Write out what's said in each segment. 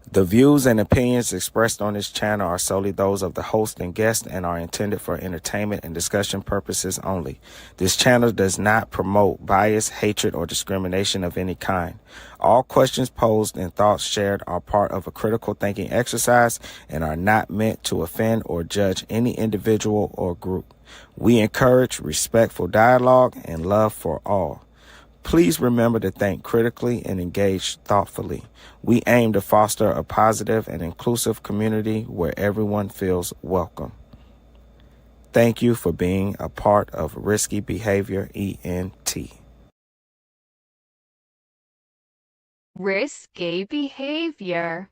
The views and opinions expressed on this channel are solely those of the host and guest and are intended for entertainment and discussion purposes only. This channel does not promote bias, hatred, or discrimination of any kind. All questions posed and thoughts shared are part of a critical thinking exercise and are not meant to offend or judge any individual or group. We encourage respectful dialogue and love for all. Please remember to think critically and engage thoughtfully. We aim to foster a positive and inclusive community where everyone feels welcome. Thank you for being a part of Risky Behavior ENT. Risky behavior.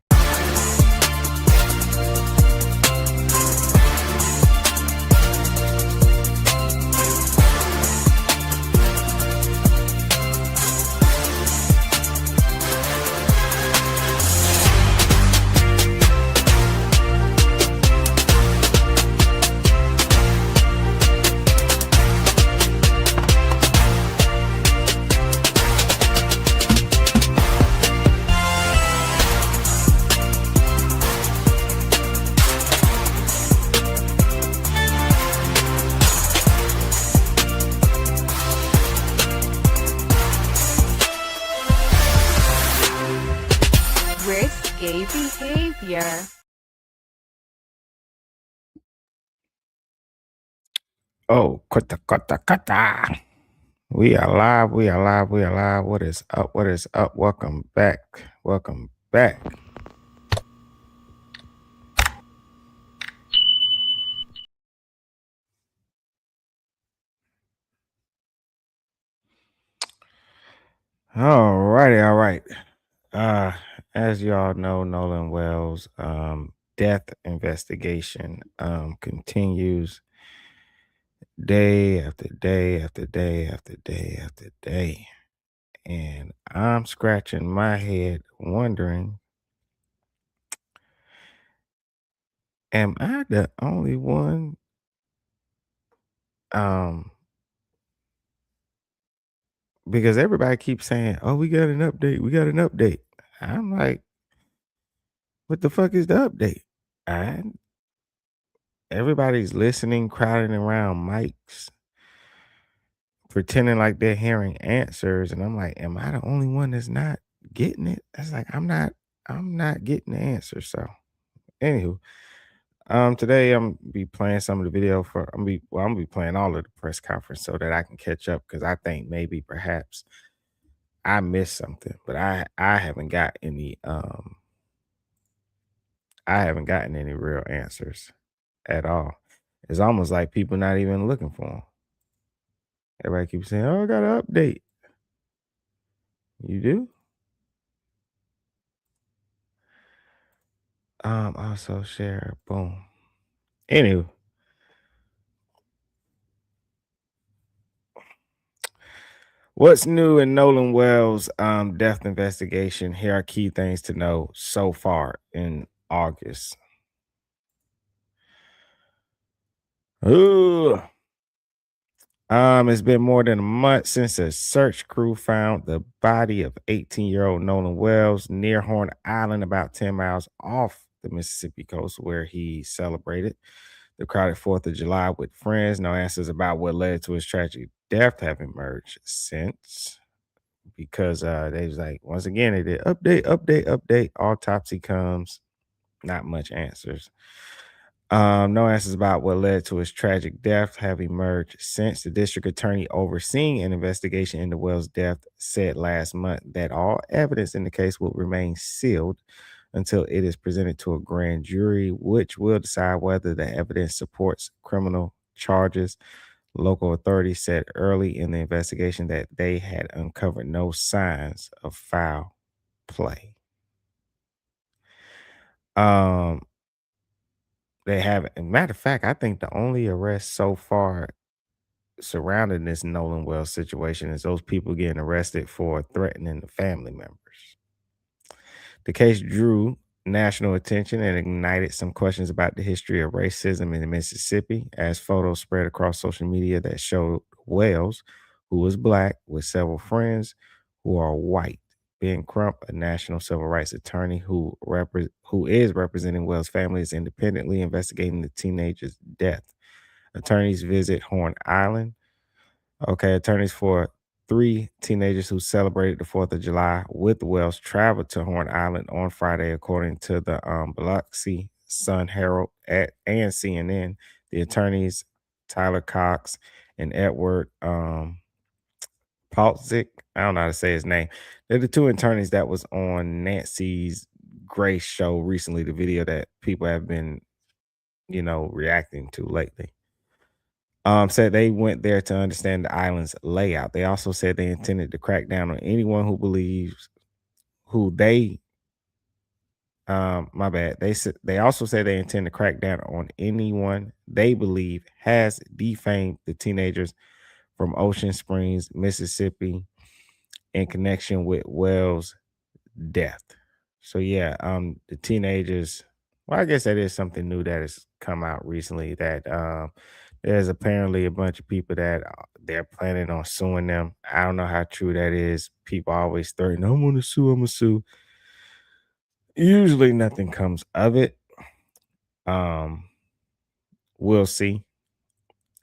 Risky behavior. Oh, kata. We are live. What is up? Welcome back. All right. As y'all know, Nolan Wells death investigation continues day after day. And I'm scratching my head wondering, am I the only one because everybody keeps saying, "Oh, we got an update." I'm like, what the fuck is the update? Everybody's listening, crowding around mics, pretending like they're hearing answers, and I'm like, am I the only one that's not getting it? It's like I'm not getting the answer. So, anywho, today I'm be playing some of the video for I'm gonna be playing all of the press conference so that I can catch up because I think maybe perhaps I missed something, but I haven't got any real answers at all. It's almost like people not even looking for them. Everybody keeps saying, "Oh, I got an update." You do? Also share. Boom. Anywho. What's new in Nolan Wells' death investigation? Here are key things to know so far in August. Ooh. It's been more than a month since a search crew found the body of 18-year-old Nolan Wells near Horn Island, about 10 miles off the Mississippi coast, where he celebrated the crowded 4th of July with friends. No answers about what led to his tragic death have emerged since, because they was like, once again, they did update. Autopsy comes, not much answers. No answers about what led to his tragic death have emerged since. The district attorney overseeing an investigation into Wells' death said last month that all evidence in the case will remain sealed until it is presented to a grand jury, which will decide whether the evidence supports criminal charges. Local authorities said early in the investigation that they had uncovered no signs of foul play. They haven't. Matter of fact, I think the only arrest so far surrounding this Nolan Wells situation is those people getting arrested for threatening the family members. The case drew national attention and ignited some questions about the history of racism in Mississippi as photos spread across social media that showed Wells, who was black, with several friends who are white, Ben Crump, a national civil rights attorney who is representing Wells' family, is independently investigating the teenager's death. Attorneys visit Horn Island. Okay, attorneys for three teenagers who celebrated the 4th of July with Wells traveled to Horn Island on Friday, according to the Biloxi Sun Herald and CNN. The attorneys, Tyler Cox and Edward Paltzik, I don't know how to say his name. They're the two attorneys that was on Nancy's Grace show recently, the video that people have been, reacting to lately. Said they went there to understand the island's layout. They also said they intended to crack down on anyone who believes who they my bad. They also said they intend to crack down on anyone they believe has defamed the teenagers from Ocean Springs, Mississippi, in connection with Wells' death. So yeah, the teenagers. Well, I guess that is something new that has come out recently. That there's apparently a bunch of people that they're planning on suing them. I don't know how true that is. People always threaten, "I'm gonna sue. I'm gonna sue." Usually, nothing comes of it. Um, we'll see.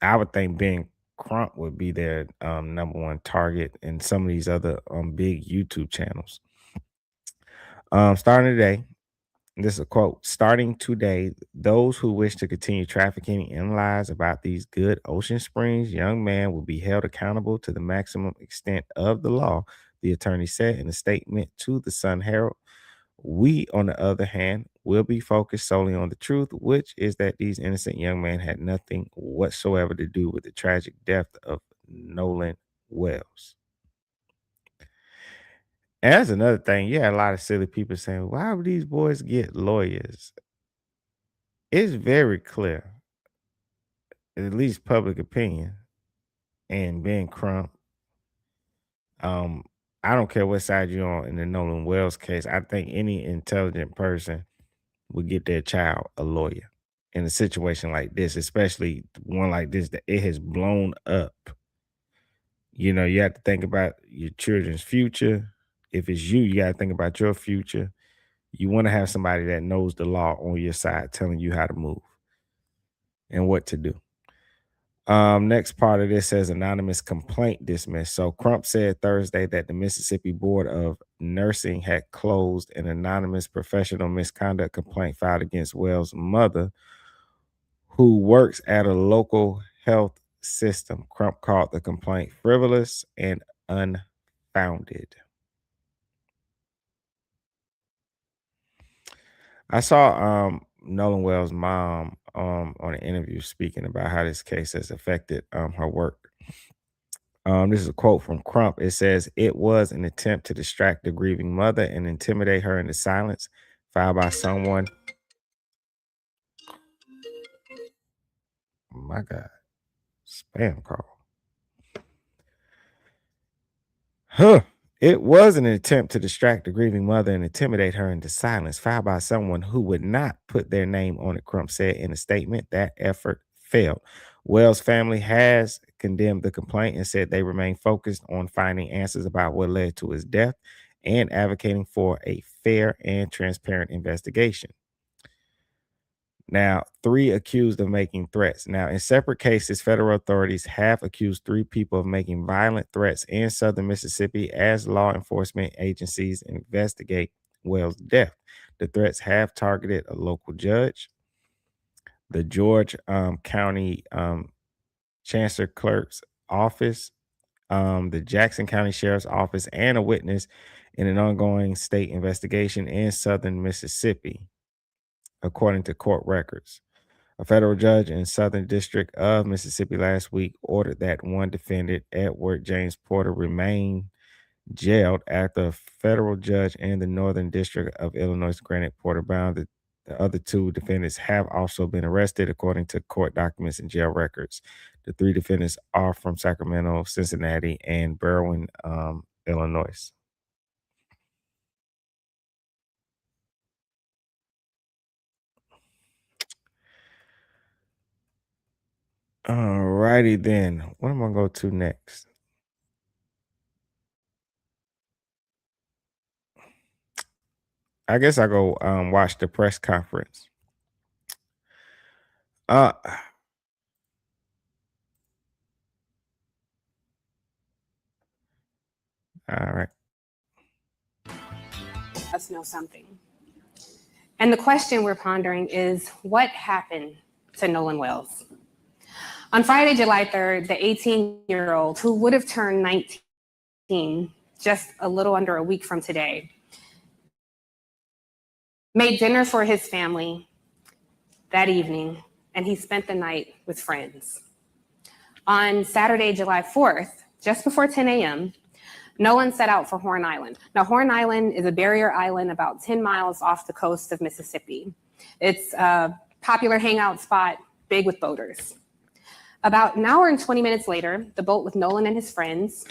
I would think Ben Crump would be their number one target, and some of these other big YouTube channels. Starting today, this is a quote. Starting today, those who wish to continue trafficking in lies about these good Ocean Springs young men will be held accountable to the maximum extent of the law, the attorney said in a statement to the Sun Herald. We, on the other hand, will be focused solely on the truth, which is that these innocent young men had nothing whatsoever to do with the tragic death of Nolan Wells. And that's another thing. Yeah, a lot of silly people saying, why would these boys get lawyers? It's very clear, at least public opinion, and Ben Crump. Um, I don't care what side you're on in the Nolan Wells case. I think any intelligent person would get their child a lawyer in a situation like this, especially one like this that it has blown up. You have to think about your children's future. If it's you, you got to think about your future. You want to have somebody that knows the law on your side telling you how to move and what to do. Next part of this says anonymous complaint dismissed. So Crump said Thursday that the Mississippi Board of Nursing had closed an anonymous professional misconduct complaint filed against Wells' mother, who works at a local health system. Crump called the complaint frivolous and unfounded. I saw Nolan Wells' mom on an interview speaking about how this case has affected her work. This is a quote from Crump. It says, "It was an attempt to distract the grieving mother and intimidate her into silence, filed by someone." My God, spam call. Huh. It was an attempt to distract the grieving mother and intimidate her into silence, filed by someone who would not put their name on it, Crump said in a statement. That effort failed. Wells' family has condemned the complaint and said they remain focused on finding answers about what led to his death and advocating for a fair and transparent investigation. Now, three accused of making threats. Now, in separate cases, federal authorities have accused three people of making violent threats in southern Mississippi as law enforcement agencies investigate Wells' death. The threats have targeted a local judge, the George County Chancellor Clerk's office, the Jackson County Sheriff's Office, and a witness in an ongoing state investigation in southern Mississippi, according to court records. A federal judge in Southern District of Mississippi last week ordered that one defendant, Edward James Porter, remain jailed after a federal judge in the Northern District of Illinois granted Porter bail. The other two defendants have also been arrested, according to court documents and jail records. The three defendants are from Sacramento, Cincinnati, and Berwyn, Illinois. All righty then. What am I going to go to next? I guess I go watch the press conference. Uh all right. Us know something. And the question we're pondering is, what happened to Nolan Wells? On Friday, July 3rd, the 18-year-old who would have turned 19 just a little under a week from today made dinner for his family that evening, and he spent the night with friends. On Saturday, July 4th, just before 10 a.m., Nolan set out for Horn Island. Now, Horn Island is a barrier island about 10 miles off the coast of Mississippi. It's a popular hangout spot, big with boaters. About an hour and 20 minutes later, the boat with Nolan and his friends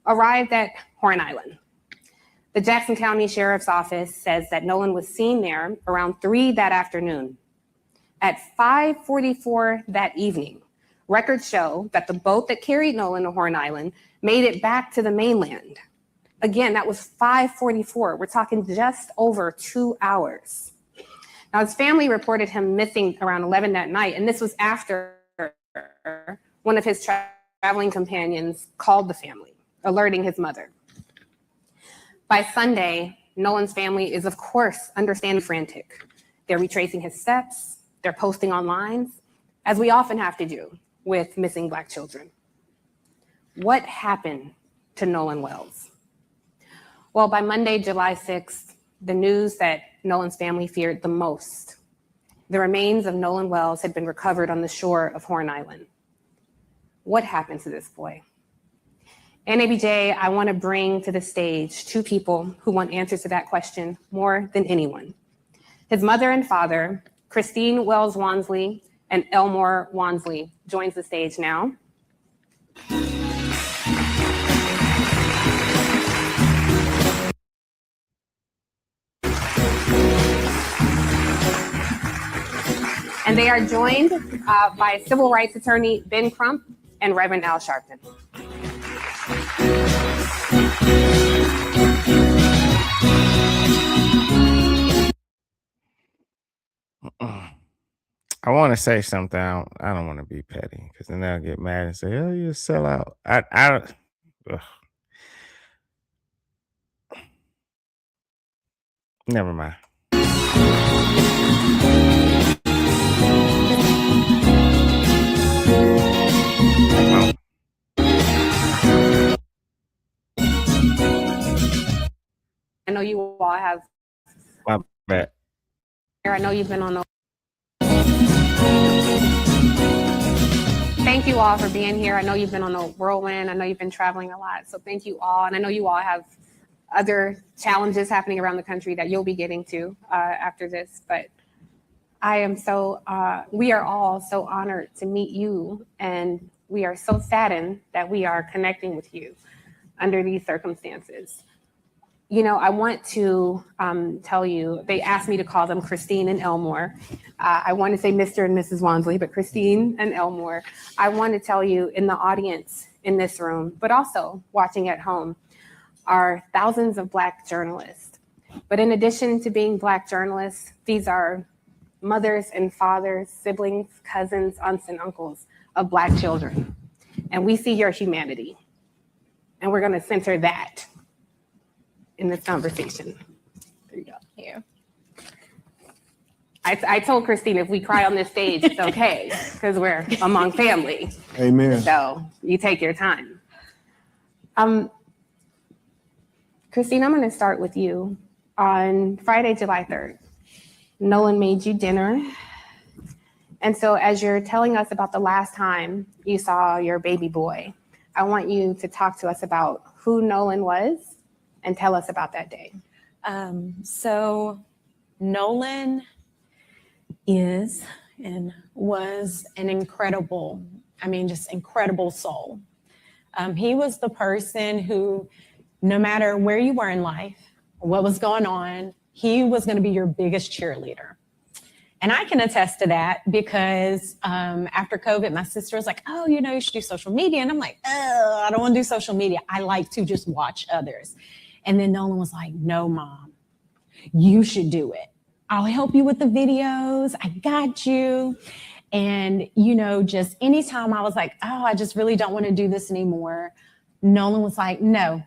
arrived at Horn Island. The Jackson County Sheriff's Office says that Nolan was seen there around 3 that afternoon. At 5:44 that evening, records show that the boat that carried Nolan to Horn Island made it back to the mainland. Again, that was 5:44. We're talking just over 2 hours. Now, his family reported him missing around 11 that night, and this was after one of his traveling companions called the family, alerting his mother. By Sunday, Nolan's family is, of course, understandably frantic. They're retracing his steps, they're posting online, as we often have to do with missing Black children. What happened to Nolan Wells? Well, by Monday, July 6th, the news that Nolan's family feared the most, the remains of Nolan Wells had been recovered on the shore of Horn Island. What happened to this boy? NABJ, I want to bring to the stage 2 people who want answers to that question more than anyone. His mother and father, Christine Wells Wansley and Elmore Wansley, joins the stage now. And they are joined by civil rights attorney Ben Crump and Reverend Al Sharpton. I want to say something. I don't want to be petty because then they'll get mad and say, "Oh, you a sellout." I don't. Ugh. Never mind. I know you all have. My bad. I know you've been on the. Thank you all for being here. I know you've been on a whirlwind. I know you've been traveling a lot. So thank you all. And I know you all have other challenges happening around the country that you'll be getting to after this. But I am we are all so honored to meet you. And we are so saddened that we are connecting with you under these circumstances. You know, I want to tell you, they asked me to call them Christine and Elmore. I want to say Mr. and Mrs. Wansley, but Christine and Elmore. I want to tell you in the audience in this room, but also watching at home, are thousands of Black journalists. But in addition to being Black journalists, these are mothers and fathers, siblings, cousins, aunts and uncles of Black children. And we see your humanity. And we're going to center that in this conversation. There you go. Yeah. I told Christine if we cry on this stage, it's okay, because we're among family. Amen. So you take your time. Christine, I'm going to start with you. On Friday, July 3rd, Nolan made you dinner. And so as you're telling us about the last time you saw your baby boy, I want you to talk to us about who Nolan was and tell us about that day. So Nolan is and was an incredible soul. He was the person who, no matter where you were in life, what was going on, he was going to be your biggest cheerleader. And I can attest to that because after COVID, my sister was like, oh, you should do social media. And I'm like, oh, I don't want to do social media. I like to just watch others. And then Nolan was like, no, Mom, you should do it. I'll help you with the videos. I got you. And, just anytime I was like, oh, I just really don't want to do this anymore, Nolan was like, no,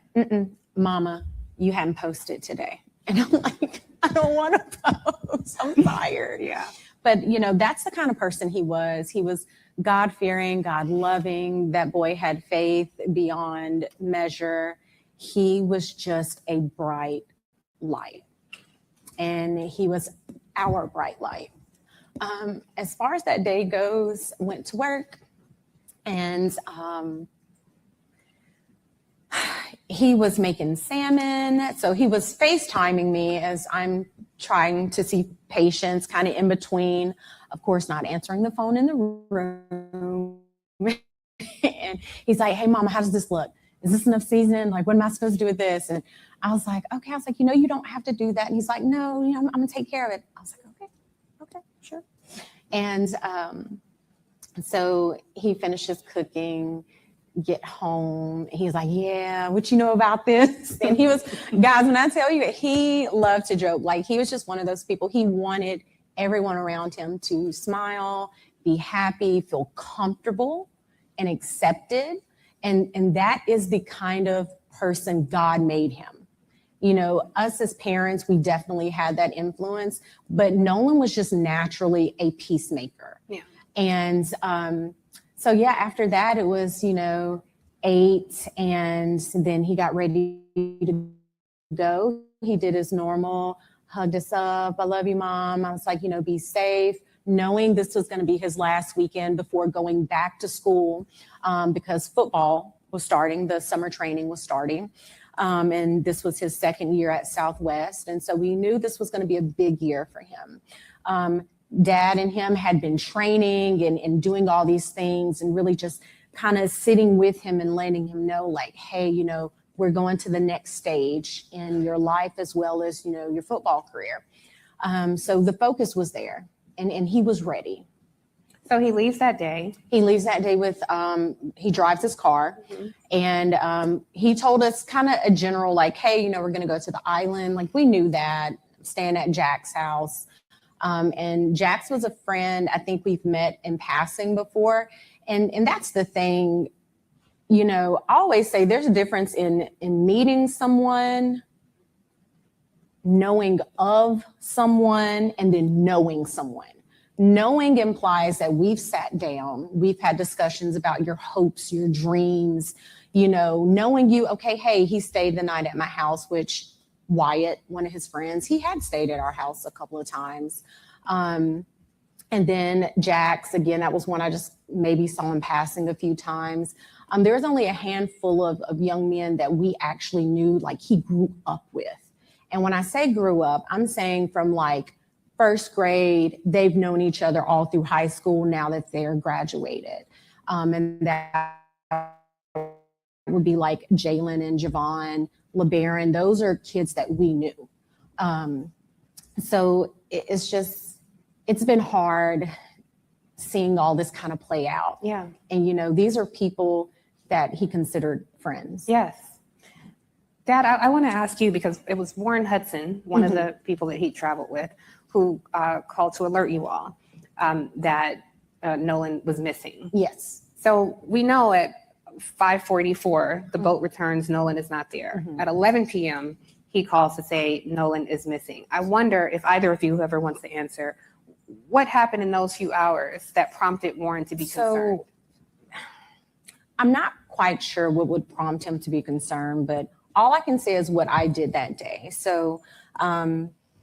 mama, you hadn't posted today. And I'm like, I don't want to post. I'm tired. Yeah. But, that's the kind of person he was. He was God-fearing, God-loving. That boy had faith beyond measure. He was just a bright light. And he was our bright light. As far as that day goes, went to work, and he was making salmon. So he was FaceTiming me as I'm trying to see patients kind of in between, of course, not answering the phone in the room. And he's like, hey, mama, how does this look? Is this enough seasoning? Like, what am I supposed to do with this? And I was like, okay. I was like, you don't have to do that. And he's like, no, I'm going to take care of it. I was like, okay, sure. And so he finishes cooking, get home. He's like, yeah, what you know about this? And he was, guys, when I tell you, he loved to joke. Like, he was just one of those people. He wanted everyone around him to smile, be happy, feel comfortable and accepted. And that is the kind of person God made him. Us as parents, we definitely had that influence, but Nolan was just naturally a peacemaker. Yeah. And so, after that, it was, 8, and then he got ready to go. He did his normal, hugged us up. I love you, Mom. I was like, be safe, knowing this was going to be his last weekend before going back to school, because football was starting, the summer training was starting. And this was his second year at Southwest. And so we knew this was going to be a big year for him. Dad and him had been training and doing all these things, and really just kind of sitting with him and letting him know, like, hey, we're going to the next stage in your life as well as, your football career. So the focus was there, and he was ready. So he leaves that day. He leaves that day with, he drives his car, and he told us kind of a general, like, hey, we're going to go to the island. Like, we knew that, staying at Jack's house. And Jax was a friend I think we've met in passing before. And that's the thing, I always say there's a difference in meeting someone, knowing of someone, and then knowing someone. Knowing implies that we've sat down, we've had discussions about your hopes, your dreams, knowing you, okay, hey, he stayed the night at my house, which Wyatt, one of his friends, he had stayed at our house a couple of times. And then Jax, again, that was one I just maybe saw in passing a few times. There was only a handful of young men that we actually knew, like, he grew up with. And when I say grew up, I'm saying from like first grade, they've known each other all through high school now that they're graduated. And that would be like Jalen and Javon, LeBaron. Those are kids that we knew. So it's been hard seeing all this kind of play out. Yeah. And, these are people that he considered friends. Yes. Dad, I want to ask you, because it was Warren Hudson, one of the people that he traveled with, who called to alert you all that Nolan was missing. Yes. So we know at 5:44, the boat returns, Nolan is not there. At 11 p.m., he calls to say Nolan is missing. I wonder if either of you, whoever wants to answer, what happened in those few hours that prompted Warren to be concerned? I'm not quite sure what would prompt him to be concerned, but all I can say is what I did that day. So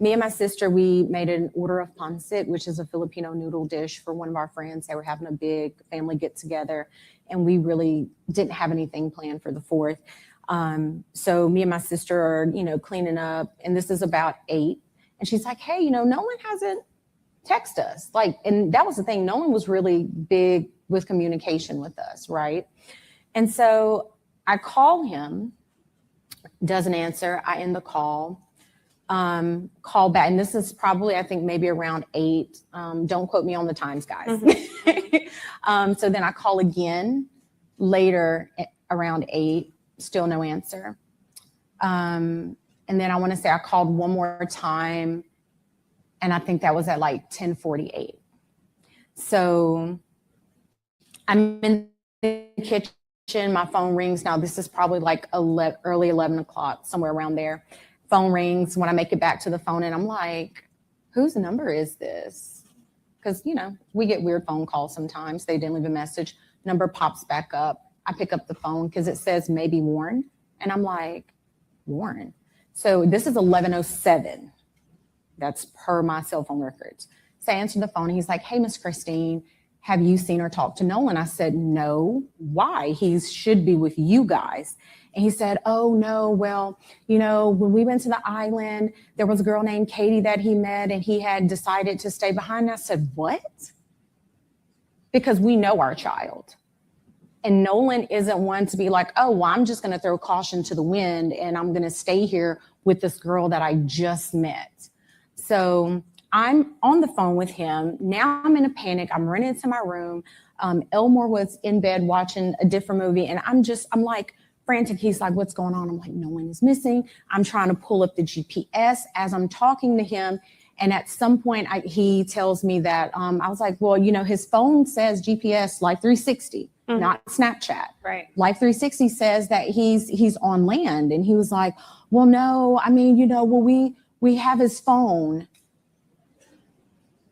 me and my sister, we made an order of pancit, which is a Filipino noodle dish for one of our friends. They were having a big family get together, and we really didn't have anything planned for the 4th. So me and my sister are, cleaning up, and this is about 8. And she's like, hey, no one hasn't texted us. Like, and that was the thing. No one was really big with communication with us, right? And so I call him, doesn't answer. I end the call. Call back, and this is probably, I think, maybe around 8. Don't quote me on the times, guys. So then I call again later around 8, still no answer. And then I want to say I called one more time, and I think that was at like 10:48. So I'm in the kitchen, my phone rings. Now this is probably like early 11 o'clock, somewhere around there. Phone rings when I make it back to the phone, and I'm like, whose number is this? Because, you know, we get weird phone calls sometimes. They didn't leave a message. Number pops back up. I pick up the phone because it says maybe Warren. And I'm like, Warren? So this is 11:07. That's per my cell phone records. So I answered the phone, and he's like, hey, Miss Christine, have you seen or talked to Nolan? I said, no. Why? He should be with you guys. And he said, oh, no, well, you know, when we went to the island, there was a girl named Katie that he met, and he had decided to stay behind. I said, what? Because we know our child. And Nolan isn't one to be like, oh, well, I'm just going to throw caution to the wind, and I'm going to stay here with this girl that I just met. So I'm on the phone with him. Now I'm in a panic. I'm running into my room. Elmore was in bed watching a different movie, and I'm like frantic. He's like, what's going on? I'm like, Nolan is missing. I'm trying to pull up the GPS as I'm talking to him. And at some point he tells me that, I was like, well, you know, his phone says GPS Life 360, not Snapchat. Right. Life 360 says that he's on land. And he was like, well, no, I mean, you know, well, we have his phone.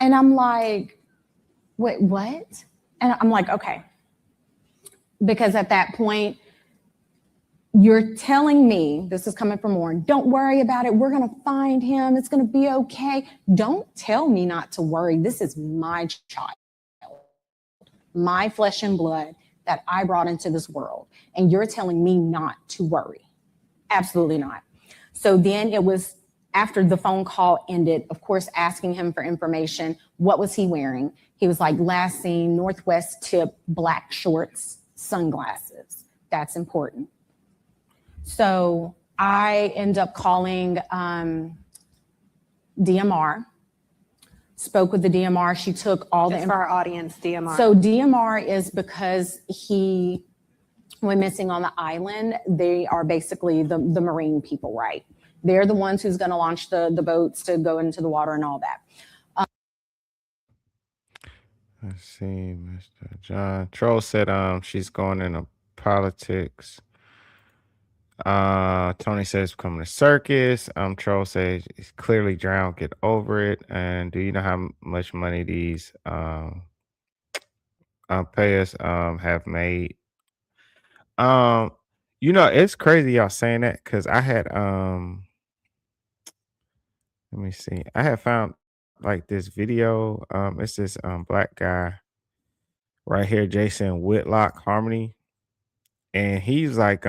And I'm like, wait, what? And I'm like, okay. Because at that point, you're telling me, this is coming from Warren, don't worry about it. We're going to find him. It's going to be okay. Don't tell me not to worry. This is my child, my flesh and blood that I brought into this world. And you're telling me not to worry. Absolutely not. So then it was after the phone call ended, of course, asking him for information. What was he wearing? He was like, last seen, Northwest tip, black shorts, sunglasses. That's important. So I end up calling DMR, spoke with the DMR. She took all Just for our audience, DMR. So DMR is because he went missing on the island. They are basically the Marine people, right? They're the ones who's going to launch the boats to go into the water and all that. Let's see, Mr. John. Troll said she's going into politics. Tony says coming to circus. Troll says he's clearly drowned, get over it. And do you know how much money these payers have made? You know, it's crazy y'all saying that, because I had let me see. I had found like this video. It's this black guy right here, Jason Whitlock Harmony. And he's like,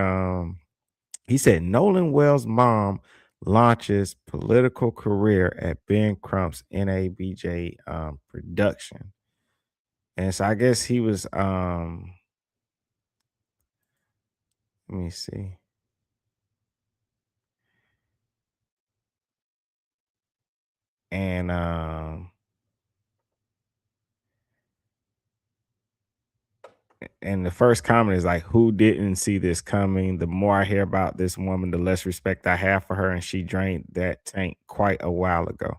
he said Nolan Wells' mom launches political career at Ben Crump's NABJ production. And so I guess he was let me see. And the first comment is like, who didn't see this coming? The more I hear about this woman, the less respect I have for her, and she drained that tank quite a while ago.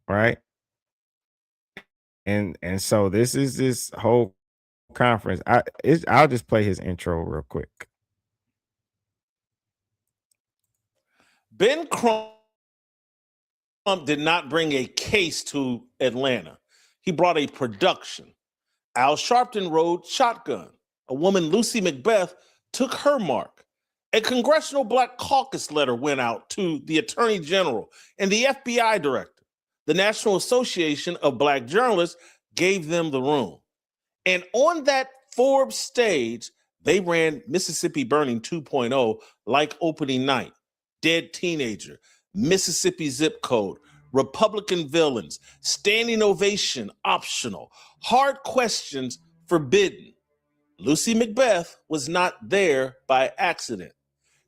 Right. And so this is this whole conference. I'll just play his intro real quick. Ben Crump did not bring a case to Atlanta. He brought a production. Al Sharpton rode shotgun. A woman, Lucy Macbeth, took her mark. A Congressional Black Caucus letter went out to the Attorney General and the FBI Director. The National Association of Black Journalists gave them the room. And on that Forbes stage, they ran Mississippi Burning 2.0 like opening night. Dead teenager, Mississippi zip code, Republican villains, standing ovation optional, hard questions forbidden. Lucy Macbeth was not there by accident.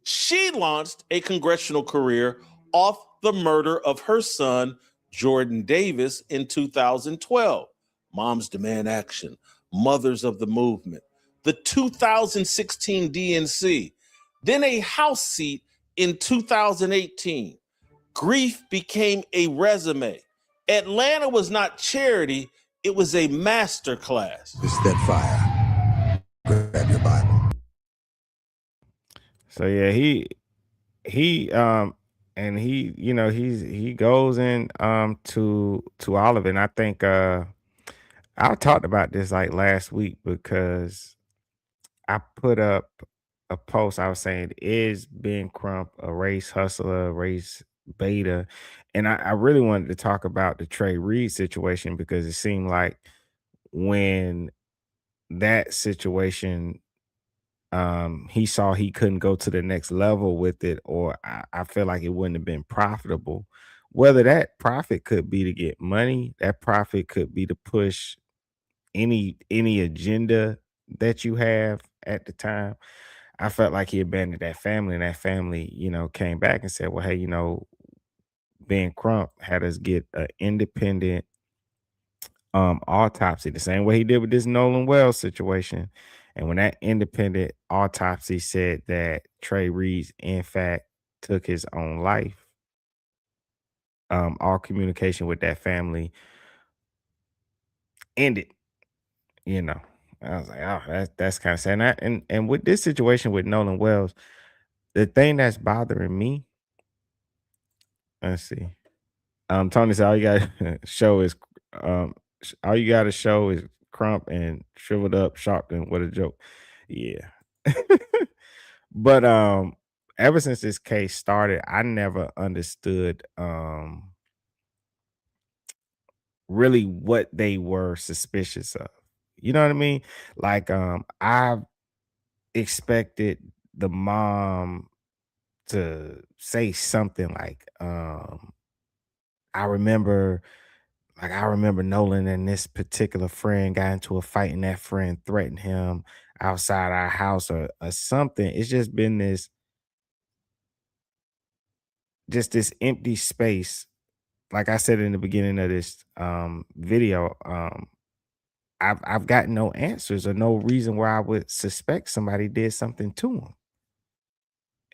She launched a congressional career off the murder of her son, Jordan Davis in 2012, Moms Demand Action, Mothers of the Movement, the 2016 DNC, then a House seat in 2018. Grief became a resume. Atlanta was not charity, it was a master class. It's that fire. Grab your Bible. So yeah, he and he goes in to all of it. And I think I talked about this like last week because I put up a post. I was saying, is Ben Crump a race hustler, a race beta? And I really wanted to talk about the Trey Reed situation because it seemed like when that situation he saw he couldn't go to the next level with it, or I feel like it wouldn't have been profitable. Whether that profit could be to get money, that profit could be to push any agenda that you have at the time. I felt like he abandoned that family, and that family, came back and said, "Well, hey, Ben Crump had us get an independent autopsy, the same way he did with this Nolan Wells situation." And when that independent autopsy said that Trey Reeves, in fact, took his own life, all communication with that family ended. You know, I was like, oh, that's kind of sad. And with this situation with Nolan Wells, the thing that's bothering me, let's see. Tony said all you got to show is all you got to show is Crump and shriveled up Sharpton. What a joke. Yeah. But ever since this case started, I never understood really what they were suspicious of. You know what I mean? Like I expected the mom to say something like I remember I remember Nolan and this particular friend got into a fight and that friend threatened him outside our house or something. It's just been this empty space. Like I said in the beginning of this video, I've got no answers or no reason why I would suspect somebody did something to him.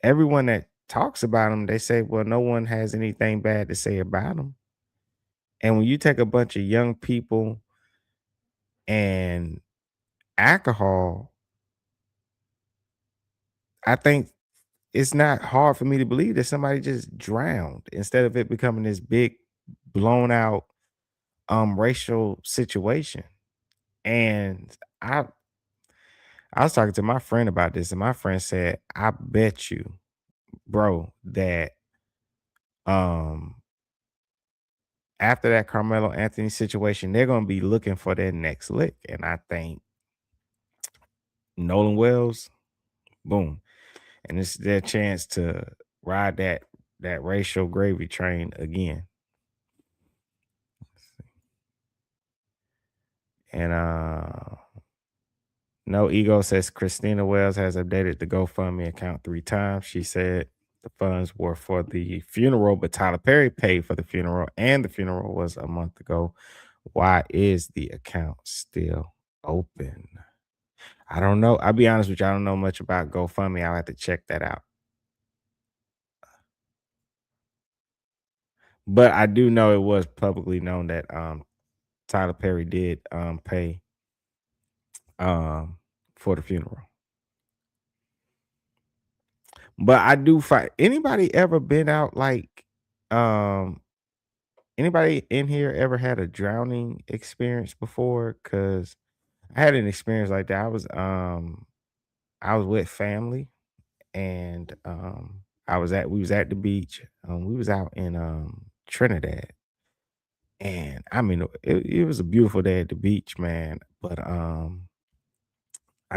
Everyone that talks about him, they say, well, no one has anything bad to say about him. And when you take a bunch of young people and alcohol, I think it's not hard for me to believe that somebody just drowned instead of it becoming this big blown out racial situation. And I was talking to my friend about this, and my friend said, I bet you, bro, that um after that Carmelo Anthony situation, they're gonna be looking for their next lick. And I think Nolan Wells, boom. And it's their chance to ride that racial gravy train again. And No Ego says Christina Wells has updated the GoFundMe account 3 times. She said the funds were for the funeral, but Tyler Perry paid for the funeral, and the funeral was a month ago. Why is the account still open? I don't know. I'll be honest with you. I don't know much about GoFundMe. I'll have to check that out. But I do know it was publicly known that Tyler Perry did pay for the funeral. But I do find anybody ever been out like anybody in here ever had a drowning experience before? Cause I had an experience like that. I was with family and we was at the beach. We was out in Trinidad. And I mean it was a beautiful day at the beach, man. But I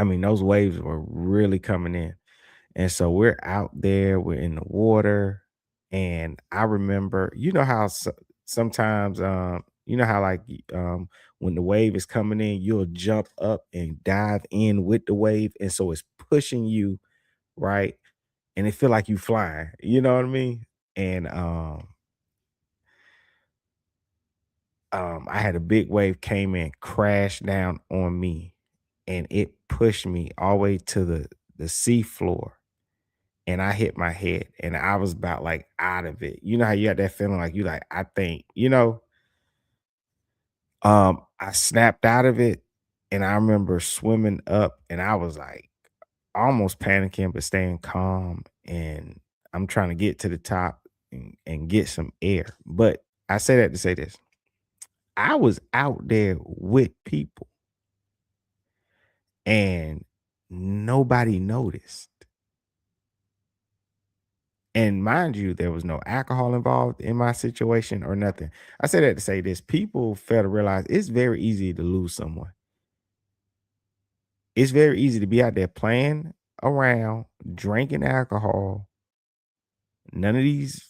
mean those waves were really coming in. And so we're out there, we're in the water. And I remember, you know how sometimes, you know how like when the wave is coming in, you'll jump up and dive in with the wave. And so it's pushing you, right? And it feel like you flying, you know what I mean? And I had a big wave came in, crashed down on me, and it pushed me all the way to the sea floor. And I hit my head and I was about like out of it. You know how you got that feeling like you like, I think, I snapped out of it and I remember swimming up and I was like almost panicking, but staying calm. And I'm trying to get to the top and get some air. But I say that to say this. I was out there with people and nobody noticed. And mind you, there was no alcohol involved in my situation or nothing. I say that to say this. People fail to realize it's very easy to lose someone. It's very easy to be out there playing around, drinking alcohol. None of these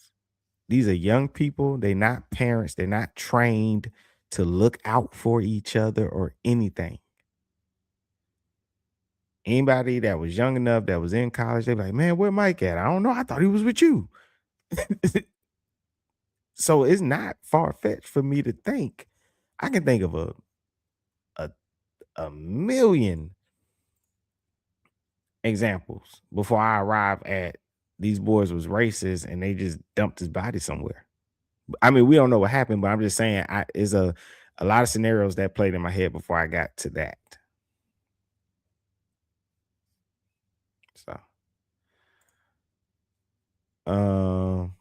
are young people. They're not parents. They're not trained to look out for each other or anything. Anybody that was young enough that was in college, they're like, man, where Mike at? I don't know. I thought he was with you. So it's not far fetched for me to think. I can think of a a million examples before I arrived at these boys was racist and they just dumped his body somewhere. I mean, we don't know what happened, but I'm just saying is a lot of scenarios that played in my head before I got to that. So um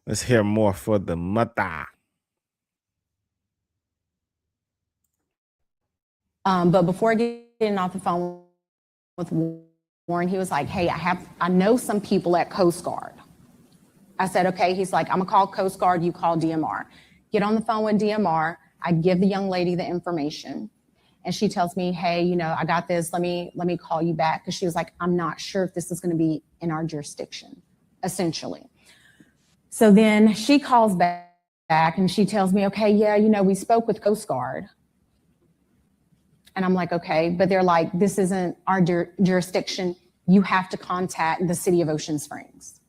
let's hear more for the mother. But before getting off the phone with Warren, he was like, hey, I know some people at Coast Guard. I said, okay. He's like, I'm gonna call Coast Guard, you call DMR. Get on the phone with DMR. I give the young lady the information. And she tells me, hey, I got this. Let me call you back. Because she was like, I'm not sure if this is going to be in our jurisdiction, essentially. So then she calls back and she tells me, okay, yeah, we spoke with Coast Guard. And I'm like, okay, but they're like, this isn't our jurisdiction. You have to contact the city of Ocean Springs.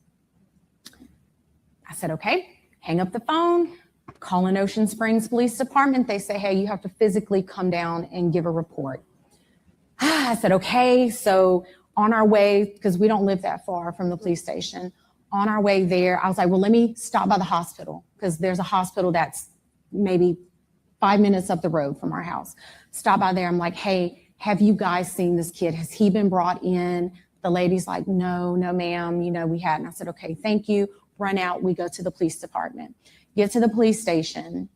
I said, okay, hang up the phone, call in Ocean Springs Police Department. They say, hey, you have to physically come down and give a report. I said, okay. So on our way, because we don't live that far from the police station, on our way there, I was like, well, let me stop by the hospital because there's a hospital that's maybe 5 minutes up the road from our house. Stop by there. I'm like, hey, have you guys seen this kid? Has he been brought in? The lady's like, no, ma'am. We hadn't. I said, okay, thank you. Run out. We go to the police department. Get to the police station.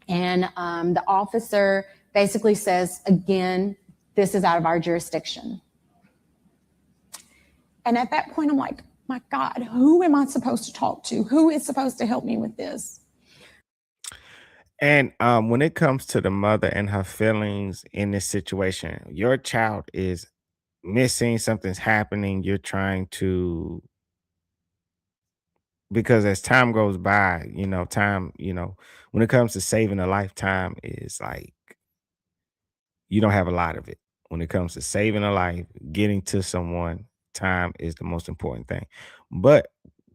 And the officer basically says, again, this is out of our jurisdiction. And at that point, I'm like, my God, who am I supposed to talk to? Who is supposed to help me with this? And when it comes to the mother and her feelings in this situation, your child is missing, something's happening, you're trying to, because as time goes by, when it comes to saving a lifetime is like you don't have a lot of it. When it comes to saving a life, getting to someone, time is the most important thing. But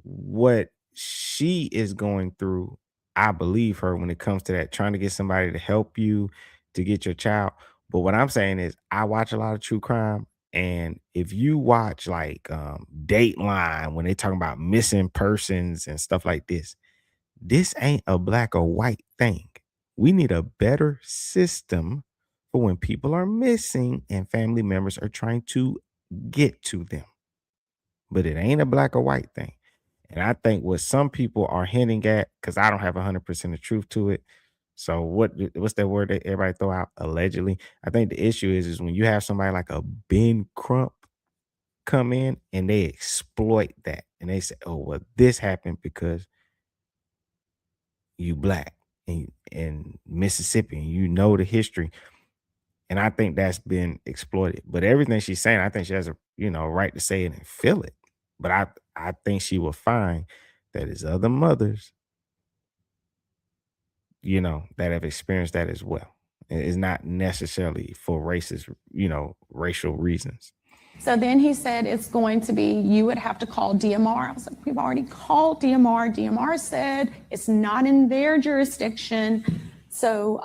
what she is going through, I believe her when it comes to that, trying to get somebody to help you to get your child. But what I'm saying is, I watch a lot of true crime. And if you watch like Dateline, when they talking about missing persons and stuff like this ain't a black or white thing. We need a better system for when people are missing and family members are trying to get to them. But it ain't a black or white thing. And I think what some people are hinting at, because I don't have 100% of truth to it. So what's that word that everybody throw out? Allegedly. I think the issue is when you have somebody like a Ben Crump come in and they exploit that. And they say, oh, well, this happened because you black and Mississippi, and the history. And I think that's been exploited. But everything she's saying, I think she has a right to say it and feel it. But I think she will find that there's other mothers, that have experienced that as well. It's not necessarily for racist, racial reasons. So then he said, it's going to be, you would have to call DMR. I was like, we've already called DMR. DMR said it's not in their jurisdiction. So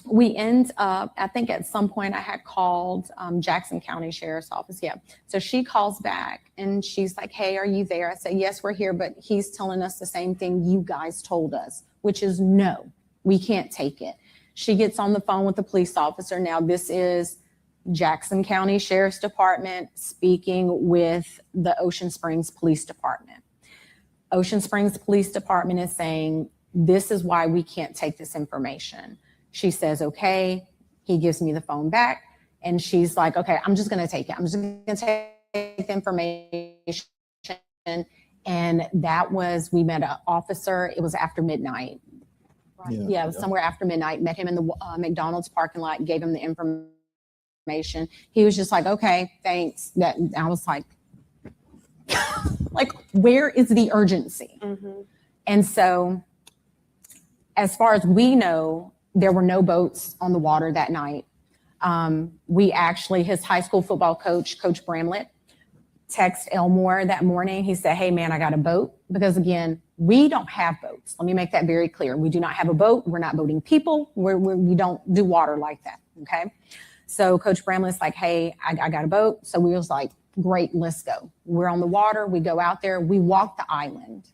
we end up, I think at some point I had called Jackson County Sheriff's Office. Yeah. So she calls back and she's like, hey, are you there? I said, yes, we're here, but he's telling us the same thing you guys told us, which is no, we can't take it. She gets on the phone with the police officer. Now this is Jackson County Sheriff's Department speaking with the Ocean Springs Police Department. Ocean Springs Police Department is saying, this is why we can't take this information. She says, okay. He gives me the phone back and she's like, okay, I'm just going to take it. I'm just going to take the information. And that was, we met an officer. It was after midnight. Right? Yeah, it was somewhere after midnight. Met him in the McDonald's parking lot, gave him the information. He was just like, okay, thanks. That I was like, where is the urgency? Mm-hmm. And so as far as we know, there were no boats on the water that night. We actually, his high school football coach, Coach Bramlett, texted Elmore that morning. He said, hey man, I got a boat. Because again, we don't have boats. Let me make that very clear. We do not have a boat. We're not boating people. We don't do water like that, okay? So Coach Bramlett's like, hey, I got a boat. So we was like, great, let's go. We're on the water. We go out there. We walk the island.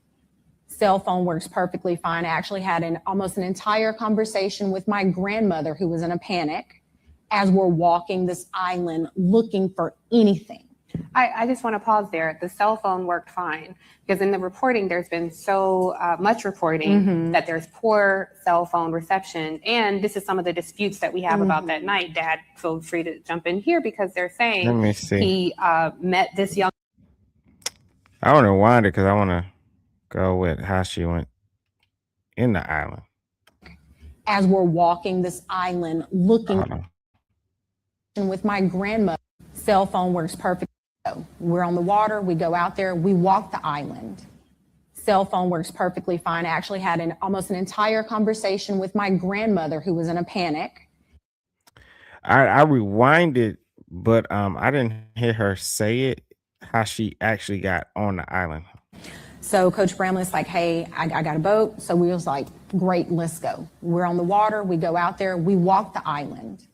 Cell phone works perfectly fine. I actually had almost an entire conversation with my grandmother who was in a panic as we're walking this island looking for anything. I just want to pause there. The cell phone worked fine because in the reporting, there's been so much reporting that there's poor cell phone reception. And this is some of the disputes that we have about that night. Dad, feel free to jump in here because they're saying he met this young. I want to wind it because I want to go with how she went in the island. As we're walking this island looking with my grandmother, cell phone works perfectly. We're on the water. We go out there. We walk the island. Cell phone works perfectly fine. I actually had almost an entire conversation with my grandmother who was in a panic. I rewinded, but I didn't hear her say it, how she actually got on the island. So Coach Bramlett's like, hey, I got a boat. So we was like, great, let's go. We're on the water. We go out there. We walk the island.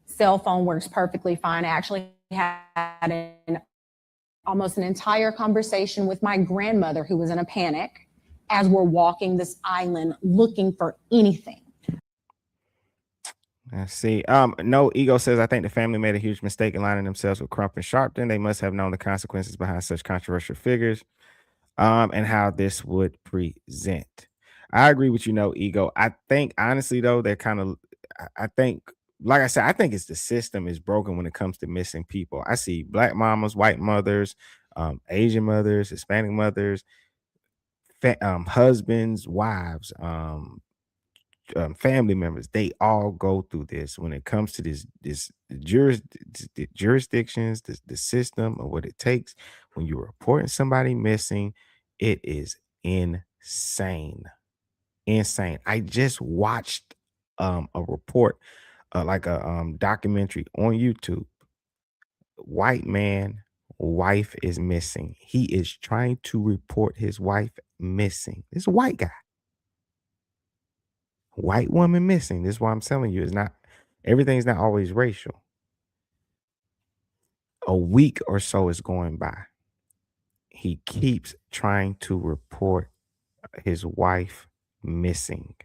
Cell phone works perfectly fine. I actually had almost an entire conversation with my grandmother who was in a panic as we're walking this island looking for anything. Let's see. No Ego says, I think the family made a huge mistake in lining themselves with Crump and Sharpton. They must have known the consequences behind such controversial figures, and how this would present. I agree with you, no Ego. I think honestly though, they're kind of, I think, like I said, I think it's the system is broken when it comes to missing people. I see black mamas, white mothers, Asian mothers, Hispanic mothers, husbands, wives, family members. They all go through this when it comes to this jurisdictions, the system of what it takes when you're reporting somebody missing. It is insane. I just watched a report, like a documentary on YouTube. White man, wife is missing. He is trying to report his wife missing. This is a white guy. White woman missing. This is why I'm telling you, it's not, everything's not always racial. A week or so is going by. He keeps trying to report his wife missing.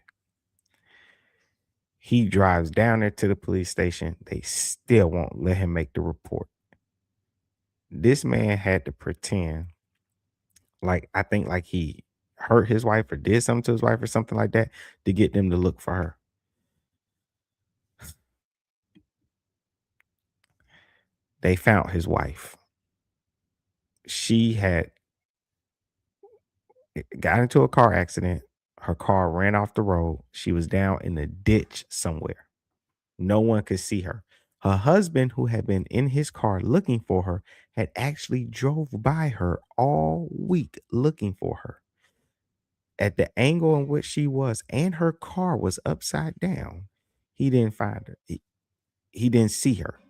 He drives down there to the police station. They still won't let him make the report. This man had to pretend like, I think like he hurt his wife or did something to his wife or something like that to get them to look for her. They found his wife. She had got into a car accident. Her car ran off the road. She was down in a ditch somewhere. No one could see her. Her husband, who had been in his car looking for her, had actually drove by her all week looking for her. At the angle in which she was, and her car was upside down, he didn't find her. He didn't see her.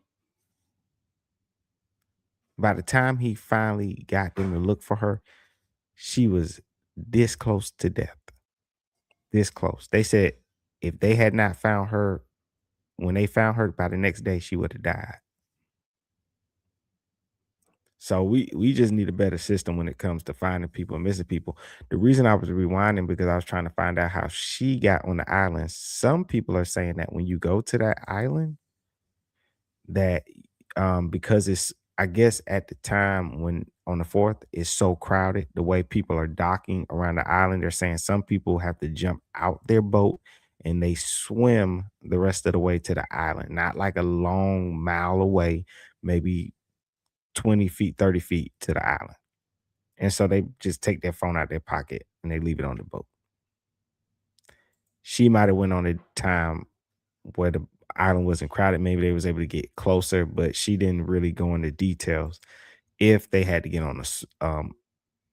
By the time he finally got them to look for her, she was this close to death. This close. They said if they had not found her, when they found her by the next day, she would have died. So we just need a better system when it comes to finding people and missing people. The reason I was rewinding because I was trying to find out how she got on the island. Some people are saying that when you go to that island, that because it's, I guess at the time when on the 4th it's so crowded, the way people are docking around the island, they're saying some people have to jump out their boat and they swim the rest of the way to the island, not like a long mile away, maybe 20 feet, 30 feet to the island. And so they just take their phone out their pocket and they leave it on the boat. She might have went on a time where the island wasn't crowded. Maybe they was able to get closer, but she didn't really go into details if they had to get on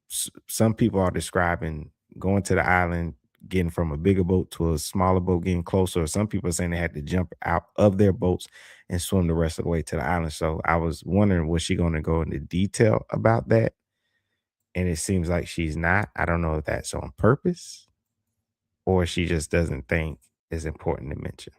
some people are describing going to the island, getting from a bigger boat to a smaller boat, getting closer. Or some people are saying they had to jump out of their boats and swim the rest of the way to the island. So I was wondering, was she going to go into detail about that? And it seems like she's not. I don't know if that's on purpose or she just doesn't think it's important to mention.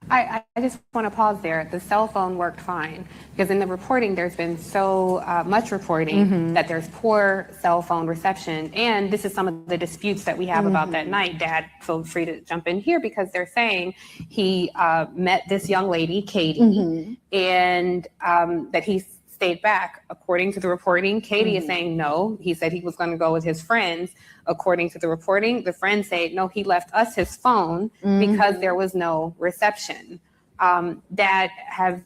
I just want to pause there. The cell phone worked fine because in the reporting, there's been so much reporting that there's poor cell phone reception. And this is some of the disputes that we have about that night. Dad, feel free to jump in here because they're saying he met this young lady, Katie, and that he stayed back. According to the reporting, Katie is saying no. He said he was going to go with his friends. According to the reporting, the friends say, no, he left us his phone because there was no reception. Dad, have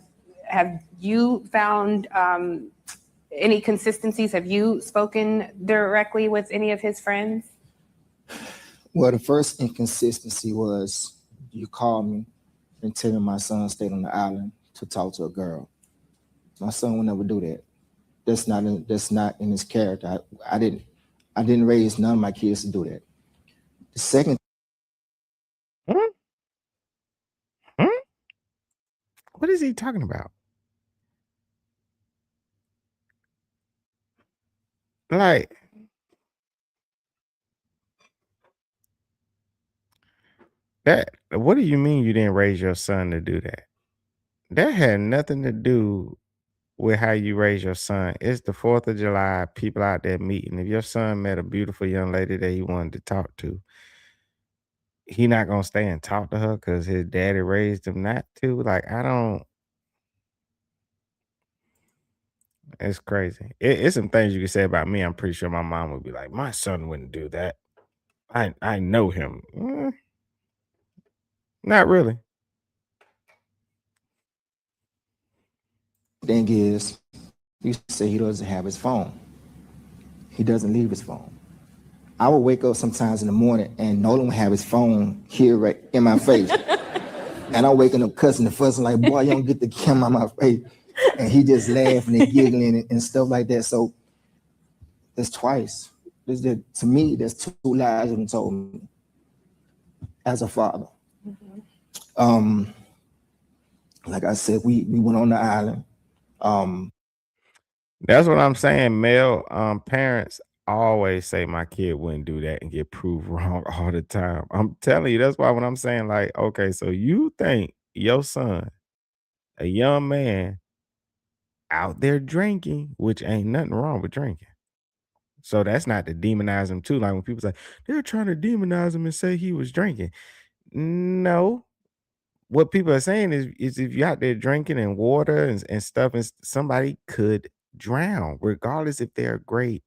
you found any consistencies? Have you spoken directly with any of his friends? Well, the first inconsistency was you called me and tell me my son stayed on the island to talk to a girl. My son would never do that. That's not in his character. I didn't raise none of my kids to do that. The second. What is he talking about? Like, that, what do you mean you didn't raise your son to do that? That had nothing to do with how you raise your son. It's the 4th of July, people out there meeting. If your son met a beautiful young lady that he wanted to talk to, he not gonna stay and talk to her because his daddy raised him not to. Like, I don't. It's crazy. It's some things you can say about me. I'm pretty sure my mom would be like, my son wouldn't do that. I know him. Not really. Thing is, you say he doesn't have his phone. He doesn't leave his phone. I would wake up sometimes in the morning and Nolan would have his phone here right in my face. And I'm waking up cussing and fussing like, boy, you don't get the camera on my face. And he just laughing and giggling and stuff like that. So that's twice. To me, there's 2 lies that he told me as a father. Like I said, we went on the island. That's what I'm saying, Mel. Parents always say my kid wouldn't do that and get proved wrong all the time. I'm telling you, that's why when I'm saying, like, okay, so you think your son, a young man, out there drinking, which ain't nothing wrong with drinking. So that's not to demonize him too. Like when people say they're trying to demonize him and say he was drinking. No. What people are saying is if you're out there drinking and water and stuff, and somebody could drown, regardless if they're a great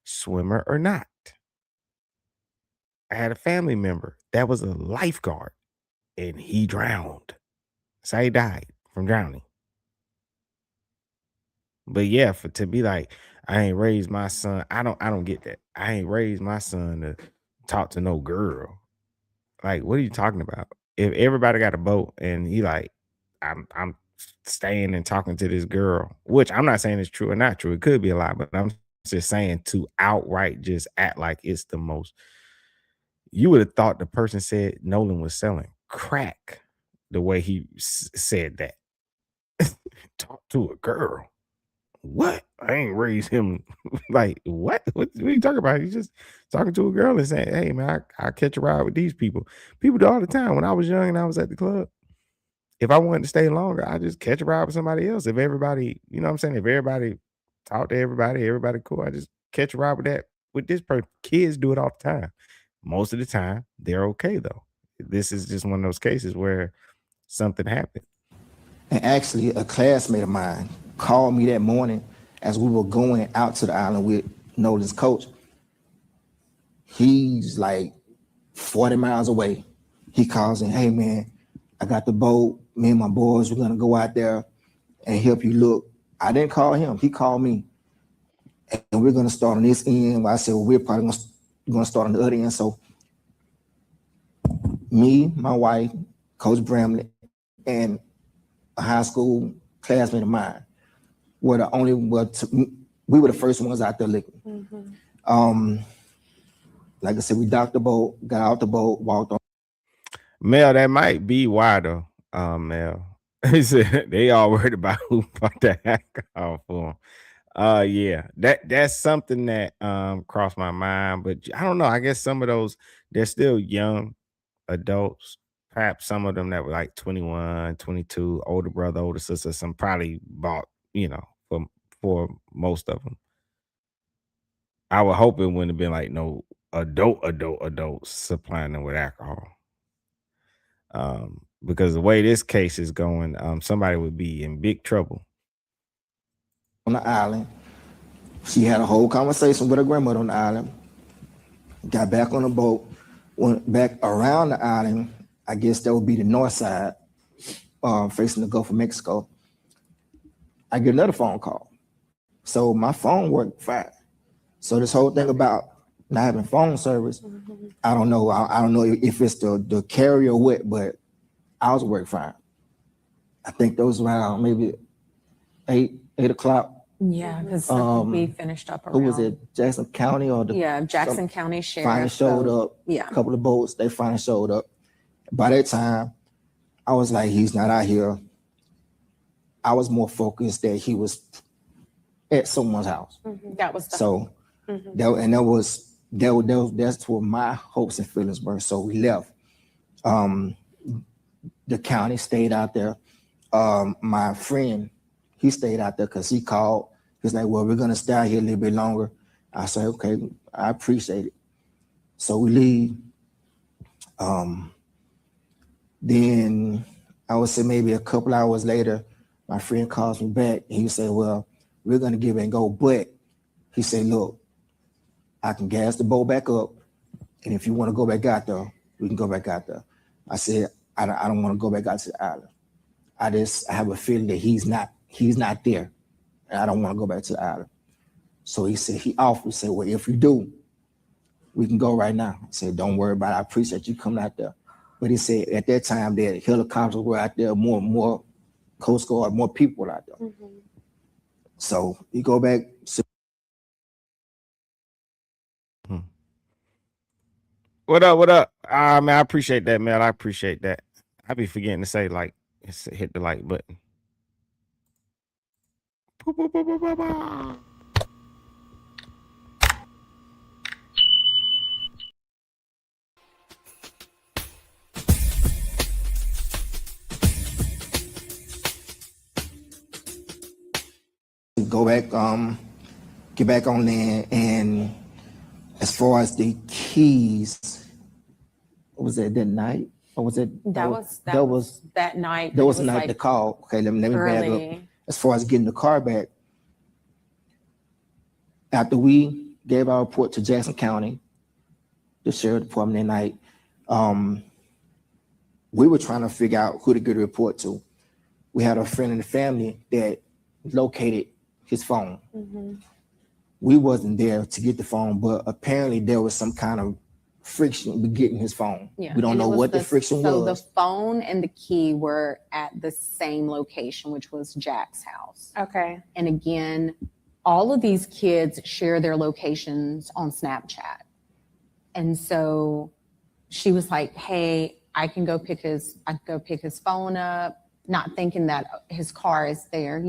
swimmer or not. I had a family member that was a lifeguard and he drowned. So he died from drowning. But yeah, to be like, I ain't raised my son. I don't get that. I ain't raised my son to talk to no girl. Like, what are you talking about? If everybody got a boat and he like, I'm staying and talking to this girl, which I'm not saying it's true or not true. It could be a lie, but I'm just saying to outright just act like it's the most. You would have thought the person said Nolan was selling crack the way he said that. Talk to a girl. What? I ain't raised him. Like, what? What are you talking about? He's just talking to a girl and saying, hey, man, I catch a ride with these people. People do all the time. When I was young and I was at the club, if I wanted to stay longer, I just catch a ride with somebody else. If everybody, you know what I'm saying? If everybody talk to everybody cool, I just catch a ride with this person. Kids do it all the time. Most of the time, they're okay though. This is just one of those cases where something happened. And actually, a classmate of mine called me that morning as we were going out to the island with Nolan's coach. He's like 40 miles away. He calls in, hey man, I got the boat. Me and my boys, we're gonna go out there and help you look. I didn't call him, he called me. And we're gonna start on this end. I said, well, we're probably gonna start on the other end. So me, my wife, Coach Bramlett, and a high school classmate of mine were the only, we were the first ones out there looking. Like I said, we docked the boat, got out the boat, walked on. Mel, that might be why though. Mel. He said they all worried about who bought the alcohol for him. Yeah, that's something that crossed my mind, but I don't know. I guess some of those, they're still young adults. Perhaps some of them that were like 21, 22, older brother, older sister, some probably bought, for most of them. I would hope it wouldn't have been like no adults supplying them with alcohol. Because the way this case is going, somebody would be in big trouble. On the island, she had a whole conversation with her grandmother on the island, got back on the boat, went back around the island. I guess that would be the north side, facing the Gulf of Mexico. I get another phone call. So my phone worked fine. So this whole thing about not having phone service, I don't know. I don't know if it's the carrier or what, but ours worked fine. I think those around maybe 8 o'clock. Yeah, because we finished up around. Who was it? Jackson County or Jackson County Sheriff finally showed up. Yeah, a couple of boats, they finally showed up. By that time, I was like, he's not out here. I was more focused that he was at someone's house. that was the So that's where my hopes and feelings were. So we left. The county stayed out there. My friend, he stayed out there because he called. He's like, well, we're gonna stay out here a little bit longer. I said, okay, I appreciate it. So we leave. Then I would say maybe a couple hours later, my friend calls me back and he said, well, we're gonna give it and go. But he said, look, I can gas the boat back up. And if you want to go back out there, we can go back out there. I said, I don't want to go back out to the island. I have a feeling that he's not there. And I don't want to go back to the island. So he said, he said, well, if you do, we can go right now. I said, don't worry about it. I appreciate you coming out there. But he said at that time that helicopters were out there, more Coast Guard, more people were out there. So we go back. What up? Man, I appreciate that, man. I appreciate that. I be forgetting to say, like, hit the like button. Go back, get back on land, and as far as the keys, what was that night? Or was it that was that night. That was the night to call. Okay, let me back up. As far as getting the car back, after we gave our report to Jackson County, the sheriff department that night, we were trying to figure out who to get a report to. We had a friend in the family that located his phone. We wasn't there to get the phone, but apparently there was some kind of friction with getting his phone. Yeah. We don't know what the friction was. So the phone and the key were at the same location, which was Jack's house. Okay. And again, all of these kids share their locations on Snapchat. And so she was like, hey, I can go pick his phone up, not thinking that his car is there,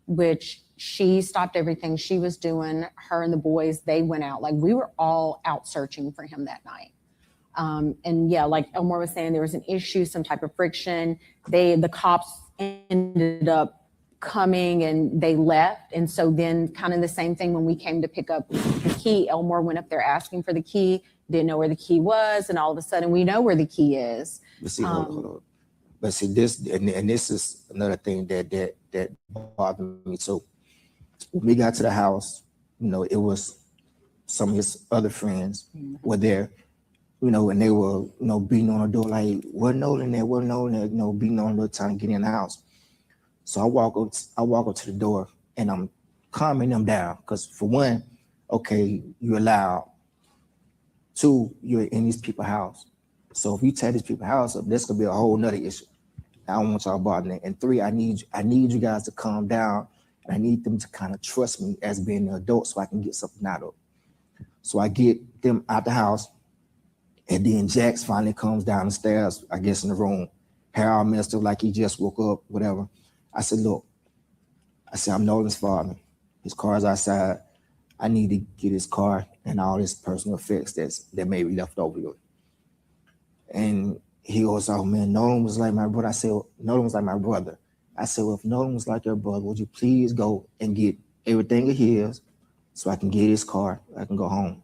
which she stopped everything she was doing. Her and the boys, they went out. Like, we were all out searching for him that night. And yeah, like Elmore was saying, there was an issue, some type of friction. The cops ended up coming and they left. And so then kind of the same thing when we came to pick up the key, Elmore went up there asking for the key, didn't know where the key was. And all of a sudden we know where the key is. But see, hold on. But see, this, and this is another thing that bothered me. So when we got to the house, it was some of his other friends were there, and they were, beating on the door like, what Nolan there, beating on the door trying to get in the house. So I walk up to the door and I'm calming them down. Because for one, okay, you're loud. Two, you're in these people's house. So if you tear these people's house up, that's gonna be a whole nother issue. I don't want y'all bothering it. And three, I need you guys to calm down, and I need them to kind of trust me as being an adult so I can get something out of it. So I get them out the house, and then Jax finally comes down the stairs, I guess in the room, hair all messed up like he just woke up, whatever. I said, look, I'm Nolan's father. His car's outside. I need to get his car and all his personal effects that may be left over here. And he goes, oh man, Nolan was like my brother. I said, Nolan was like my brother. I said, well, if Nolan was like your brother, would you please go and get everything of his so I can get his car, I can go home.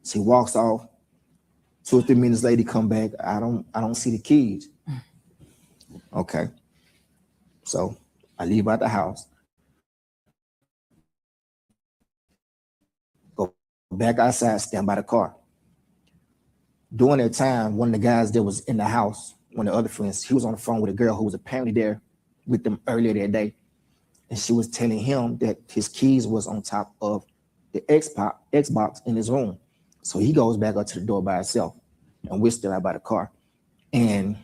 So he walks off. 2 or 3 minutes later, he come back. I don't see the keys. Okay. So I leave out the house. Go back outside, stand by the car. During that time, one of the guys that was in the house, one of the other friends, he was on the phone with a girl who was apparently there with them earlier that day. And she was telling him that his keys was on top of the Xbox in his room. So he goes back up to the door by himself, and we're still out by the car. And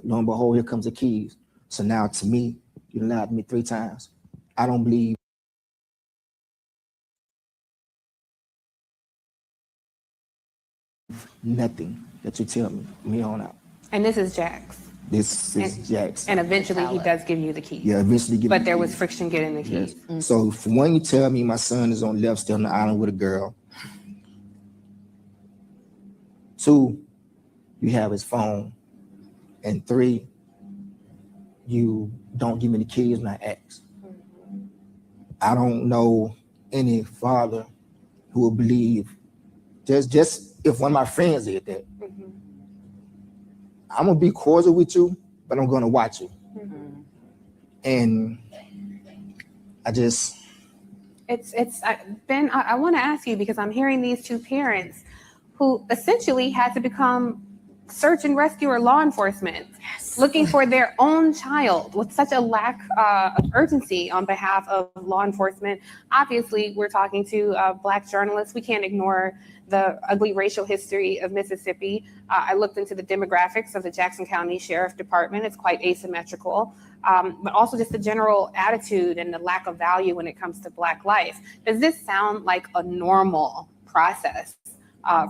lo and behold, here comes the keys. So now to me, you lied to me 3 times. I don't believe nothing that you tell me on out. And this is Jax. This is Jax. And eventually he does give you the keys. Yeah, eventually give But me there the was keys. friction getting the keys. Yes. So for one, you tell me my son is on left still on the island with a girl. 2, you have his phone. And 3, you don't give me the keys when I ask. I don't know any father who would believe just if one of my friends did that. I'm gonna be cordial with you, but I'm gonna watch you. And Ben, I want to ask you, because I'm hearing these 2 parents who essentially had to become search and rescue or law enforcement, looking for their own child with such a lack of urgency on behalf of law enforcement. Obviously, we're talking to Black journalists. We can't ignore the ugly racial history of Mississippi. I looked into the demographics of the Jackson County Sheriff Department. It's quite asymmetrical, but also just the general attitude and the lack of value when it comes to Black life. Does this sound like a normal process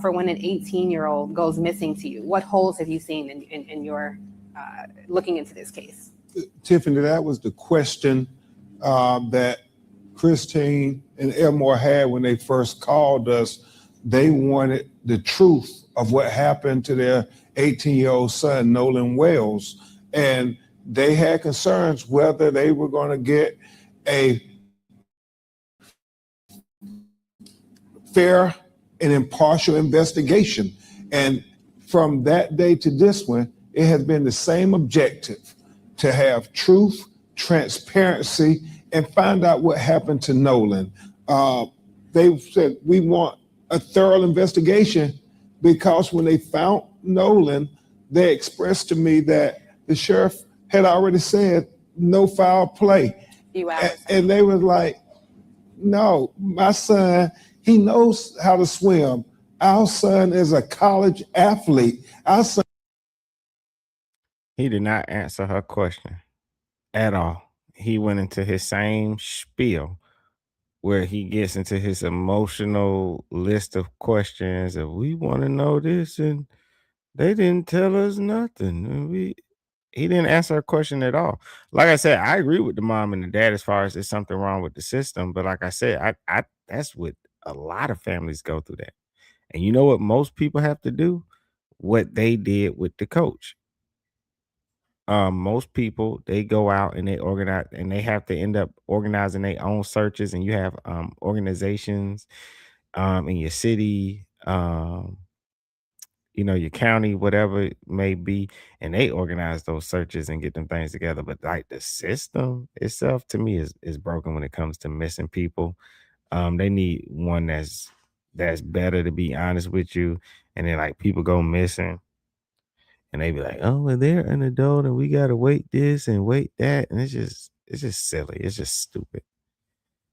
for when an 18-year-old goes missing to you? What holes have you seen in your looking into this case? Tiffany, that was the question that Christine and Elmore had when they first called us. They wanted the truth of what happened to their 18-year-old son, Nolan Wells. And they had concerns whether they were going to get a fair and impartial investigation. And from that day to this one, it has been the same objective: to have truth, transparency, and find out what happened to Nolan. They said, we want a thorough investigation, because when they found Nolan, they expressed to me that the sheriff had already said no foul play. And they was like, no, my son, he knows how to swim. Our son is a college athlete. Our son. He did not answer her question at all. He went into his same spiel where he gets into his emotional list of questions of, we want to know this and They didn't tell us nothing. He didn't answer a question at all. Like I said, I agree with the mom and the dad as far as there's something wrong with the system. But like I said, I that's what a lot of families go through that. And you know what most people have to do? What they did with the coach. Most people they go out and they organize and they have to end up organizing their own searches. And you have organizations in your city, your county, whatever it may be, and they organize those searches and get them things together. But like the system itself, to me, is broken when it comes to missing people. They need one that's better, to be honest with you. And then like people go missing and they be like, oh, well, they're an adult and we gotta wait this and wait that. And it's just silly. It's just stupid.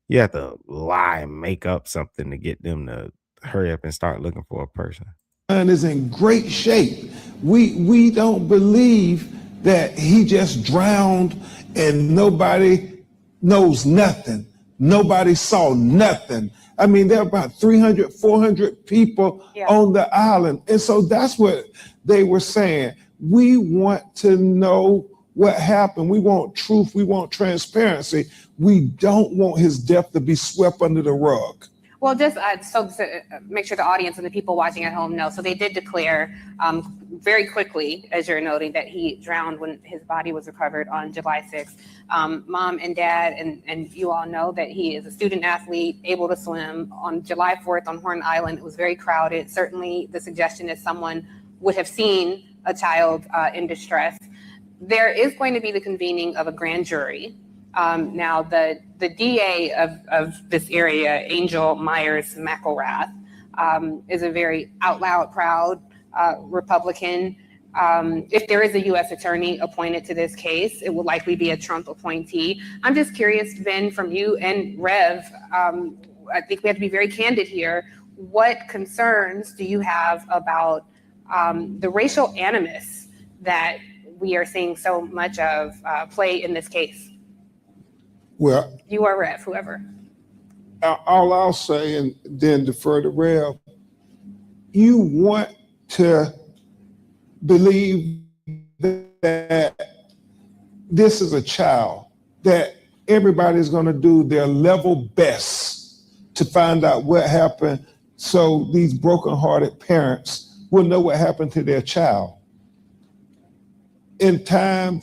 You have to lie and make up something to get them to hurry up and start looking for a person. Is in great shape. We don't believe that he just drowned and nobody knows nothing. Nobody saw nothing. I mean, there are about 300, 400 people on the island. And so that's what they were saying. We want to know what happened. We want truth. We want transparency. We don't want his death to be swept under the rug. Well, just so to make sure the audience and the people watching at home know, so they did declare very quickly, as you're noting, that he drowned when his body was recovered on July 6th. Mom and dad and you all know that he is a student athlete, able to swim. On July 4th on Horn Island, it was very crowded. Certainly the suggestion is someone would have seen a child in distress. There is going to be the convening of a grand jury. Now, the DA of this area, Angel Myers McElrath, is a very out loud, proud Republican. If there is a U.S. attorney appointed to this case, it will likely be a Trump appointee. I'm just curious, Ben, from you and Rev, I think we have to be very candid here. What concerns do you have about the racial animus that we are seeing so much of play in this case? Well, you or Rev, whoever. All I'll say, and then defer to Rev, you want to believe that this is a child, that everybody's going to do their level best to find out what happened so these brokenhearted parents will know what happened to their child. In time,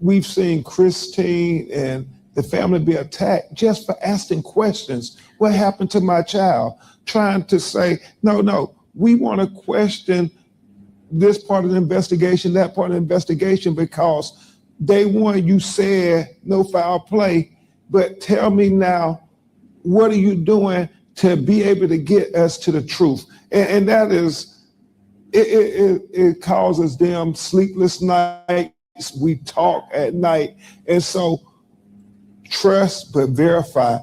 we've seen Christine and the family be attacked just for asking questions. What happened to my child? Trying to say, no, we want to question this part of the investigation, that part of the investigation, because day one you said no foul play, but tell me now, what are you doing to be able to get us to the truth? And that is, it causes them sleepless nights. We talk at night. And so, trust but verify.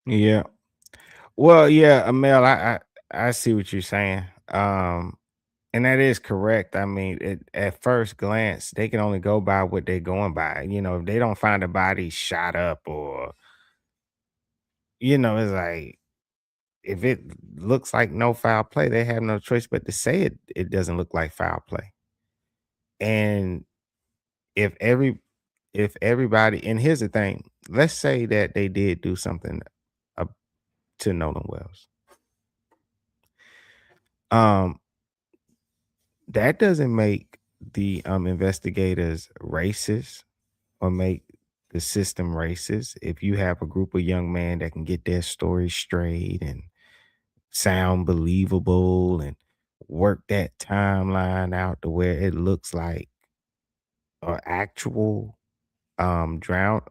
Yeah. Well, yeah, Amel, I see what you're saying. And that is correct. I mean, at first glance, they can only go by what they're going by. If they don't find a body shot up or, it's like if it looks like no foul play, they have no choice but to say it doesn't look like foul play. And if everybody, and here's the thing, let's say that they did do something to Nolan Wells. That doesn't make the investigators racist or make the system racist. If you have a group of young men that can get their story straight and sound believable and work that timeline out to where it looks like an actual accidental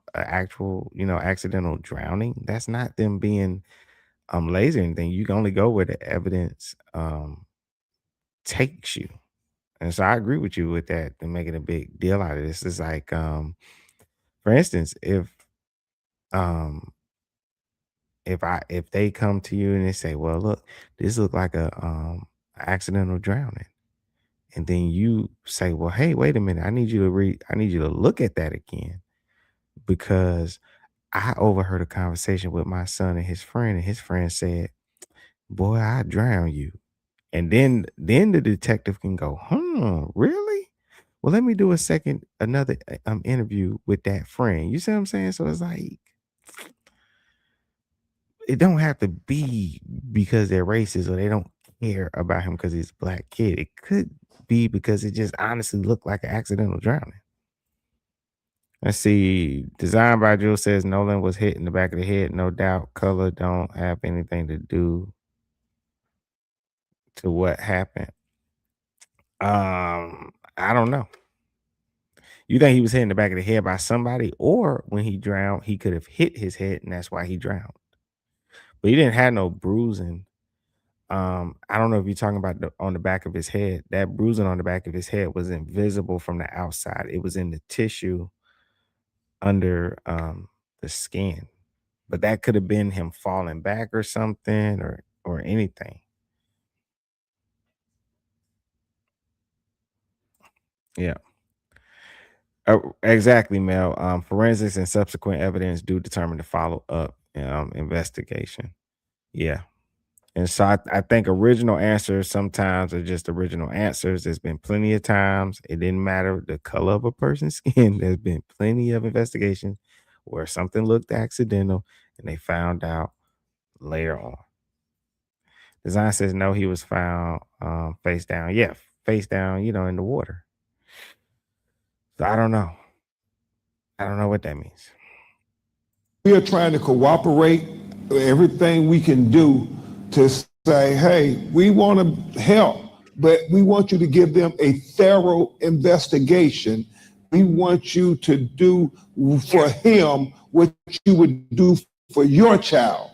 drowning, that's not them being lazy or anything. You can only go where the evidence takes you. And so I agree with you with that and making a big deal out of this. It's like, for instance, um if they come to you and they say, well, look, this look like a accidental drowning. And then you say, well, hey, wait a minute, I need you to look at that again, because I overheard a conversation with my son and his friend said, boy, I drown you. And then the detective can go, really? Well, let me do another interview with that friend. You see what I'm saying? So it's like, it don't have to be because they're racist or they don't care about him because he's a black kid. It could be because it just honestly looked like an accidental drowning. Let's see. Designed by Jules says Nolan was hit in the back of the head. No doubt. Color don't have anything to do to what happened. I don't know. You think he was hit in the back of the head by somebody, or when he drowned, he could have hit his head and that's why he drowned. But he didn't have no bruising. I don't know if you're talking about on the back of his head. That bruising on the back of his head was invisible from the outside. It was in the tissue under the skin. But that could have been him falling back or something or anything. Yeah. Exactly, Mel. Forensics and subsequent evidence do determine the follow-up investigation. Yeah. And so I think original answers sometimes are just original answers. There's been plenty of times it didn't matter the color of a person's skin. There's been plenty of investigations where something looked accidental and they found out later on. Design says no, he was found face down. Yeah, face down, in the water. So I don't know. I don't know what that means. We are trying to cooperate everything we can do to say, hey, we want to help, but we want you to give them a thorough investigation. We want you to do for him what you would do for your child.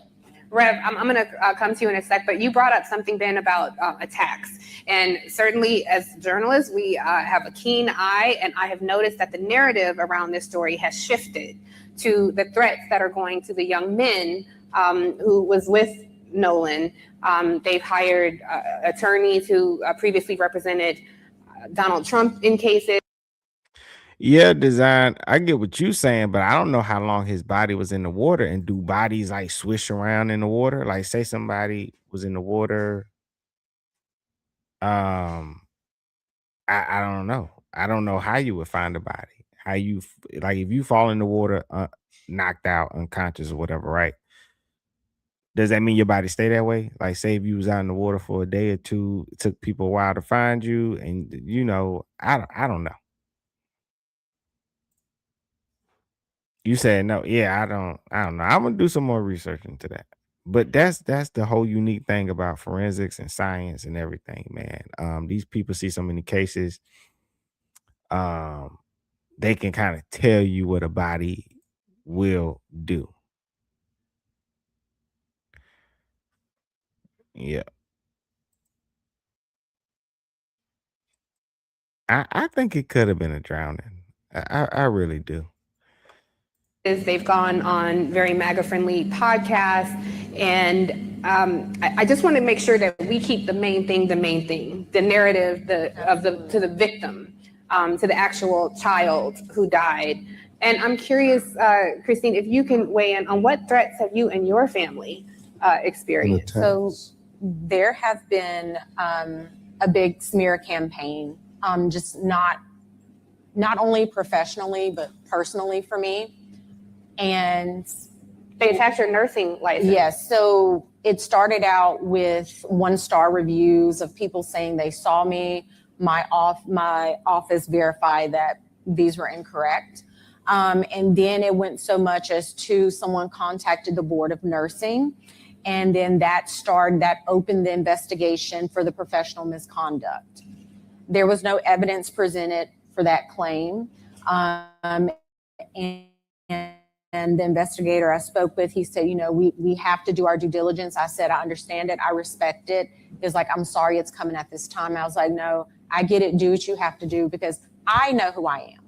Rev, I'm going to come to you in a sec, but you brought up something, Ben, about attacks. And certainly as journalists, we have a keen eye, and I have noticed that the narrative around this story has shifted to the threats that are going to the young men who was with Nolan. They've hired attorneys who previously represented Donald Trump in cases. Yeah, Design. I get what you're saying, but I don't know how long his body was in the water. And do bodies like swish around in the water? Like, say somebody was in the water. I don't know. I don't know how you would find a body. How you like if you fall in the water, knocked out, unconscious or whatever, right? Does that mean your body stay that way? Like, say if you was out in the water for a day or two, it took people a while to find you, and I don't know. You said no. Yeah, I don't know. I'm gonna do some more research into that. But that's the whole unique thing about forensics and science and everything, man. These people see so many cases. They can kind of tell you what a body will do. Yeah. I think it could have been a drowning. I really do. They've gone on very MAGA-friendly podcasts, and I just want to make sure that we keep the main thing, the narrative to the victim, to the actual child who died. And I'm curious, Christine, if you can weigh in on what threats have you and your family experienced? So there have been a big smear campaign, just not only professionally, but personally for me. And they attacked your nursing license. Yes. So it started out with 1-star reviews of people saying they saw me. My office verified that these were incorrect. And then it went so much as to someone contacted the Board of Nursing. And then that opened the investigation for the professional misconduct. There was no evidence presented for that claim. And the investigator I spoke with, he said, we have to do our due diligence. I said, I understand it. I respect it. He was like, I'm sorry it's coming at this time. I was like, no, I get it. Do what you have to do, because I know who I am.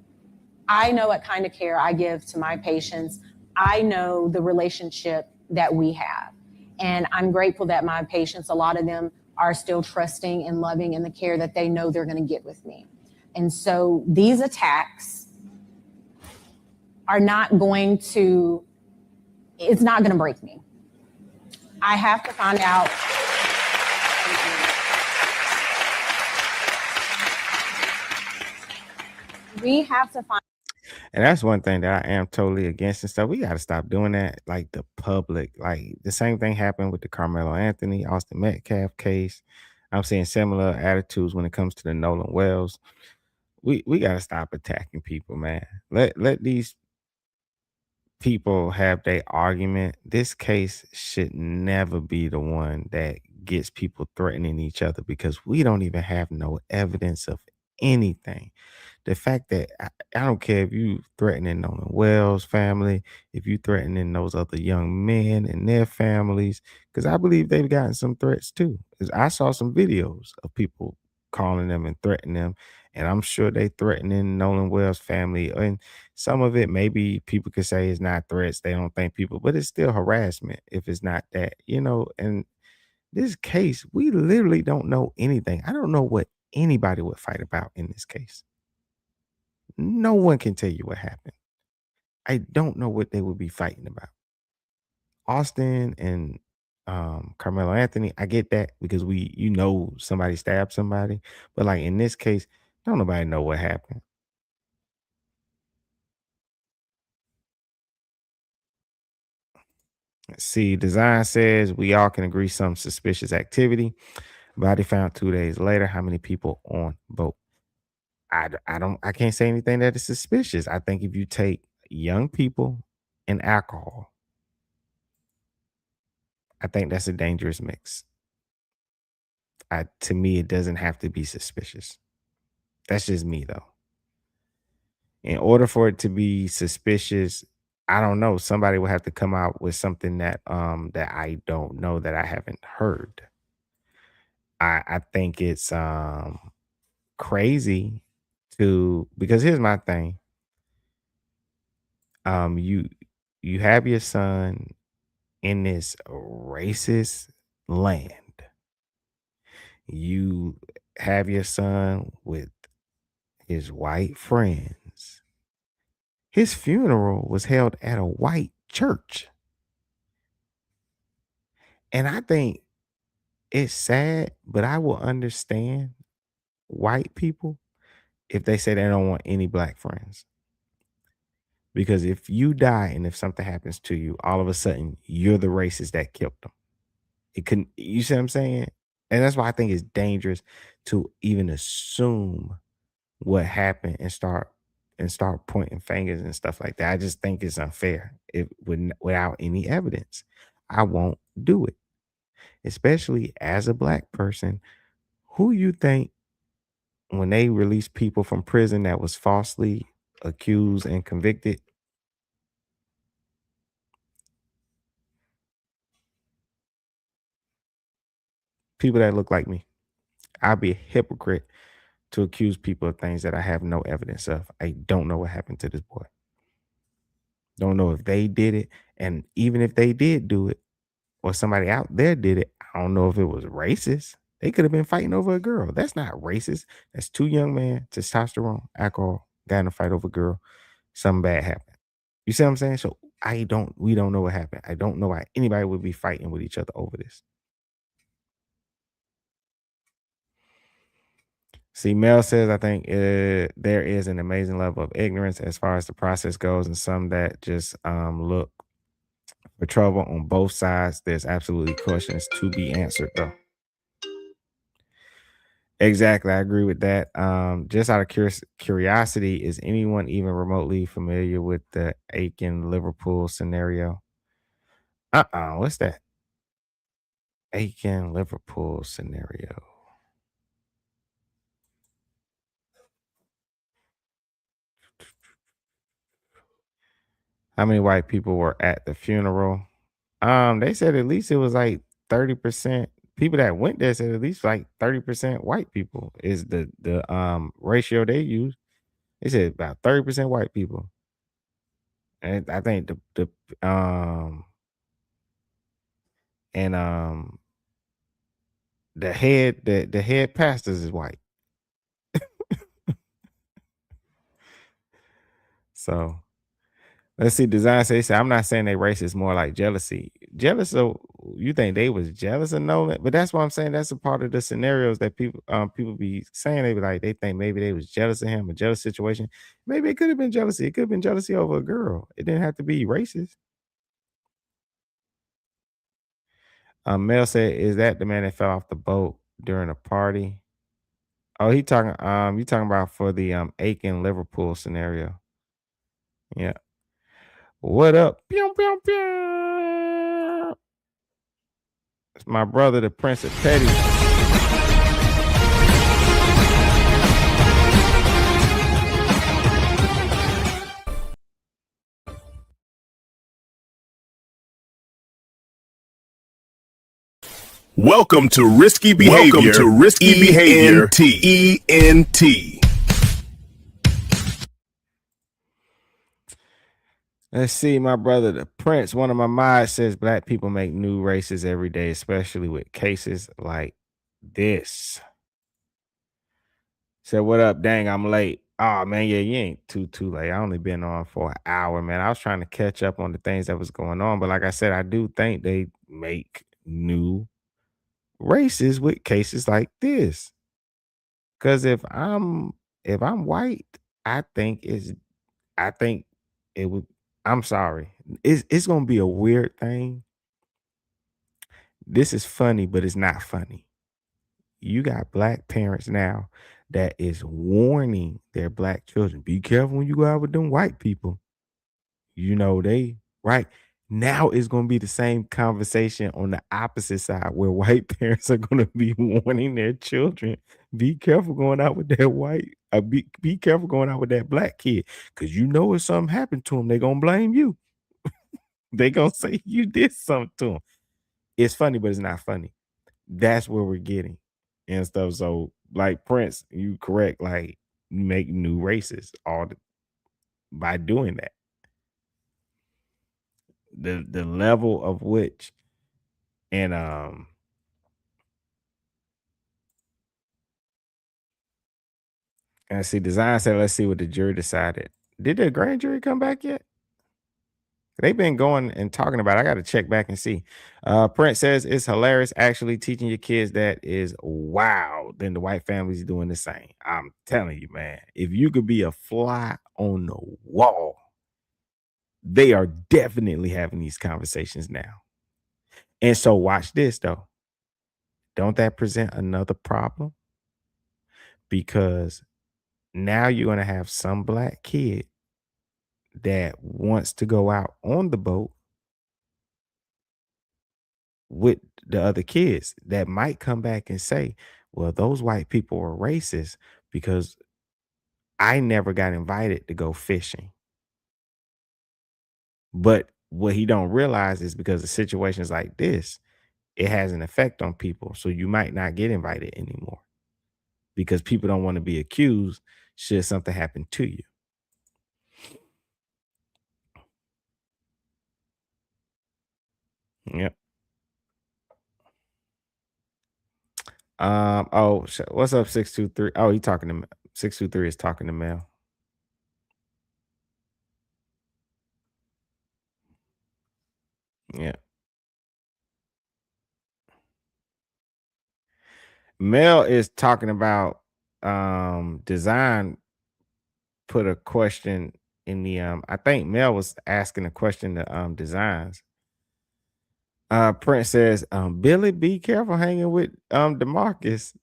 I know what kind of care I give to my patients. I know the relationship that we have. And I'm grateful that my patients, a lot of them are still trusting and loving in the care that they know they're going to get with me. And so these attacks are not going to, it's not going to break me. I have to find out. We have to find. And that's one thing that I am totally against and stuff. We got to stop doing that. Like the public, like the same thing happened with the Carmelo Anthony, Austin Metcalf case. I'm seeing similar attitudes when it comes to the Nolan Wells. We got to stop attacking people, man. Let these people have their argument. This case should never be the one that gets people threatening each other because we don't even have no evidence of anything. The fact that I don't care if you threatening Nolan Wells family, if you threatening those other young men and their families, because I believe they've gotten some threats too. 'Cause I saw some videos of people calling them and threatening them, and I'm sure they threatening Nolan Wells family. And some of it maybe people could say is not threats. They don't think people, but it's still harassment if it's not that, and this case, we literally don't know anything. I don't know what anybody would fight about in this case. No one can tell you what happened. I don't know what they would be fighting about. Austin and Carmelo Anthony, I get that because somebody stabbed somebody, but like in this case, don't nobody know what happened. Let's see, design says we all can agree some suspicious activity. Body found 2 days later. How many people on boat? I can't say anything that is suspicious. I think if you take young people and alcohol, I think that's a dangerous mix. To me, it doesn't have to be suspicious. That's just me though. In order for it to be suspicious, I don't know. Somebody would have to come out with something that I don't know that I haven't heard. I think it's crazy because here's my thing. You have your son in this racist land. You have your son with his white friends. His funeral was held at a white church. And I think it's sad, but I will understand white people if they say they don't want any black friends. Because if you die and if something happens to you, all of a sudden you're the racist that killed them. It couldn't, you see what I'm saying? And that's why I think it's dangerous to even assume what happened and start pointing fingers and stuff like that. I just think it's unfair without any evidence. I won't do it, especially as a black person. Who you think when they release people from prison that was falsely accused and convicted? People that look like me. I'd be a hypocrite to accuse people of things that I have no evidence of. I don't know what happened to this boy. Don't know if they did it. And even if they did do it or somebody out there did it, I don't know if it was racist. They could have been fighting over a girl. That's not racist. That's two young men, testosterone, alcohol, got in a fight over a girl. Something bad happened. You see what I'm saying? So we don't know what happened. I don't know why anybody would be fighting with each other over this. See, Mel says, I think there is an amazing level of ignorance as far as the process goes, and some that just look for trouble on both sides. There's absolutely questions to be answered, though. Exactly, I agree with that. Just out of curiosity, is anyone even remotely familiar with the Aiken Liverpool scenario? What's that? Aiken Liverpool scenario. How many white people were at the funeral? They said at least it was like 30%. People that went there said at least like 30% white people is the ratio they use. They said about 30% white people. And I think and the head pastors is white. So let's see. Design say, I'm not saying they racist, more like jealousy. Jealous of you think they was jealous of Nolan? But that's what I'm saying. That's a part of the scenarios that people be saying. They be like, they think maybe they was jealous of him, a jealous situation. Maybe it could have been jealousy. It could have been jealousy over a girl. It didn't have to be racist. Mel said, "Is that the man that fell off the boat during a party?" Oh, he talking. You talking about for the Aiken Liverpool scenario? Yeah. What up? Pew, pew, pew. It's my brother, the Prince of Petty. Welcome to Risky Behavior. Welcome to Risky Behavior. ENT. Let's see, my brother, the Prince. One of my mods says black people make new races every day, especially with cases like this. Said, what up? Dang, I'm late. Oh man, yeah, you ain't too late. I only been on for an hour, man. I was trying to catch up on the things that was going on, but like I said, I do think they make new races with cases like this. Cause if I'm white, I think it would. I'm sorry. It's gonna be a weird thing. This is funny, but it's not funny. You got black parents now that is warning their black children, be careful when you go out with them white people. You know, they right now it's going to be the same conversation on the opposite side where white parents are going to be warning their children, be careful going out with that white, be careful going out with that black kid, because you know if something happened to them, they're going to blame you. They're going to say you did something to them. It's funny, but it's not funny. That's where we're getting and stuff. So, like Prince, you correct. Like, you make new races by doing that. The level of which, and see, Design said, let's see what the jury decided. Did the grand jury come back yet? They've been going and talking about it. I got to check back and see. Prince says it's hilarious actually teaching your kids that is wow. Then the white family's doing the same. I'm telling you, man, if you could be a fly on the wall, they are definitely having these conversations now. And so watch this though. Don't that present another problem? Because now you're going to have some black kid that wants to go out on the boat with the other kids that might come back and say, well, those white people were racist because I never got invited to go fishing. But what he don't realize is because of situations like this, it has an effect on people. So you might not get invited anymore because people don't want to be accused should something happen to you. Yep. Oh, what's up, 623? Oh, he talking to 623 is talking to Mel. Yeah. Mel is talking about Design put a question in the I think Mel was asking a question to Designs. Prince says, Billy, be careful hanging with DeMarcus.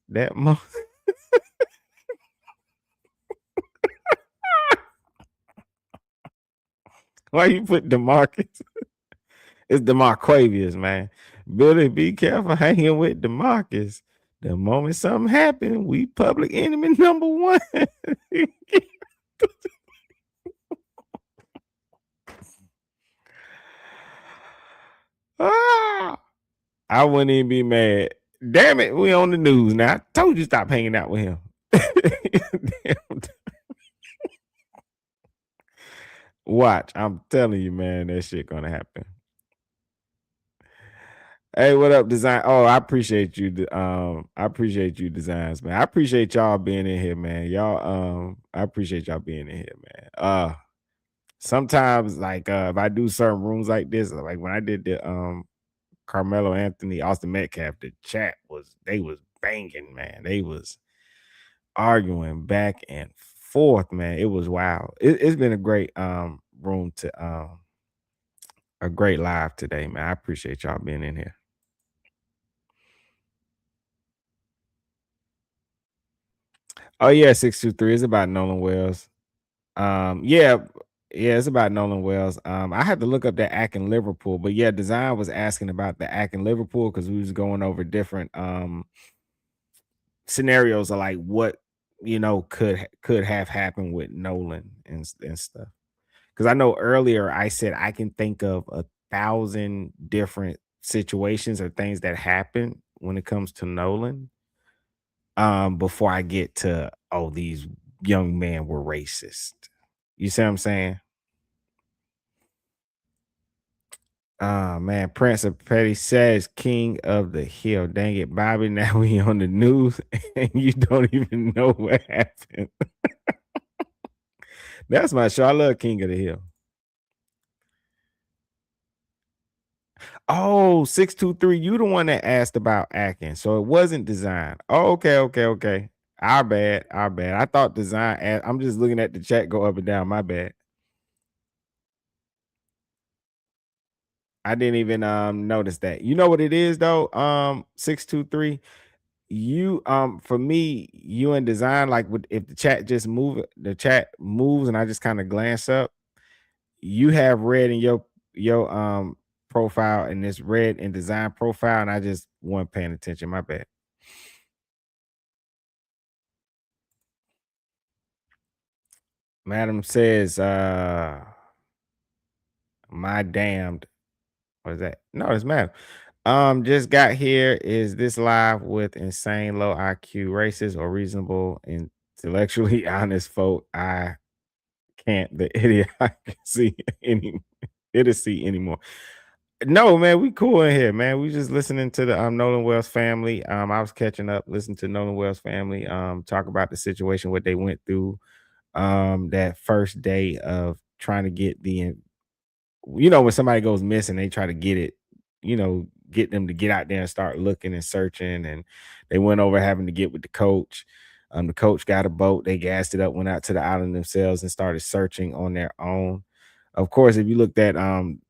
Why you put DeMarcus? It's DeMarquavius, man. Billy, be careful hanging with DeMarcus. The moment something happened, we public enemy number one. I wouldn't even be mad. Damn it, we on the news now. I told you stop hanging out with him. Watch, I'm telling you, man, that shit gonna happen. Hey, what up, Design? Oh, I appreciate you. I appreciate you, Designs, man. I appreciate y'all being in here, man. Y'all, I appreciate y'all being in here, man. Sometimes, like, if I do certain rooms like this, like when I did the Carmelo Anthony, Austin Metcalf, the chat they was banging, man. They was arguing back and forth, man. It was wild. It's been a great room to a great live today, man. I appreciate y'all being in here. Oh yeah, 623 is about Nolan Wells. Yeah, it's about Nolan Wells. I had to look up that act in Liverpool, but yeah, Design was asking about the act in Liverpool because we was going over different scenarios of like what could have happened with Nolan and stuff. Because I know earlier I said I can think of 1,000 different situations or things that happen when it comes to Nolan. Before I get to these young men were racist. You see what I'm saying? Man, Prince of Petty says King of the Hill. Dang it, Bobby. Now we on the news and you don't even know what happened. That's my show. I love King of the Hill. Oh, 623. You the one that asked about acting. So it wasn't Design. Oh, okay. Our bad. I thought Design. I'm just looking at the chat go up and down. My bad. I didn't even notice that. You know what it is though? 623. You for me, you and Design, like if the chat moves and I just kind of glance up, you have red in your profile and this red in Design profile, and I just wasn't paying attention. My bad. Madam says, my damned. What is that? No, it's Madam. Just got here. Is this live with insane low IQ, racist, or reasonable, intellectually honest folk? I can't the idiot I can see any idiocy anymore. No, man, we cool in here, man. We just listening to the Nolan Wells family. I was catching up, listening to Nolan Wells family talk about the situation, what they went through that first day of trying to get when somebody goes missing, they try to get it, get them to get out there and start looking and searching. And they went over having to get with the coach. The coach got a boat, they gassed it up, went out to the island themselves and started searching on their own. Of course, if you looked at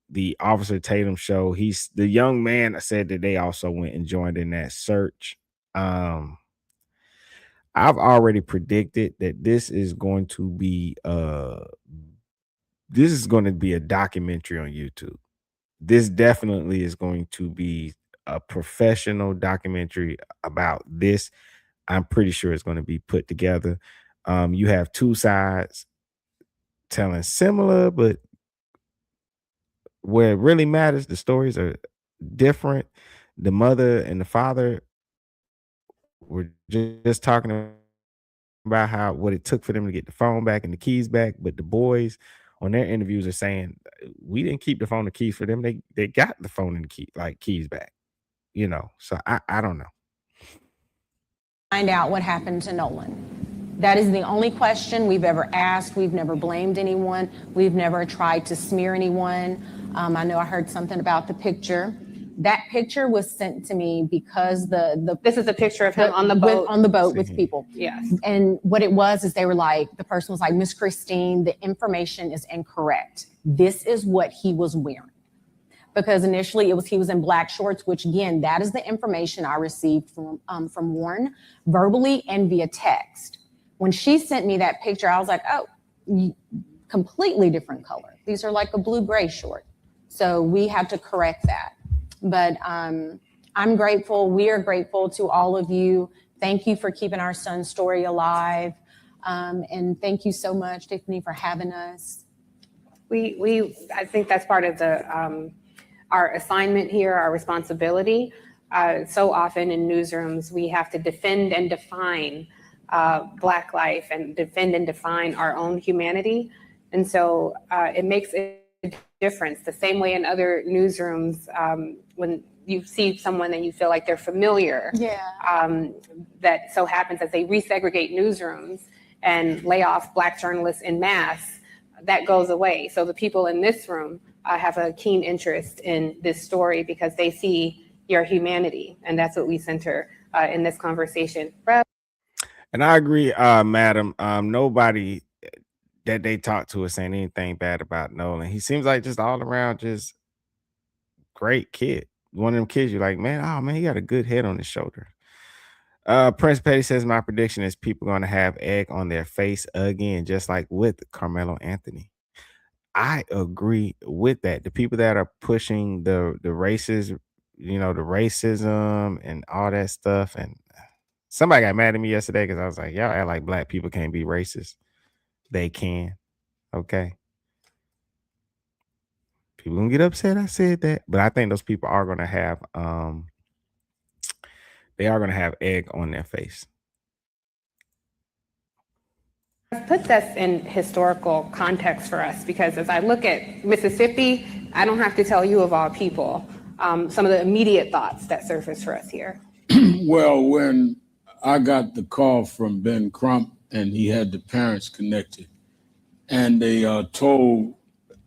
the Officer Tatum show, the young man said that they also went and joined in that search. I've already predicted that this is going to be a documentary on YouTube. This definitely is going to be a professional documentary about this. I'm pretty sure it's going to be put together. You have two sides telling similar, but where it really matters, the stories are different. The mother and the father were just talking about what it took for them to get the phone back and the keys back, but the boys on their interviews are saying we didn't keep the phone and keys for them. They got the phone and the keys back. So I don't know. Find out what happened to Nolan. That is the only question we've ever asked. We've never blamed anyone. We've never tried to smear anyone. I know I heard something about the picture. That picture was sent to me because this is a picture of him on the boat with people. Yes. And what it was is they were like, the person was like, Miss Christine, the information is incorrect. This is what he was wearing. Because initially he was in black shorts, which again, that is the information I received from Warren verbally and via text. When she sent me that picture, I was like, oh, completely different color. These are like a blue-gray short. So we had to correct that. But I'm grateful. We are grateful to all of you. Thank you for keeping our son's story alive. And thank you so much, Tiffany, for having us. I think that's part of our assignment here, our responsibility. So often in newsrooms, we have to defend and define Black life and defend and define our own humanity. And so it makes a difference. The same way in other newsrooms, when you see someone and you feel like they're familiar, that so happens as they resegregate newsrooms and lay off Black journalists en masse, that goes away. So the people in this room have a keen interest in this story because they see your humanity, and that's what we center in this conversation. And I agree, madam. Nobody that they talk to is saying anything bad about Nolan. He seems like just all around just great kid. One of them kids you're like, man, oh man, he got a good head on his shoulder. Prince Petty says my prediction is people gonna have egg on their face again, just like with Carmelo Anthony. I agree with that. The people that are pushing the races, the racism and all that stuff. And somebody got mad at me yesterday because I was like, y'all act like black people can't be racist. They can. Okay. People gonna get upset. I said that, but I think those people are gonna have they are gonna have egg on their face. Put this in historical context for us, because as I look at Mississippi, I don't have to tell you of all people some of the immediate thoughts that surface for us here. Well, when I got the call from Ben Crump and he had the parents connected and they told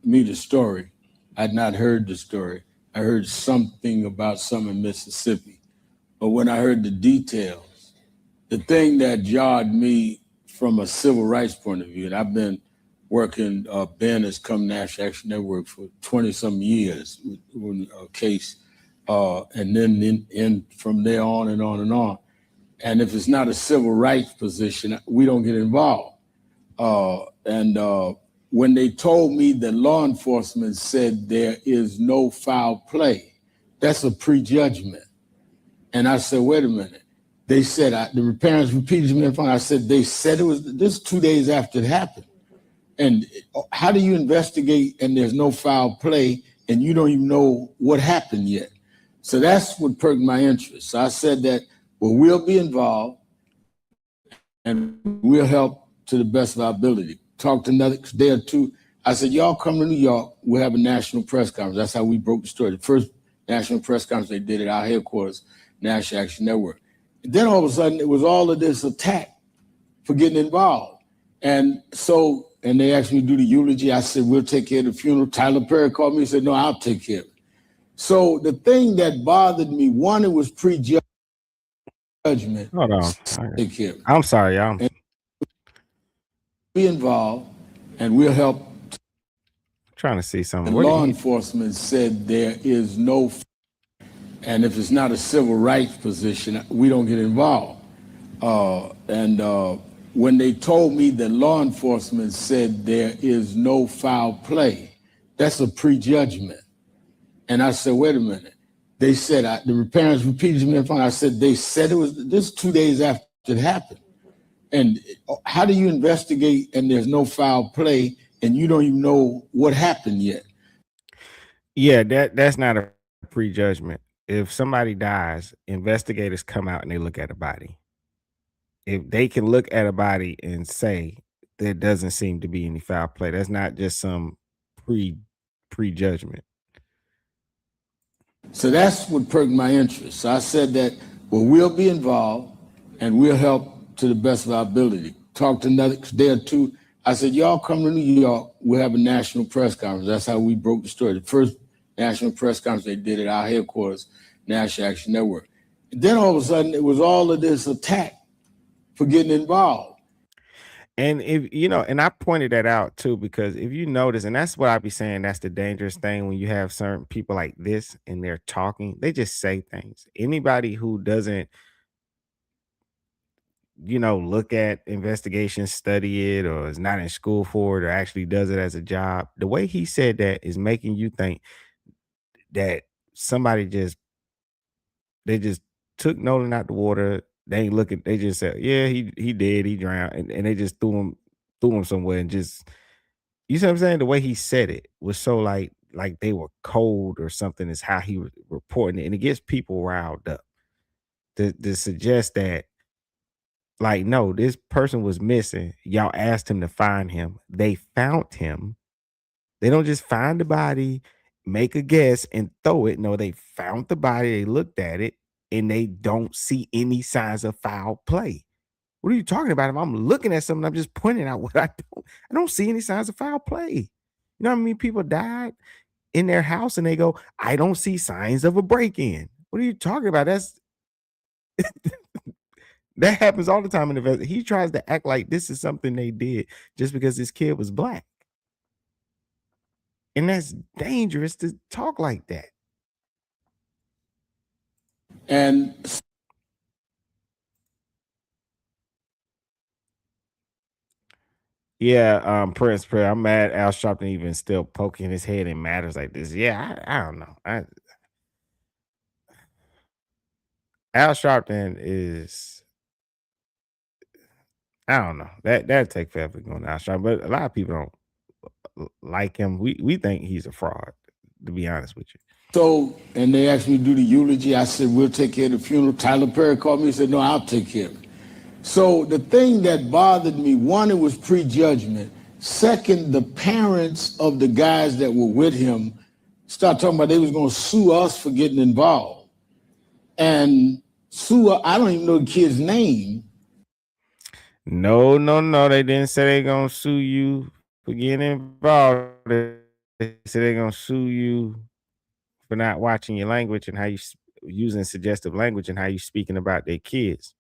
me the story, I'd not heard the story. I heard something about some in Mississippi. But when I heard the details, the thing that jarred me from a civil rights point of view, and I've been working, Ben has come National Action Network for 20 some years with a case, and then from there on and on and on. And if it's not a civil rights position, we don't get involved. When they told me that law enforcement said there is no foul play, that's a prejudgment. And I said, wait a minute. They said, the parents repeated to me in front. I said, they said it was this 2 days after it happened. And how do you investigate and there's no foul play and you don't even know what happened yet? So that's what perked my interest. So I said that, well, we'll be involved and we'll help to the best of our ability. Talked another day or two. I said, y'all come to New York, we'll have a national press conference. That's how we broke the story. The first national press conference they did at our headquarters, National Action Network. And then all of a sudden, it was all of this attack for getting involved. And they asked me to do the eulogy. I said, we'll take care of the funeral. Tyler Perry called me and said, no, I'll take care of it. So the thing that bothered me, one, it was prejudgment. Hold on. Take care of it. I'm sorry, y'all. Be involved and we'll help. Trying to see something. The law enforcement said there is no, and if it's not a civil rights position, we don't get involved. When they told me that law enforcement said there is no foul play, that's a prejudgment. And I said, wait a minute. They said, the parents repeated to me in front. I said, they said it was this 2 days after it happened. And how do you investigate and there's no foul play and you don't even know what happened yet? Yeah, that's not a prejudgment. If somebody dies, investigators come out and they look at a body. If they can look at a body and say there doesn't seem to be any foul play, that's not just some prejudgment. So that's what perked my interest. So I said that, well, we'll be involved and we'll help to the best of our ability. Talked another day or two. I said, y'all come to New York, we'll have a national press conference. That's how we broke the story. The first national press conference they did at our headquarters, National Action Network. And then all of a sudden, it was all of this attack for getting involved. And and I pointed that out too, because if you notice, and that's what I be saying, that's the dangerous thing when you have certain people like this and they're talking, they just say things. Anybody who doesn't look at investigations, study it, or is not in school for it, or actually does it as a job. The way he said that is making you think that somebody they just took Nolan out the water. They ain't looking. They just said, yeah, he did. He drowned, and they just threw him somewhere and just, you see what I'm saying? The way he said it was so like they were cold or something is how he was reporting it, and it gets people riled up to suggest that. Like, no, this person was missing. Y'all asked him to find him. They found him. They don't just find the body, make a guess, and throw it. No, they found the body. They looked at it, and they don't see any signs of foul play. What are you talking about? If I'm looking at something, I'm just pointing out what I don't see any signs of foul play. You know what I mean? People died. in their house and they go, I don't see signs of a break-in. What are you talking about? That happens all the time in the he tries to act like this is something they did just because this kid was black. And that's dangerous to talk like that. And Yeah, Prince Prayer. I'm mad Al Sharpton even still poking his head in matters like this. Yeah, I don't know. Al Sharpton is, I don't know. That'd take forever going to Al Sharpton, but a lot of people don't like him. We think he's a fraud, to be honest with you. so, and they asked me to do the eulogy. I said, we'll take care of the funeral. Tyler Perry called me and said, no, I'll take care of it. So the thing that bothered me, one, it was prejudgment. Second, the parents of the guys that were with him started talking about they was going to sue us for getting involved. And sue, I don't even know the kid's name. No. They didn't say they're going to sue you for getting involved. They said they're going to sue you for not watching your language and how you using suggestive language and how you speaking about their kids.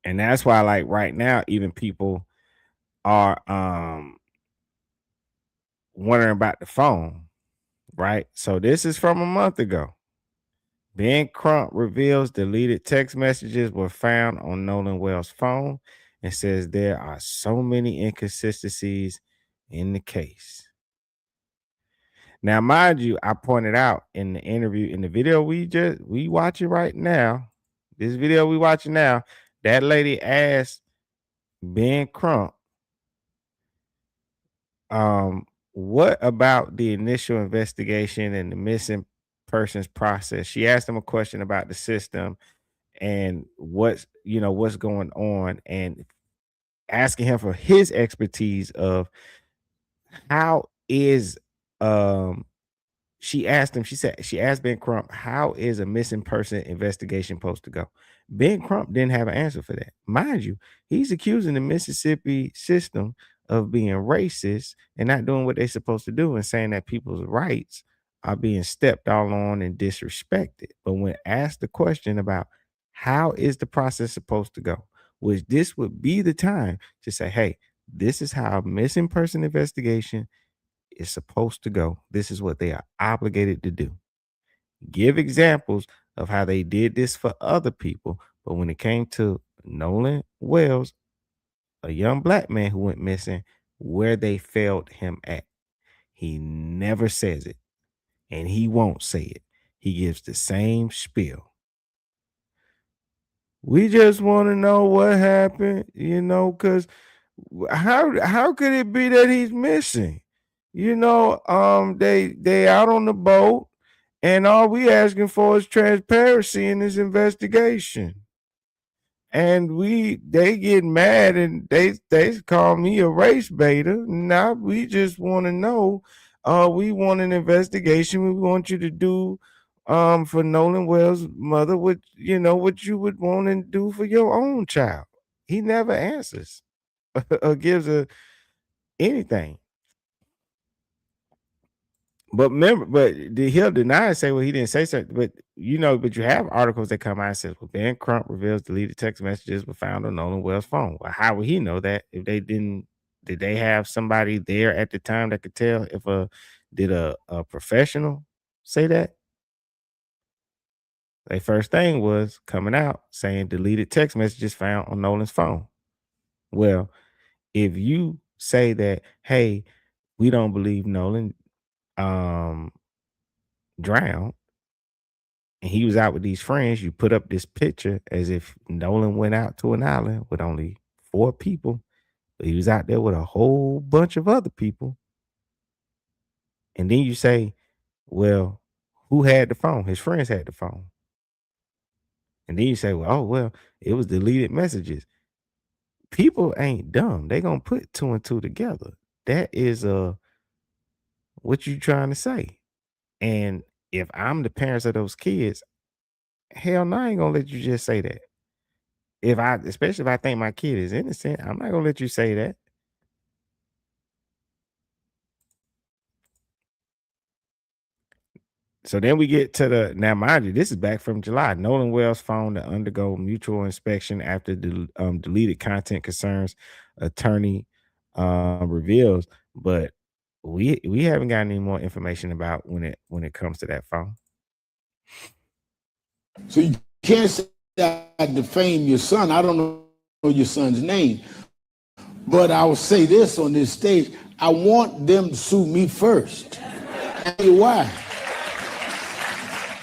And that's why, like right now, even people are wondering about the phone, right? So this is from a month ago. Ben Crump reveals deleted text messages were found on Nolan Wells' phone and says there are so many inconsistencies in the case. Now, mind you, I pointed out in the interview, in the video we watching right now, this video we watching now, that lady asked Ben Crump, what about the initial investigation and the missing persons process? She asked him a question about the system and what's going on, and asking him for his expertise of how is she asked him, she asked Ben Crump, how is a missing person investigation supposed to go? Ben Crump didn't have an answer for that. Mind you, he's accusing the Mississippi system of being racist and not doing what they're supposed to do, and saying that people's rights are being stepped all on and disrespected. But when asked the question about how is the process supposed to go, which this would be the time to say, hey, this is how a missing person investigation is supposed to go. This is what they are obligated to do. Give examples of how they did this for other people. But when it came to Nolan Wells, a young black man who went missing, where they failed him at, he never says it, and he won't say it. He gives the same spiel. We just want to know what happened, because how could it be that he's missing? They out on the boat, and all we asking for is transparency in this investigation. And they get mad and they call me a race baiter. Now we just want to know, we want an investigation. We want you to do for Nolan Wells' mother what you would want to do for your own child. He never answers or gives anything. But remember, he'll deny and say, well, he didn't say something. But you have articles that come out and says, well, Ben Crump reveals deleted text messages were found on Nolan Wells' phone. Well, how would he know that if they didn't? Did they have somebody there at the time that could tell if did a professional say that? Their first thing was coming out saying deleted text messages found on Nolan's phone. Well, if you say that, hey, we don't believe Nolan drowned and he was out with these friends, you put up this picture as if Nolan went out to an island with only 4 people, but he was out there with a whole bunch of other people. And then you say, well, who had the phone? His friends had the phone. And then you say, well, it was deleted messages. People ain't dumb. They gonna put 2 and 2 together. That is what you trying to say. And if I'm the parents of those kids, hell no, I ain't gonna let you just say that. Especially if I think my kid is innocent, I'm not gonna let you say that. So then we get to the now, mind you, this is back from July. Nolan Wells phone to undergo mutual inspection after deleted content concerns, attorney reveals. But we haven't gotten any more information about when it comes to that phone. So you can't say I defame your son. I don't know your son's name, but I will say this on this stage: I want them to sue me first. I'll tell you why.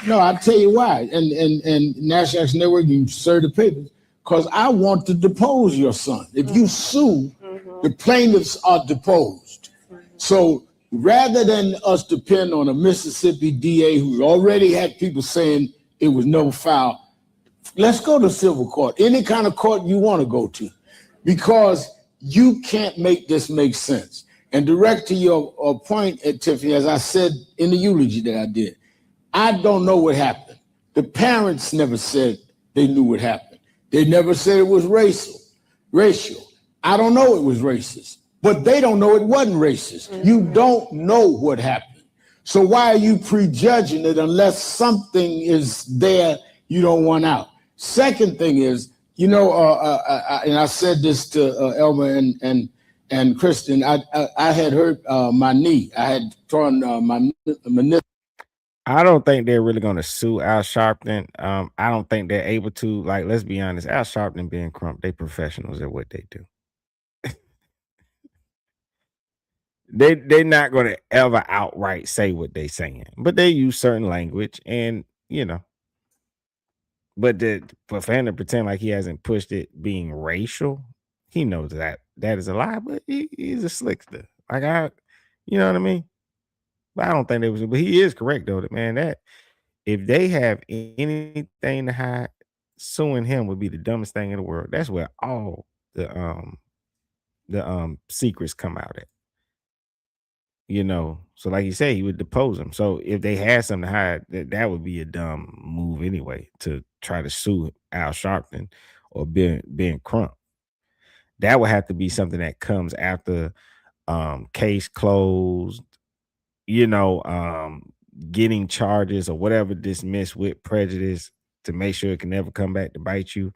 No, I'll tell you why. And National Action Network, you serve the papers, because I want to depose your son. If you sue, the plaintiffs are deposed. So rather than us depend on a Mississippi DA who already had people saying it was no foul, let's go to civil court, any kind of court you want to go to, because you can't make this make sense. And direct to your point, Tiffany, as I said in the eulogy that I did, I don't know what happened. The parents never said they knew what happened. They never said it was racial. I don't know it was racist, but they don't know it wasn't racist. You don't know what happened. So why are you prejudging it unless something is there you don't want out? Second thing is, and I said this to Elmer and Kristen, I had hurt my knee. I had torn my meniscus. I don't think they're really going to sue Al Sharpton. I don't think they're able to. Like, let's be honest, Al Sharpton and Ben Crump, they professionals at what they do. They're not going to ever outright say what they're saying, but they use certain language, and but for Fan to pretend like he hasn't pushed it being racial, he knows that is a lie. But he's a slickster. Like you know what I mean. But I don't think they was. But he is correct though. That man, that if they have anything to hide, suing him would be the dumbest thing in the world. That's where all the secrets come out at. So like you say, he would depose him. So if they had something to hide, that would be a dumb move anyway, to try to sue Al Sharpton or Ben Crump. That would have to be something that comes after case closed, getting charges or whatever dismissed with prejudice to make sure it can never come back to bite you.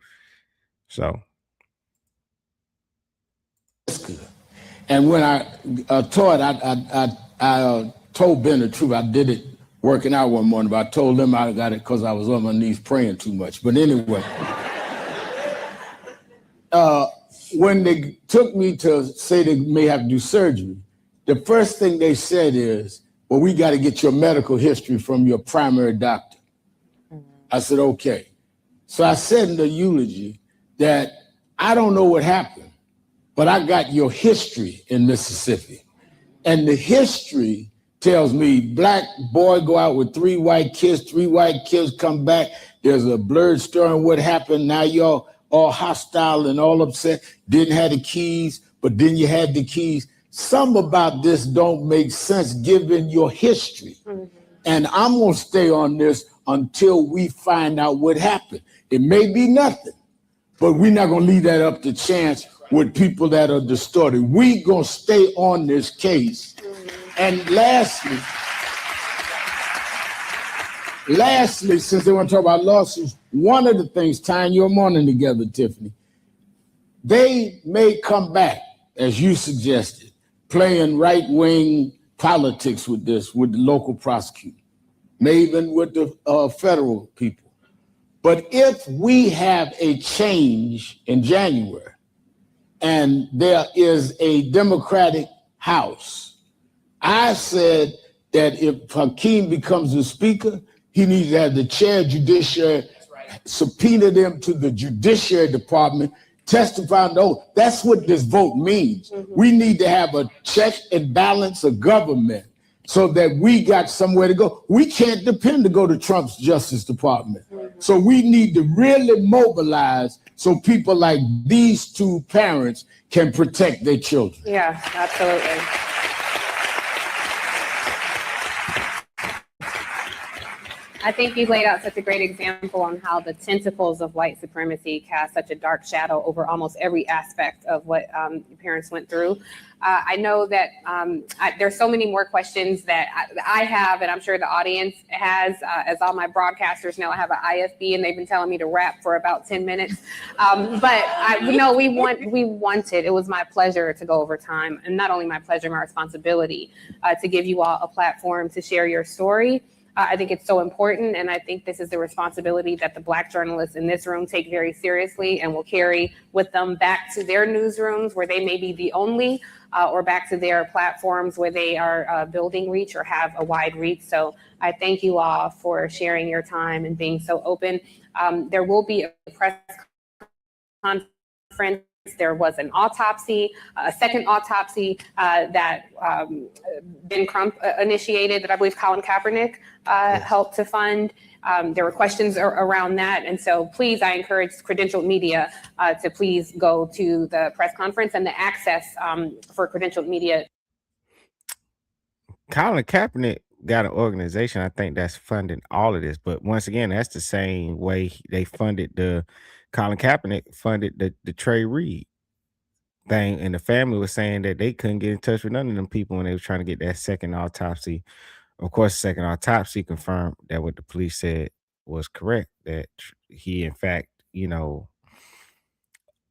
So. And when I taught, I told Ben the truth. I did it working out one morning, but I told them I got it because I was on my knees praying too much. But anyway, when they took me to say they may have to do surgery, the first thing they said is, well, we got to get your medical history from your primary doctor. I said, okay. So I said in the eulogy that I don't know what happened, but I got your history in Mississippi. And the history tells me black boy go out with 3 white kids come back. There's a blurred story on what happened. Now y'all all hostile and all upset. Didn't have the keys, but then you had the keys. Some about this don't make sense given your history. And I'm gonna stay on this until we find out what happened. It may be nothing, but we're not gonna leave that up to chance with people that are distorted. We gonna stay on this case. And lastly, since they want to talk about lawsuits, one of the things tying your morning together, Tiffany, they may come back, as you suggested, playing right-wing politics with this, with the local prosecutor, maybe even with the federal people. But if we have a change in January, and there is a Democratic House, I said that if Hakeem becomes the speaker, he needs to have the chair judiciary subpoena them to the Judiciary Department, testify on the oath. That's what this vote means. We need to have a check and balance of government so that we got somewhere to go. We can't depend to go to Trump's Justice Department. So we need to really mobilize so people like these 2 parents can protect their children. Yeah, absolutely. I think you laid out such a great example on how the tentacles of white supremacy cast such a dark shadow over almost every aspect of what your parents went through. I know that there's so many more questions that I have, and I'm sure the audience has. As all my broadcasters know, I have an IFB, and they've been telling me to rap for about 10 minutes. We wanted. It was my pleasure to go over time, and not only my pleasure, my responsibility to give you all a platform to share your story. I think it's so important, and I think this is the responsibility that the Black journalists in this room take very seriously and will carry with them back to their newsrooms where they may be the only, or back to their platforms where they are building reach or have a wide reach. So I thank you all for sharing your time and being so open. There will be a press conference. There was an autopsy, a second autopsy that Ben Crump initiated that I believe Colin Kaepernick helped to fund. There were questions around that. And so please, I encourage credentialed media to please go to the press conference, and the access for credentialed media. Colin Kaepernick got an organization, I think, that's funding all of this. But once again, that's the same way they funded Colin Kaepernick funded the Trey Reed thing. And the family was saying that they couldn't get in touch with none of them people when they were trying to get that second autopsy. Of course, the second autopsy confirmed that what the police said was correct, that he, in fact,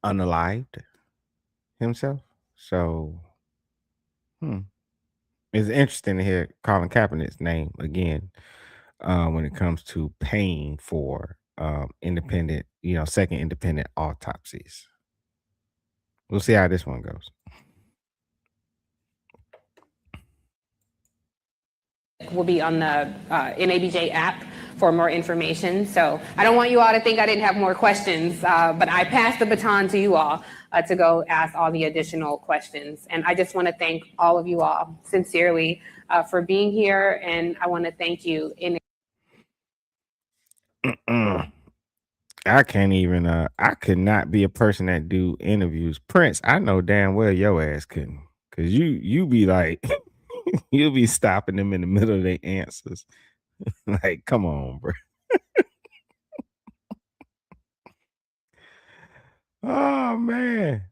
unalived himself. So, it's interesting to hear Colin Kaepernick's name again when it comes to paying for independent, second independent autopsies. We'll see how this one goes. Will be on the NABJ app for more information. So I don't want you all to think I didn't have more questions, but I passed the baton to you all to go ask all the additional questions. And I just want to thank all of you all sincerely for being here. And I want to thank you. I can't even, I could not be a person that do interviews. Prince, I know damn well your ass couldn't. Cause you be like, you'll be stopping them in the middle of their answers. Like, come on, bro. Oh man.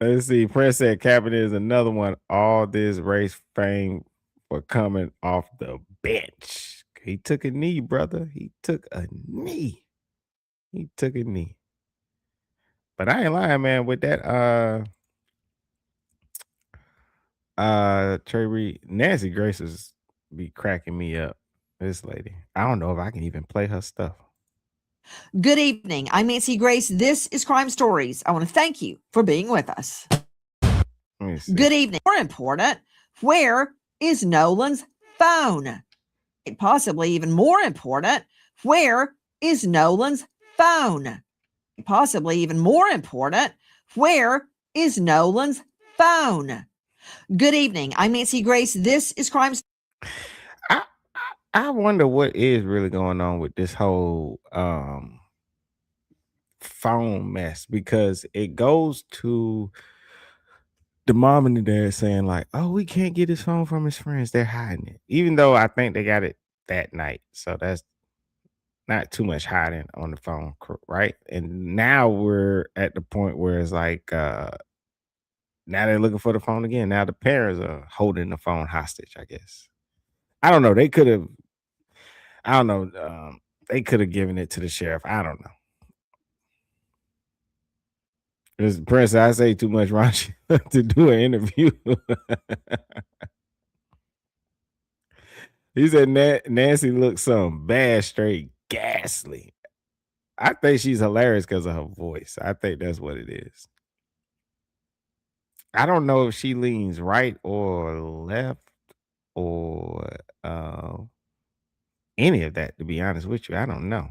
Let's see. Prince said Kaepernick is another one. All this race fame for coming off the bench. He took a knee, brother. He took a knee. He took a knee. But I ain't lying, man. With that, Trey Reed, Nancy Grace is be cracking me up. This lady. I don't know if I can even play her stuff. Good evening. I'm Nancy Grace. This is Crime Stories. I want to thank you for being with us. Good evening. More important, where is Nolan's phone? Possibly even more important, where is Nolan's phone? Possibly even more important, where is Nolan's phone? Good evening. I'm Nancy Grace. This is Crime Stories. I wonder what is really going on with this whole phone mess, because it goes to the mom and the dad saying like, oh, we can't get his phone from his friends. They're hiding it. Even though I think they got it that night. So that's not too much hiding on the phone, right? And now we're at the point where it's like, now they're looking for the phone again. Now the parents are holding the phone hostage, I guess. I don't know. They could have, they could have given it to the sheriff. I don't know. This Prince, I say too much wrong to do an interview. He said Nancy looks some bad, straight ghastly. I think she's hilarious because of her voice. I think that's what it is. I don't know if she leans right or left or any of that, to be honest with you. I don't know.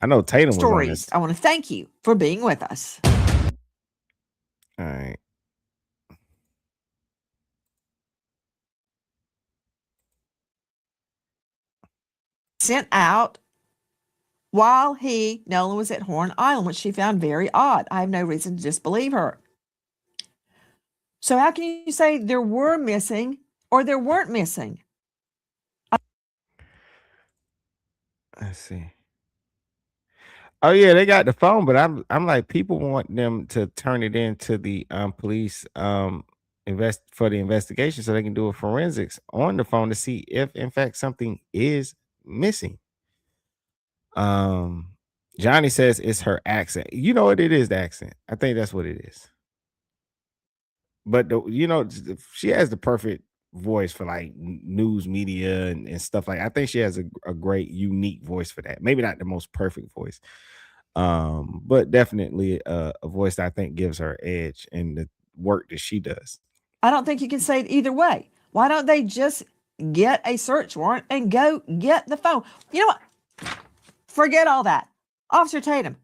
I know Tatum was on this. I want to thank you for being with us. All right. Sent out while Nolan was at Horn Island, which she found very odd. I have no reason to disbelieve her. So how can you say there were missing or there weren't missing? Let's see. Oh yeah, they got the phone, but I'm like, people want them to turn it into the police invest for the investigation so they can do a forensics on the phone to see if in fact something is missing. Um Johnny says it's her accent. You know what it is, the accent. I think that's what it is. But she has the perfect voice for like news media and stuff like. I think she has a great unique voice for that. Maybe not the most perfect voice, but definitely a voice that I think gives her edge in the work that she does. I don't think you can say it either way. Why don't they just get a search warrant and go get the phone? You know what? Forget all that. Officer Tatum.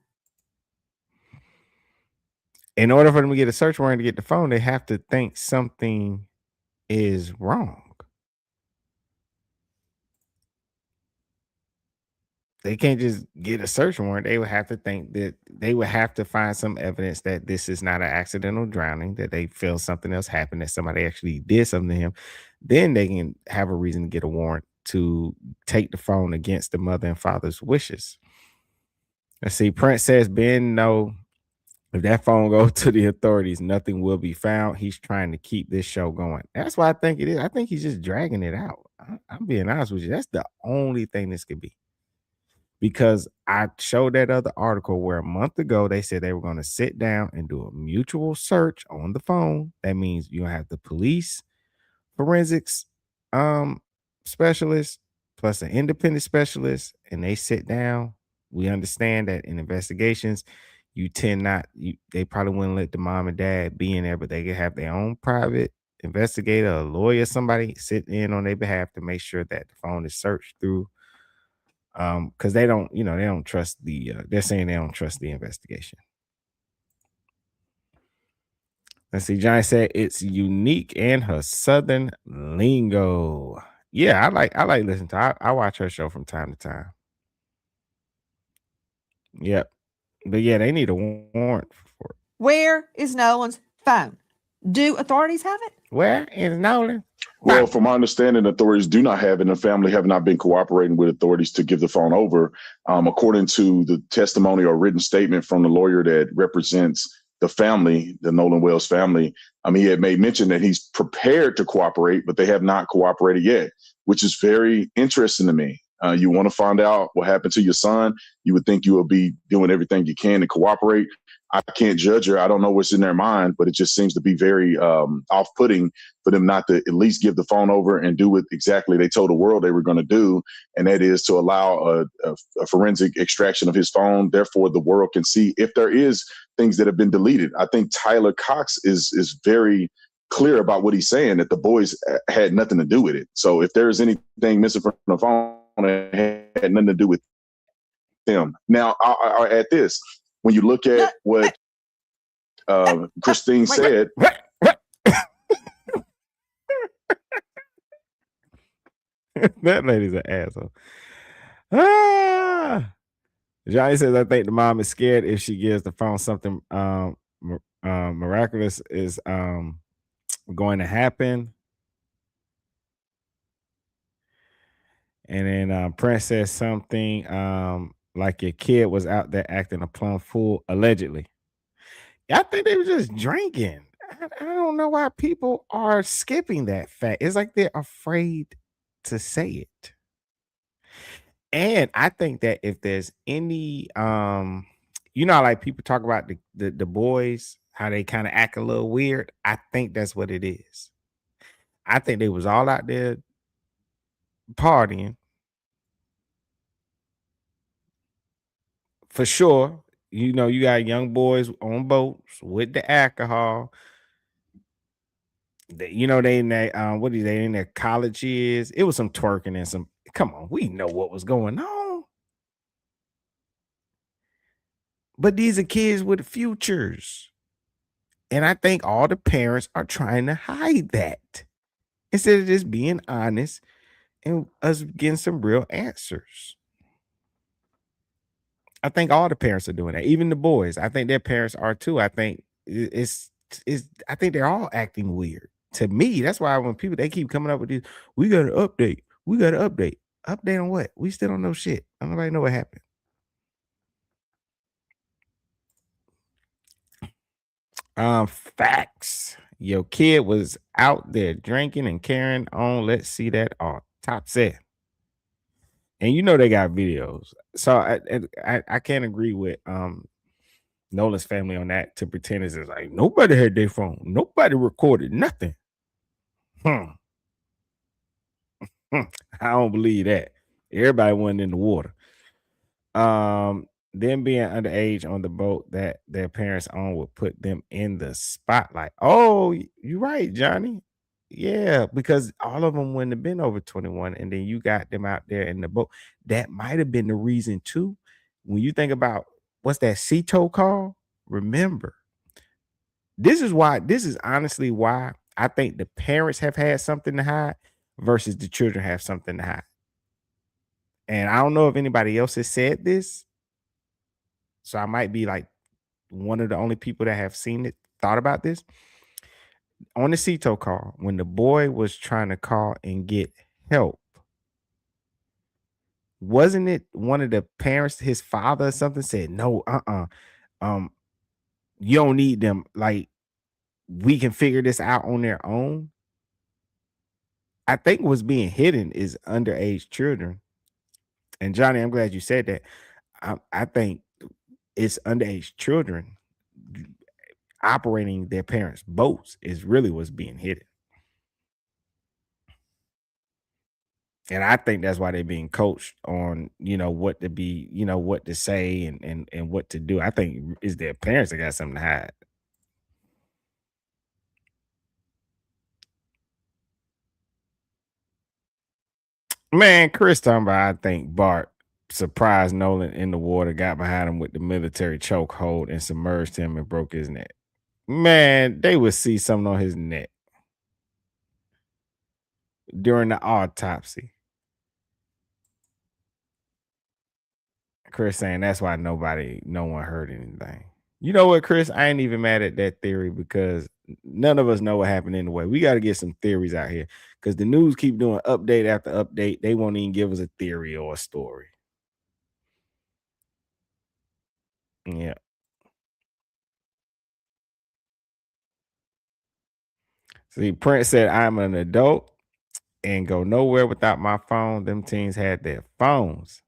In order for them to get a search warrant to get the phone, they have to think something is wrong. They can't just get a search warrant. They would have to think that they would have to find some evidence that this is not an accidental drowning, that they feel something else happened, that somebody actually did something to him. Then they can have a reason to get a warrant to take the phone against the mother and father's wishes. Let's see. Prince says, Ben, no, if that phone goes to the authorities, nothing will be found. He's trying to keep this show going. That's what I think it is. I think he's just dragging it out. I'm being honest with you. That's the only thing this could be. Because I showed that other article where a month ago they said they were going to sit down and do a mutual search on the phone. That means you have the police, forensics specialist, plus an independent specialist, and they sit down. We understand that in investigations, they probably wouldn't let the mom and dad be in there, but they could have their own private investigator, a lawyer, somebody sit in on their behalf to make sure that the phone is searched through. Because they don't trust they're saying they don't trust the investigation. Let's see. Johnny said it's unique in her southern lingo. Yeah, I like listening to I watch her show from time to time. Yep. But yeah, they need a warrant for it. Where is Nolan's phone? Do authorities have it? Where is Nolan? Well, from my understanding, authorities do not have it, and the family have not been cooperating with authorities to give the phone over. According to the testimony or written statement from the lawyer that represents the family, the Nolan Wells family, he had made mention that he's prepared to cooperate, but they have not cooperated yet, which is very interesting to me. You want to find out what happened to your son. You would think you will be doing everything you can to cooperate. I can't judge her. I don't know what's in their mind, but it just seems to be very off-putting for them not to at least give the phone over and do what exactly they told the world they were going to do, and that is to allow a forensic extraction of his phone. Therefore, the world can see if there is things that have been deleted. I think Tyler Cox is very clear about what he's saying, that the boys had nothing to do with it. So if there is anything missing from the phone, it had nothing to do with them. Now, I'll add this. When you look at what Christine said, that lady's an asshole. Johnny says, I think the mom is scared if she gives the phone something miraculous is going to happen. And then Prince says something like your kid was out there acting a plum fool, allegedly. I think they were just drinking. I don't know why people are skipping that fact. It's like they're afraid to say it. And I think that if there's any like people talk about the boys, how they kind of act a little weird. I think that's what it is. I think they was all out there partying. For sure. You got young boys on boats with the alcohol. They in that they in their college years. It was some twerking and some. Come on, we know what was going on. But these are kids with futures, and I think all the parents are trying to hide that instead of just being honest and us getting some real answers. I think all the parents are doing that, even the boys. I think their parents are too. I think I think they're all acting weird. To me, that's why when they keep coming up with these, we got to update. We got to update. Update on what? We still don't know shit. Don't nobody know what happened. Facts. Your kid was out there drinking and carrying on. Let's see that autopsy. And you know they got videos. So I can't agree with Nolan's family on that to pretend it's like nobody had their phone. Nobody recorded nothing. I don't believe that. Everybody went in the water. Them being underage on the boat that their parents own would put them in the spotlight. Oh, you're right, Johnny. Yeah, because all of them wouldn't have been over 21, and then you got them out there in the boat. That might have been the reason too. When you think about what's that CTO call, remember, this is honestly why I think the parents have had something to hide versus the children have something to hide. And I don't know if anybody else has said this, so I might be like one of the only people that have seen it, thought about this. On the CTO call, when the boy was trying to call and get help, wasn't it one of the parents, his father or something, said, no, you don't need them. Like, we can figure this out on their own. I think what's being hidden is underage children. And Johnny, I'm glad you said that. I think it's underage children operating their parents' boats is really what's being hidden. And I think that's why they're being coached on, what to be, what to say and what to do. I think it's their parents that got something to hide. Man, Chris talking about, I think Bart surprised Nolan in the water, got behind him with the military chokehold and submerged him and broke his neck. Man, they would see something on his neck during the autopsy. Chris saying that's why no one heard anything. You know what, Chris? I ain't even mad at that theory because none of us know what happened anyway. We got to get some theories out here because the news keep doing update after update. They won't even give us a theory or a story. Yeah. See, Prince said, I'm an adult and go nowhere without my phone. Them teens had their phones.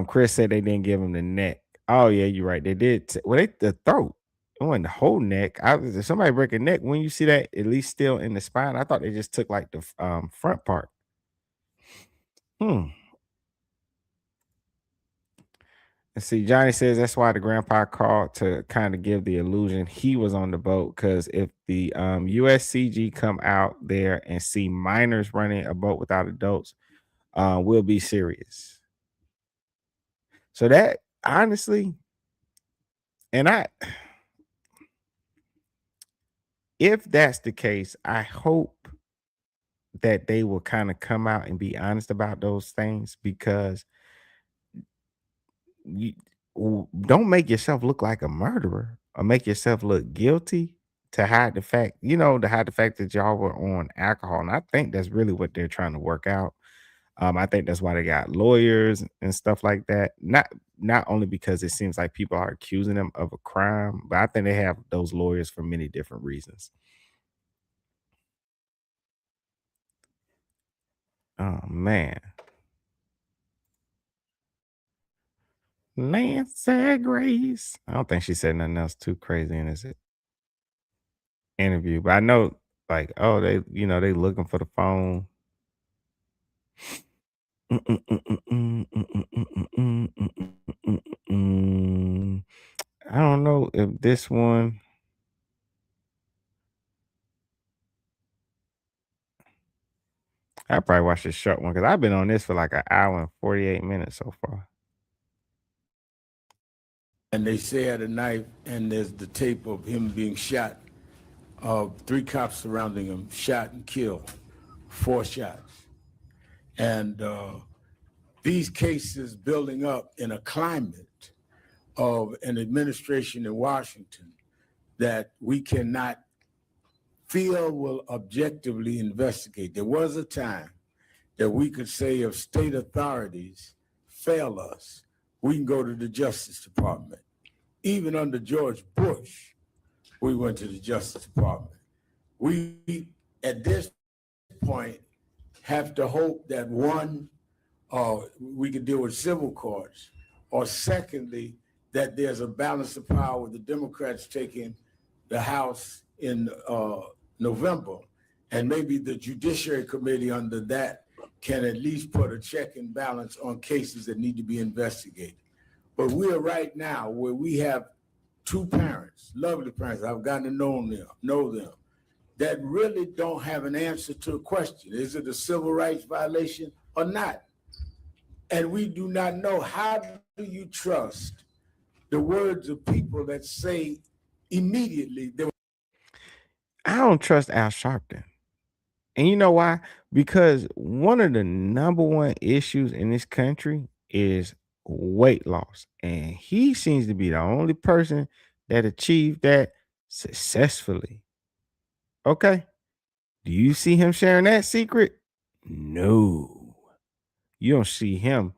Chris said they didn't give him the neck. Oh, yeah, you're right. They did. The throat. It wasn't the whole neck. If somebody break a neck, when you see that at least still in the spine, I thought they just took like the front part. And see, Johnny says that's why the grandpa called to kind of give the illusion he was on the boat. Because if the USCG come out there and see minors running a boat without adults, we'll be serious. So that honestly, if that's the case, I hope that they will kind of come out and be honest about those things because you don't make yourself look like a murderer or make yourself look guilty to hide the fact, that y'all were on alcohol. And I think that's really what they're trying to work out. I think that's why they got lawyers and stuff like that. Not only because it seems like people are accusing them of a crime, but I think they have those lawyers for many different reasons. Oh man. Nancy Grace. I don't think she said nothing else too crazy in this interview, but I know like, oh, they looking for the phone. I don't know if this one. I probably watched the short one because I've been on this for like an hour and 48 minutes so far. And they say had a knife, and there's the tape of him being shot. 3 cops surrounding him, shot and killed, 4 shots. And these cases building up in a climate of an administration in Washington that we cannot feel will objectively investigate. There was a time that we could say if state authorities fail us, we can go to the Justice Department. Even under George Bush, we went to the Justice Department. We, at this point, have to hope that one, we can deal with civil courts, or secondly, that there's a balance of power with the Democrats taking the House in November, and maybe the Judiciary Committee under that can at least put a check and balance on cases that need to be investigated. But we are right now where we have two parents, lovely parents, I've gotten to know them, that really don't have an answer to a question. Is it a civil rights violation or not? And we do not know. How do you trust the words of people that say immediately they I don't trust Al Sharpton. And you know why? Because one of the number one issues in this country is weight loss. And he seems to be the only person that achieved that successfully. Okay. Do you see him sharing that secret? No. You don't see him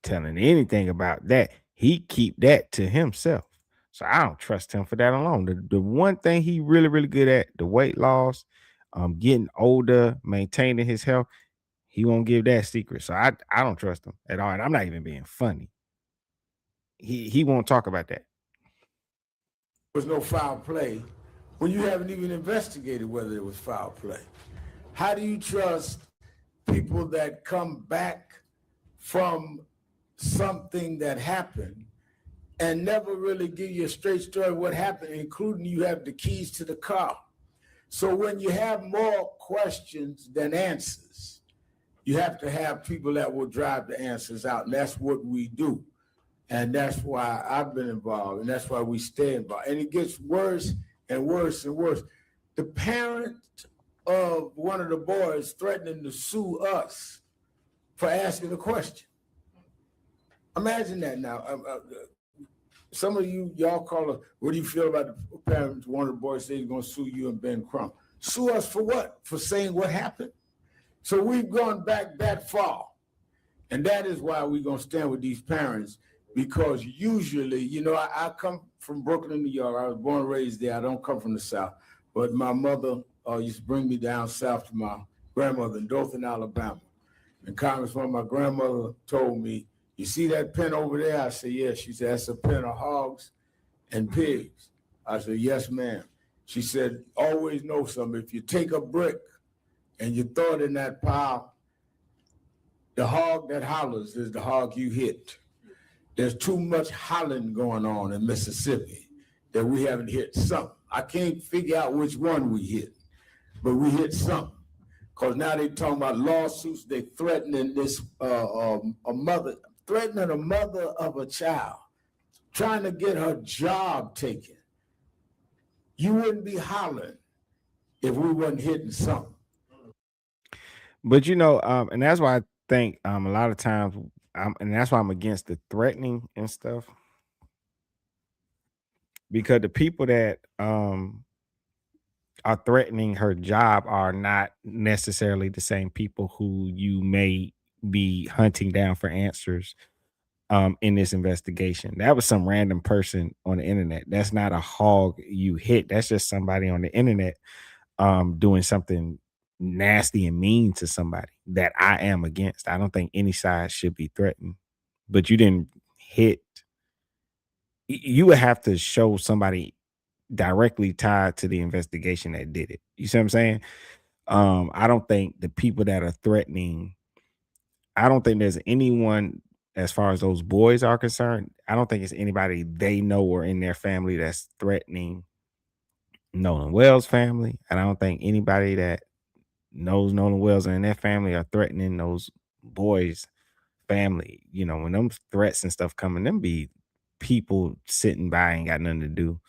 telling anything about that. He keep that to himself. So I don't trust him for that alone. The one thing he really, really good at, the weight loss, getting older, maintaining his health, he won't give that secret. So I don't trust him at all. And I'm not even being funny. He won't talk about that. was no foul play when you haven't even investigated whether it was foul play? How do you trust people that come back from something that happened and never really give you a straight story of what happened, including you have the keys to the car? So when you have more questions than answers, you have to have people that will drive the answers out, and that's what we do. And that's why I've been involved, and that's why we stay involved. And it gets worse and worse and worse. The parent of one of the boys threatening to sue us for asking a question. Imagine that now. Some of y'all call it, what do you feel about the parents? One of the boys said he's going to sue you and Ben Crump. Sue us for what? For saying what happened? So we've gone back that far. And that is why we're going to stand with these parents, because usually, you know, I come from Brooklyn, New York. I was born and raised there. I don't come from the South. But my mother used to bring me down south to my grandmother in Dothan, Alabama. And Congressman, my grandmother told me, you see that pen over there? I said, yes. She said, that's a pen of hogs and pigs. I said, yes, ma'am. She said, always know something. If you take a brick and you throw it in that pile, the hog that hollers is the hog you hit. There's too much hollering going on in Mississippi that we haven't hit something. I can't figure out which one we hit, but we hit something. Because now they're talking about lawsuits. They're threatening this threatening a mother of a child, trying to get her job taken. You wouldn't be hollering if we wasn't hitting something. But you know, and that's why I think a lot of times, and that's why I'm against the threatening and stuff, because the people that are threatening her job are not necessarily the same people who you may be hunting down for answers in this investigation. That was some random person on the internet. That's not a hog you hit. That's just somebody on the internet doing something nasty and mean to somebody that I am against. I don't think any side should be threatened. But you didn't hit. You would have to show somebody directly tied to the investigation that did it. You see what I'm saying? I don't think the people that are threatening, I don't think there's anyone, as far as those boys are concerned, I don't think it's anybody they know or in their family that's threatening Nolan Wells' family. And I don't think anybody that knows Nolan Wells and their family are threatening those boys' family. You know, when them threats and stuff coming, them be people sitting by ain't got nothing to do,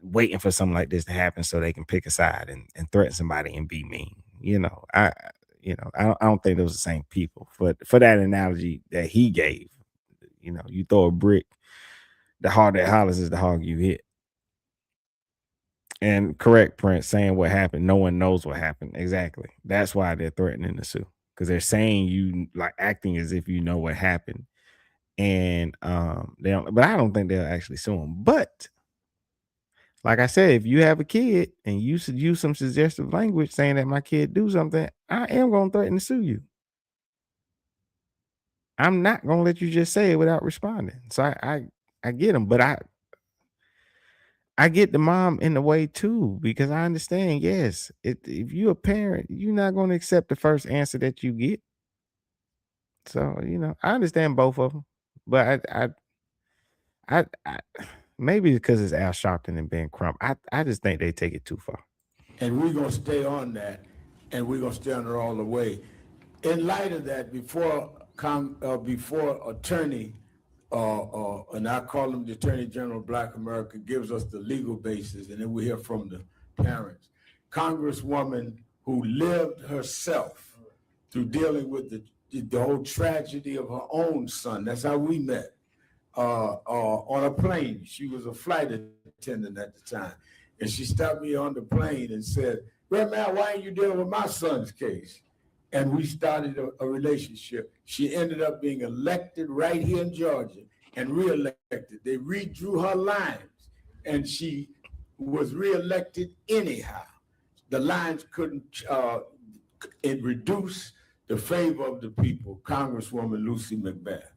waiting for something like this to happen so they can pick a side and threaten somebody and be mean. I don't think those are the same people. But for that analogy that he gave, you throw a brick, the hog that hollers is the hog you hit. And correct, Prince, saying what happened. No one knows what happened. Exactly. That's why they're threatening to sue. because they're saying you like acting as if you know what happened. And they don't, but I don't think they'll actually sue him. But like I said, if you have a kid and you should use some suggestive language saying that my kid do something, I am gonna threaten to sue you. I'm not gonna let you just say it without responding. So I get them, but I get the mom in the way too, because I understand, yes, if you're a parent, you're not gonna accept the first answer that you get. So, I understand both of them, but I maybe because it's Al Sharpton and Ben Crump, I just think they take it too far. And we're going to stay on that, and we're going to stay on it all the way. In light of that, before attorney, and I call him the Attorney General of Black America, gives us the legal basis, and then we hear from the parents. Congresswoman who lived herself through dealing with the whole tragedy of her own son. That's how we met. On a plane. She was a flight attendant at the time. And she stopped me on the plane and said, "Grandma, why ain't you dealing with my son's case?" And we started a relationship. She ended up being elected right here in Georgia and reelected. They redrew her lines and she was reelected anyhow. The lines couldn't reduce the favor of the people. Congresswoman Lucy McBath.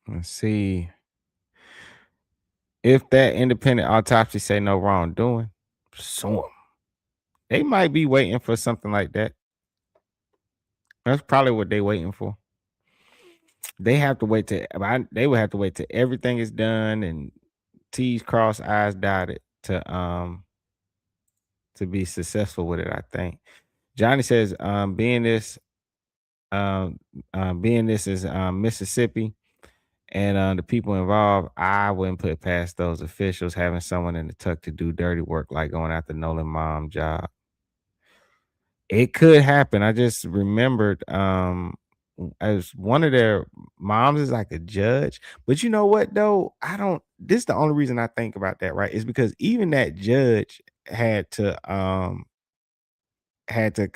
Let's see. If that independent autopsy say no wrongdoing, sue them. They might be waiting for something like that. That's probably what they're waiting for. They have to wait they would have to wait till everything is done and T's crossed, I's dotted to be successful with it, I think. Johnny says, being this is Mississippi, and the people involved, I wouldn't put it past those officials having someone in the tuck to do dirty work, like going after Nolan mom job. It could happen. I just remembered as one of their moms is like a judge. But you know what though? This is the only reason I think about that, right? Is because even that judge had to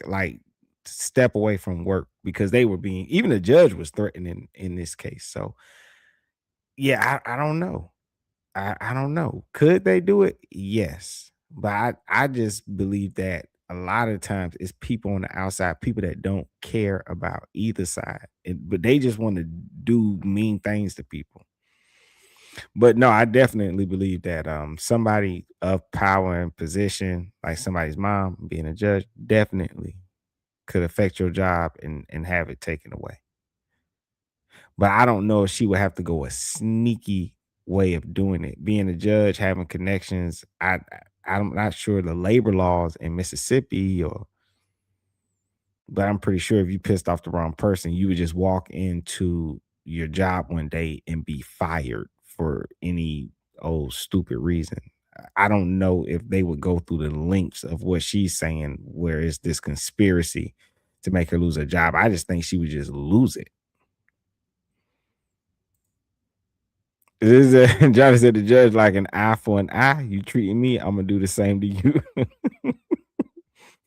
like step away from work because they were even the judge was threatening in this case. So yeah, I don't know. I don't know. Could they do it? Yes. But I just believe that a lot of times it's people on the outside, people that don't care about either side, but they just want to do mean things to people. But no, I definitely believe that somebody of power and position, like somebody's mom being a judge, definitely could affect your job and have it taken away. But I don't know if she would have to go a sneaky way of doing it. Being a judge, having connections, I'm not sure the labor laws in Mississippi but I'm pretty sure if you pissed off the wrong person, you would just walk into your job one day and be fired for any old stupid reason. I don't know if they would go through the lengths of what she's saying, where it's this conspiracy to make her lose her job. I just think she would just lose it. Johnny said the judge like an eye for an eye. You treating me, I'm gonna do the same to you.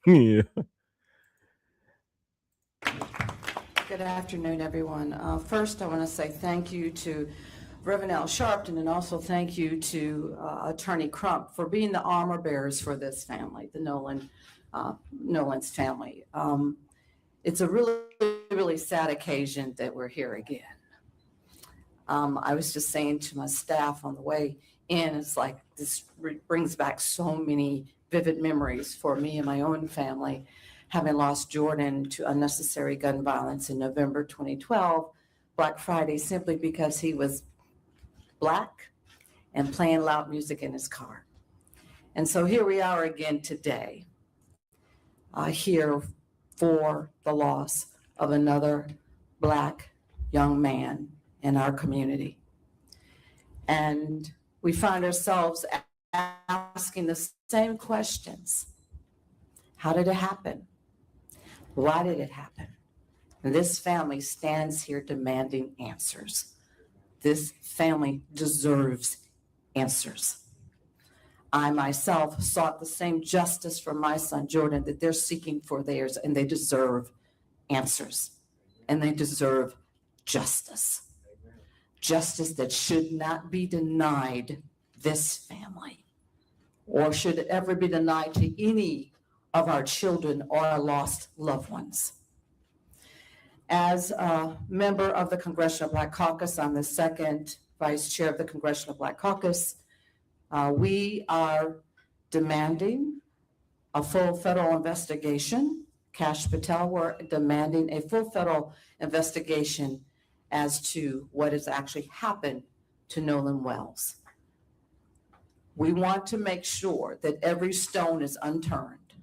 Yeah. Good afternoon, everyone. First, I want to say thank you to Reverend Al Sharpton and also thank you to Attorney Crump for being the armor bearers for this family, the Nolan's family. It's a really, really sad occasion that we're here again. I was just saying to my staff on the way in, it's like this brings back so many vivid memories for me and my own family, having lost Jordan to unnecessary gun violence in November 2012, Black Friday, simply because he was Black and playing loud music in his car. And so here we are again today, here for the loss of another Black young man in our community. And we find ourselves asking the same questions. How did it happen? Why did it happen? And this family stands here demanding answers. This family deserves answers. I myself sought the same justice for my son Jordan that they're seeking for theirs, and they deserve answers, and they deserve justice. Justice that should not be denied this family, or should it ever be denied to any of our children or our lost loved ones. As a member of the Congressional Black Caucus, I'm the second vice chair of the Congressional Black Caucus. We are demanding a full federal investigation. Kash Patel, we're demanding a full federal investigation as to what has actually happened to Nolan Wells. We want to make sure that every stone is unturned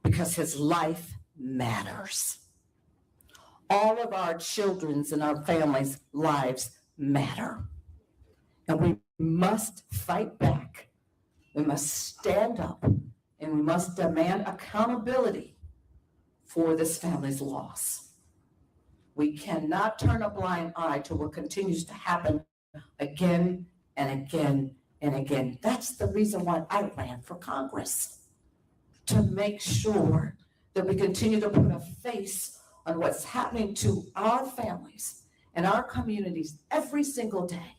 because his life matters. All of our children's and our families' lives matter. And we must fight back. We must stand up, and we must demand accountability for this family's loss. We cannot turn a blind eye to what continues to happen again and again and again. That's the reason why I ran for Congress, to make sure that we continue to put a face on what's happening to our families and our communities every single day.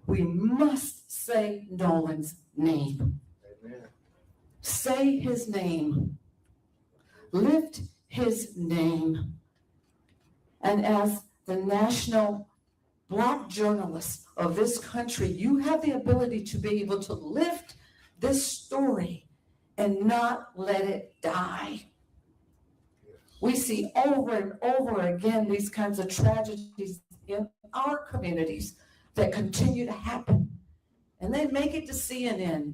We must say Nolan's name. Amen. Say his name. Lift his name. And as the national Black journalists of this country, you have the ability to be able to lift this story and not let it die. We see over and over again these kinds of tragedies in our communities that continue to happen. And they make it to CNN.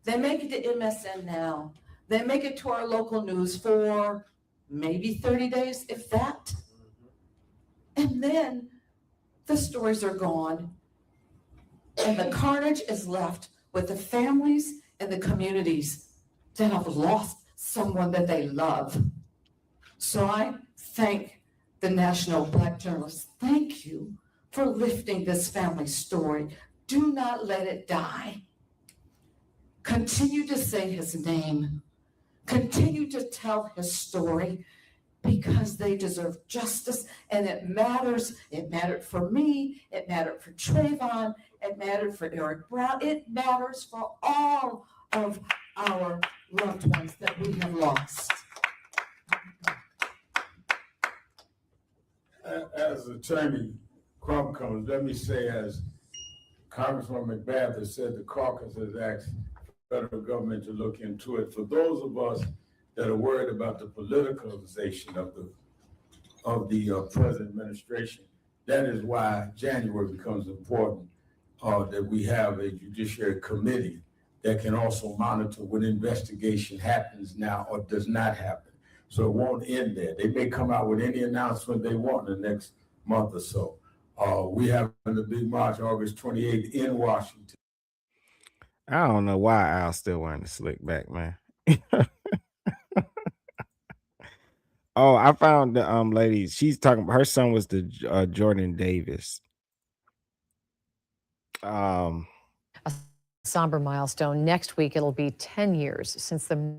They make it to MSN Now. They make it to our local news for maybe 30 days, if that. And then the stories are gone. And the carnage is left with the families and the communities that have lost someone that they love. So I thank the National Black Journalists. Thank you for lifting this family story. Do not let it die. Continue to say his name. Continue to tell his story, because they deserve justice, and it matters. It mattered for me. It mattered for Trayvon. It mattered for Eric Brown. It matters for all of our loved ones that we have lost. As Attorney Crump comes, let me say, as Congressman McBath has said, the caucus has asked the federal government to look into it. For those of us that are worried about the politicalization of the present administration, that is why January becomes important, that we have a judiciary committee that can also monitor when investigation happens now or does not happen. So it won't end there. They may come out with any announcement they want in the next month or so. We have the big march August 28th in Washington. I don't know why Al's still wearing the slick back, man. Oh, I found the lady. She's talking about her son was the Jordan Davis. A somber milestone. Next week, it'll be 10 years since the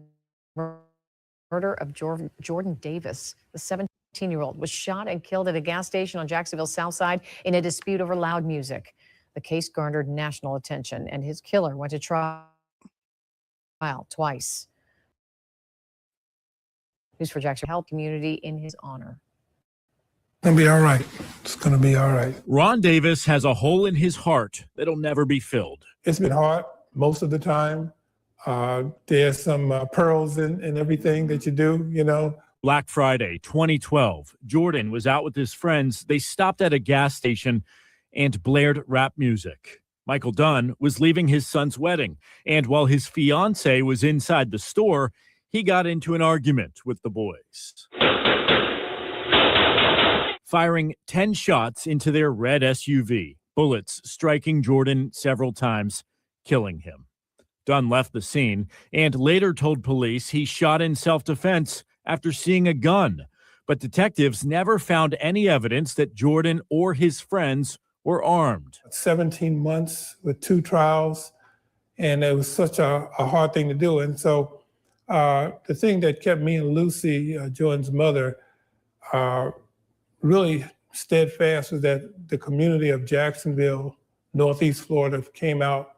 murder of Jordan Davis. The 17-year-old was shot and killed at a gas station on Jacksonville's South Side in a dispute over loud music. The case garnered national attention, and his killer went to trial twice. News for Jackson helped community in his honor. It's gonna be all right. It's gonna be all right. Ron Davis has a hole in his heart that'll never be filled. It's been hard most of the time. There's some pearls in everything that you do, you know. Black Friday 2012, Jordan was out with his friends. They stopped at a gas station and blared rap music. Michael Dunn was leaving his son's wedding, and while his fiance was inside the store, he got into an argument with the boys, firing 10 shots into their red SUV, bullets striking Jordan several times, killing him. Dunn left the scene and later told police he shot in self-defense after seeing a gun, but detectives never found any evidence that Jordan or his friends were armed. 17 months with 2 trials, And it was such a hard thing to do. And so the thing that kept me and Lucy, Jordan's mother, really steadfast was that the community of Jacksonville, Northeast Florida, came out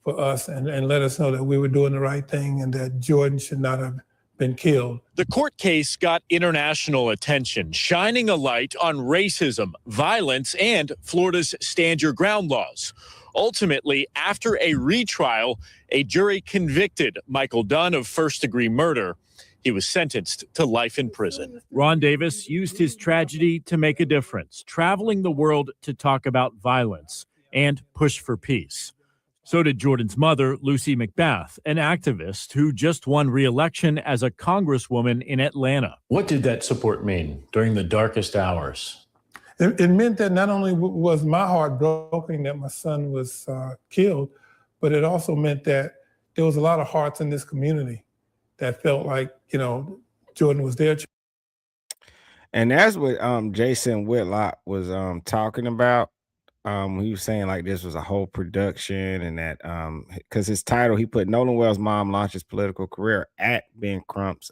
for us and let us know that we were doing the right thing and that Jordan should not have been killed. The court case got international attention, shining a light on racism, violence, and Florida's stand your ground laws. Ultimately, after a retrial, a jury convicted Michael Dunn of first-degree murder. He was sentenced to life in prison. Ron Davis used his tragedy to make a difference, traveling the world to talk about violence and push for peace. So did Jordan's mother, Lucy McBath, an activist who just won re-election as a congresswoman in Atlanta. What did that support mean during the darkest hours? It meant that not only was my heart broken that my son was killed, but it also meant that there was a lot of hearts in this community that felt like, Jordan was there. And that's what Jason Whitlock was talking about. He was saying like this was a whole production and that because his title, he put Nolan Wells' mom launches political career at Ben Crump's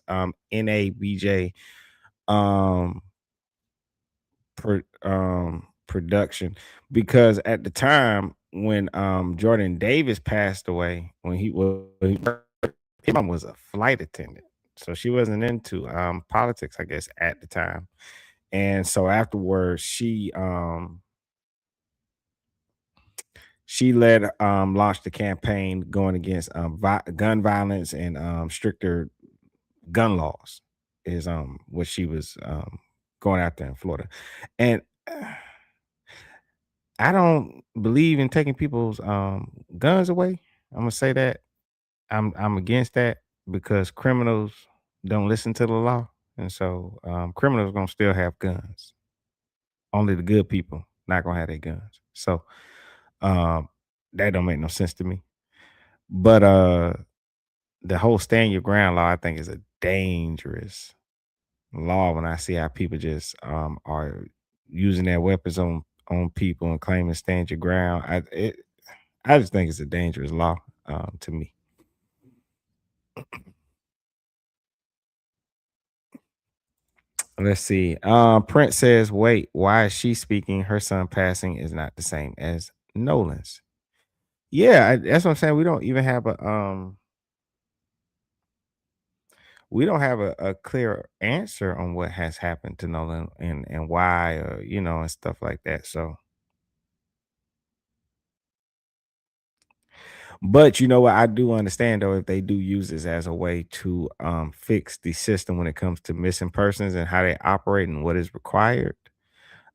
NABJ production, because at the time when Jordan Davis passed away, when his mom was a flight attendant, so she wasn't into politics, I guess, at the time. And so afterwards she led launched the campaign going against gun violence and stricter gun laws is what she was going out there in Florida. And I don't believe in taking people's guns away. I'm gonna say that I'm against that because criminals don't listen to the law, and so criminals gonna still have guns. Only the good people not gonna have their guns. So that don't make no sense to me. But the whole stand your ground law, I think, is a dangerous law when I see how people just are using their weapons on people and claiming stand your ground. I just think it's a dangerous law to me. Let's see. Prince says, wait, why is she speaking? Her son passing is not the same as Nolan's. Yeah, that's what I'm saying. We don't even have a clear answer on what has happened to Nolan and why, and stuff like that. So, but you know what? I do understand though if they do use this as a way to fix the system when it comes to missing persons and how they operate and what is required.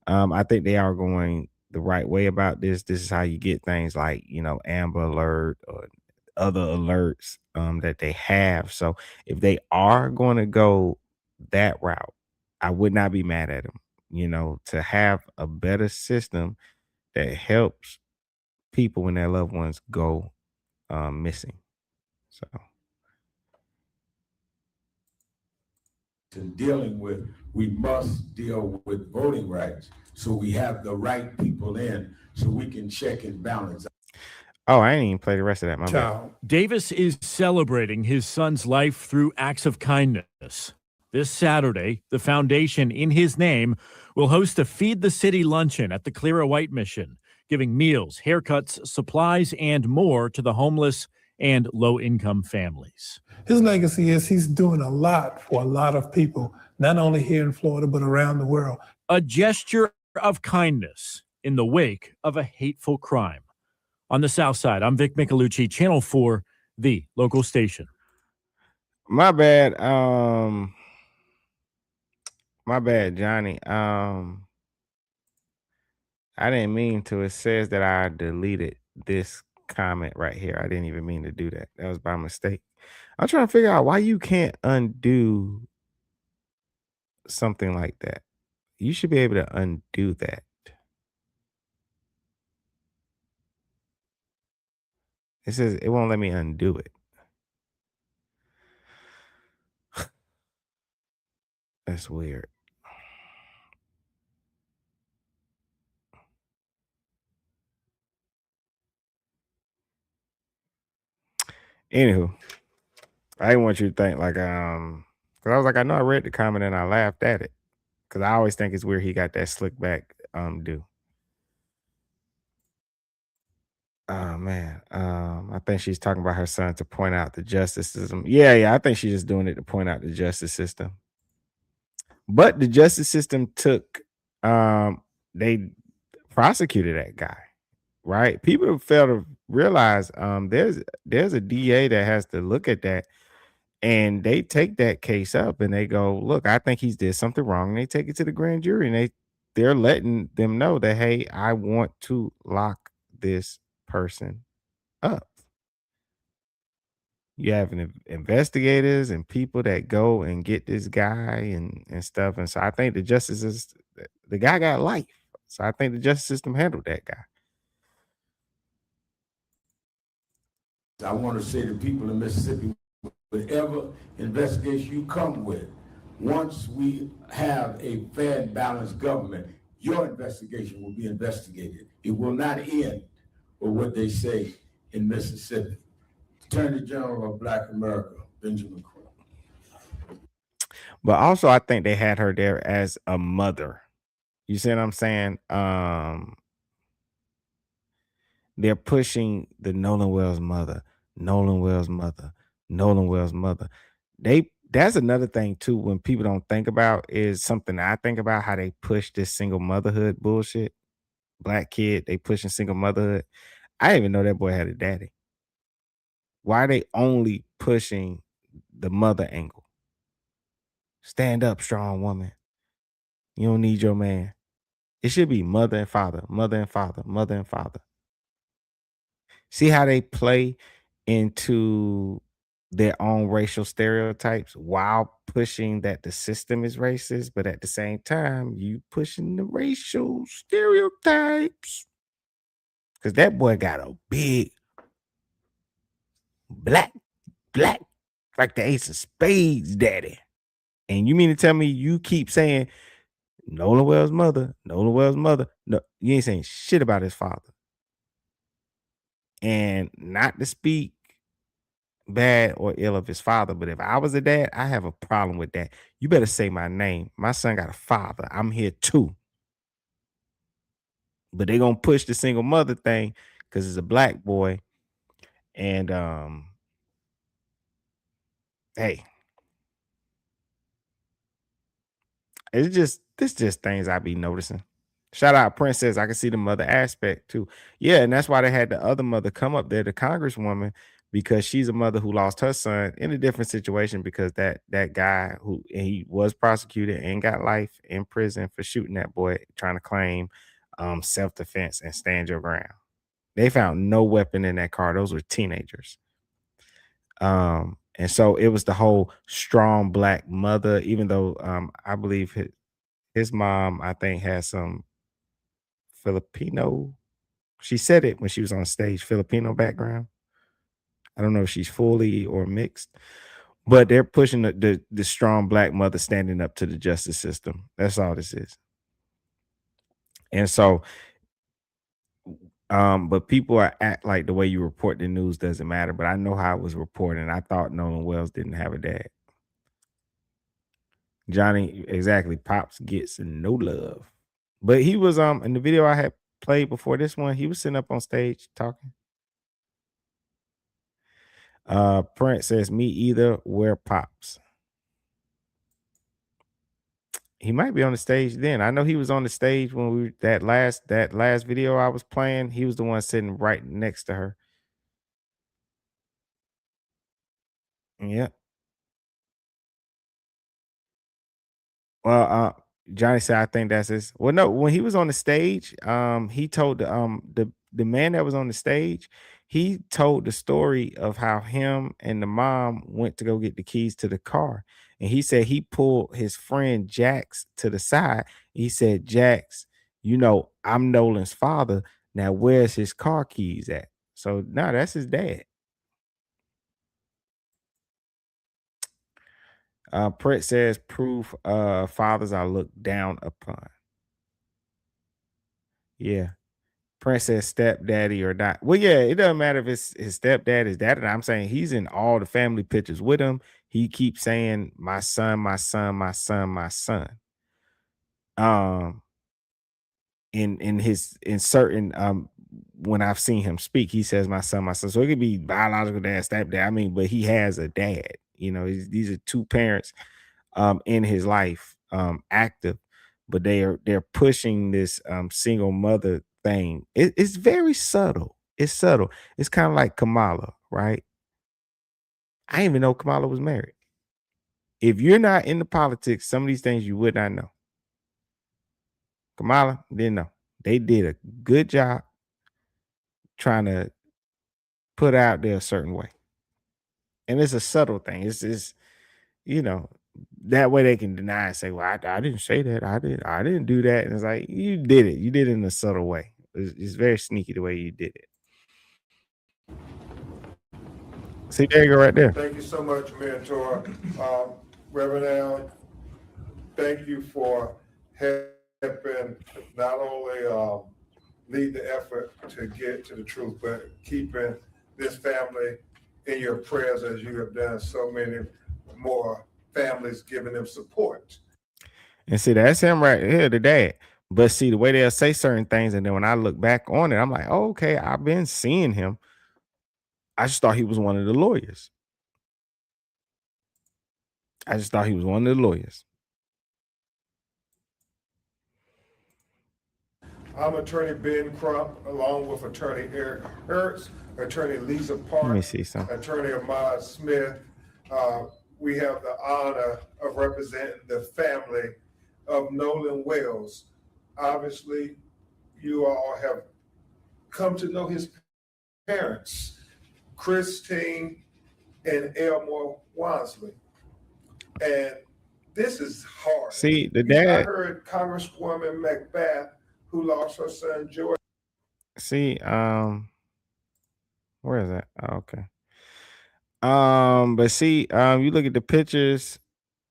I think they are going the right way about this. This is how you get things like, Amber Alert or other alerts that they have. So if they are going to go that route, I would not be mad at them, to have a better system that helps people when their loved ones go missing. So In dealing with, we must deal with voting rights. So we have the right people in so we can check and balance. Oh, I didn't even play the rest of that. My bad. Davis is celebrating his son's life through acts of kindness. This Saturday, the foundation in his name will host a Feed the City luncheon at the Clear White Mission, giving meals, haircuts, supplies, and more to the homeless and low-income families. His legacy is he's doing a lot for a lot of people, not only here in Florida, but around the world. A gesture of kindness in the wake of a hateful crime. On the South Side, I'm Vic Michelucci, Channel 4, the local station. My bad. My bad, Johnny. I didn't mean to. It says that I deleted this comment right here. I didn't even mean to do that. That was by mistake. I'm trying to figure out why you can't undo something like that. You should be able to undo that. It says it won't let me undo it. That's weird. Anywho, I didn't want you to think like because I was like, I know I read the comment and I laughed at it because I always think it's weird he got that slick back do. Oh man, I think she's talking about her son to point out the justice system. Yeah, I think she's just doing it to point out the justice system. But the justice system took, they prosecuted that guy, right? People fail to realize, there's a DA that has to look at that, and they take that case up and they go, look, I think he's did something wrong. And they take it to the grand jury and they're letting them know that, hey, I want to lock this person up. You have investigators and people that go and get this guy and stuff. And so I think the guy got life. So I think the justice system handled that guy. I want to say to people in Mississippi, whatever investigation you come with, once we have a fair and balanced government, your investigation will be investigated. It will not end with what they say in Mississippi. Attorney General of Black America, Benjamin Crump. But also I think they had her there as a mother. You see what I'm saying? They're pushing the Nolan Wells mother, Nolan Wells mother, Nolan Wells mother. That's another thing too, when people don't think about, is something I think about, how they push this single motherhood bullshit. Black kid, they pushing single motherhood. I didn't even know that boy had a daddy. Why are they only pushing the mother angle? Stand up, strong woman. You don't need your man. It should be mother and father, mother and father, mother and father. See how they play into their own racial stereotypes while pushing that the system is racist, but at the same time, you pushing the racial stereotypes. Because that boy got a big black, like the ace of spades daddy. And you mean to tell me you keep saying Nolan Wells' mother, Nolan Wells' mother? No, you ain't saying shit about his father. And not to speak bad or ill of his father, but if I was a dad, I have a problem with that. You better say my name. My son got a father. I'm here too. But they gonna push the single mother thing because it's a black boy. And hey, this just things I be noticing. Shout out Princess. I can see the mother aspect too. Yeah, and that's why they had the other mother come up there, the congresswoman, because she's a mother who lost her son in a different situation, because that guy who he was prosecuted and got life in prison for shooting that boy, trying to claim self-defense and stand your ground. They found no weapon in that car. Those were teenagers. And so it was the whole strong black mother, even though I believe his mom, I think, has some Filipino. She said it when she was on stage, Filipino background. I don't know if she's fully or mixed, but they're pushing the strong black mother standing up to the justice system. That's all this is. And so, but people are act like the way you report the news doesn't matter. But I know how it was reported. And I thought Nolan Wells didn't have a dad. Johnny, exactly. Pops gets no love. But he was in the video I had played before this one, he was sitting up on stage talking. Prince says, me either, where Pops? He might be on the stage then. I know he was on the stage when we that last video I was playing. He was the one sitting right next to her. Yeah. Well, Johnny said, I think that's his. Well, no, when he was on the stage, he told the man that was on the stage, he told the story of how him and the mom went to go get the keys to the car. And he said he pulled his friend Jax to the side. He said, Jax, you know, I'm Nolan's father. Now, where's his car keys at? So now that's his dad. Pret says proof fathers are looked down upon. Yeah. Princess stepdaddy or not. Well, yeah, it doesn't matter if it's his stepdad, his dad. I'm saying he's in all the family pictures with him. He keeps saying, my son, my son, my son, my son. In certain when I've seen him speak, he says my son, my son. So it could be biological dad, stepdad. I mean, but he has a dad. You know, these are two parents in his life, active, but they're pushing this single mother thing. It's very subtle. It's subtle. It's kind of like Kamala, right? I didn't even know Kamala was married. If you're not into politics, some of these things you would not know. Kamala didn't know. They did a good job trying to put out there a certain way. And it's a subtle thing. It's you know, that way they can deny and say, well, I didn't say that. I didn't do that. And it's like, you did it. You did it in a subtle way. It's very sneaky the way you did it. See, there you go right there. Thank you so much, Mentor. Reverend Al, thank you for helping not only lead the effort to get to the truth, but keeping this family in your prayers as you have done so many more families, giving them support. And see, that's him right here, the dad. But see, the way they'll say certain things, and then when I look back on it, I'm like, oh, okay, I've been seeing him. I just thought he was one of the lawyers. I just thought he was one of the lawyers. I'm attorney Ben Crump, along with attorney Eric Hertz, attorney Lisa Park, Let me see something. attorney Ahmad Smith. We have the honor of representing the family of Nolan Wells. Obviously, you all have come to know his parents, Christine and Elmore Wansley. And this is hard. See, the I dad. heard Congresswoman Macbeth, who lost her son George. See, where is that? Oh, okay. But see, you look at the pictures,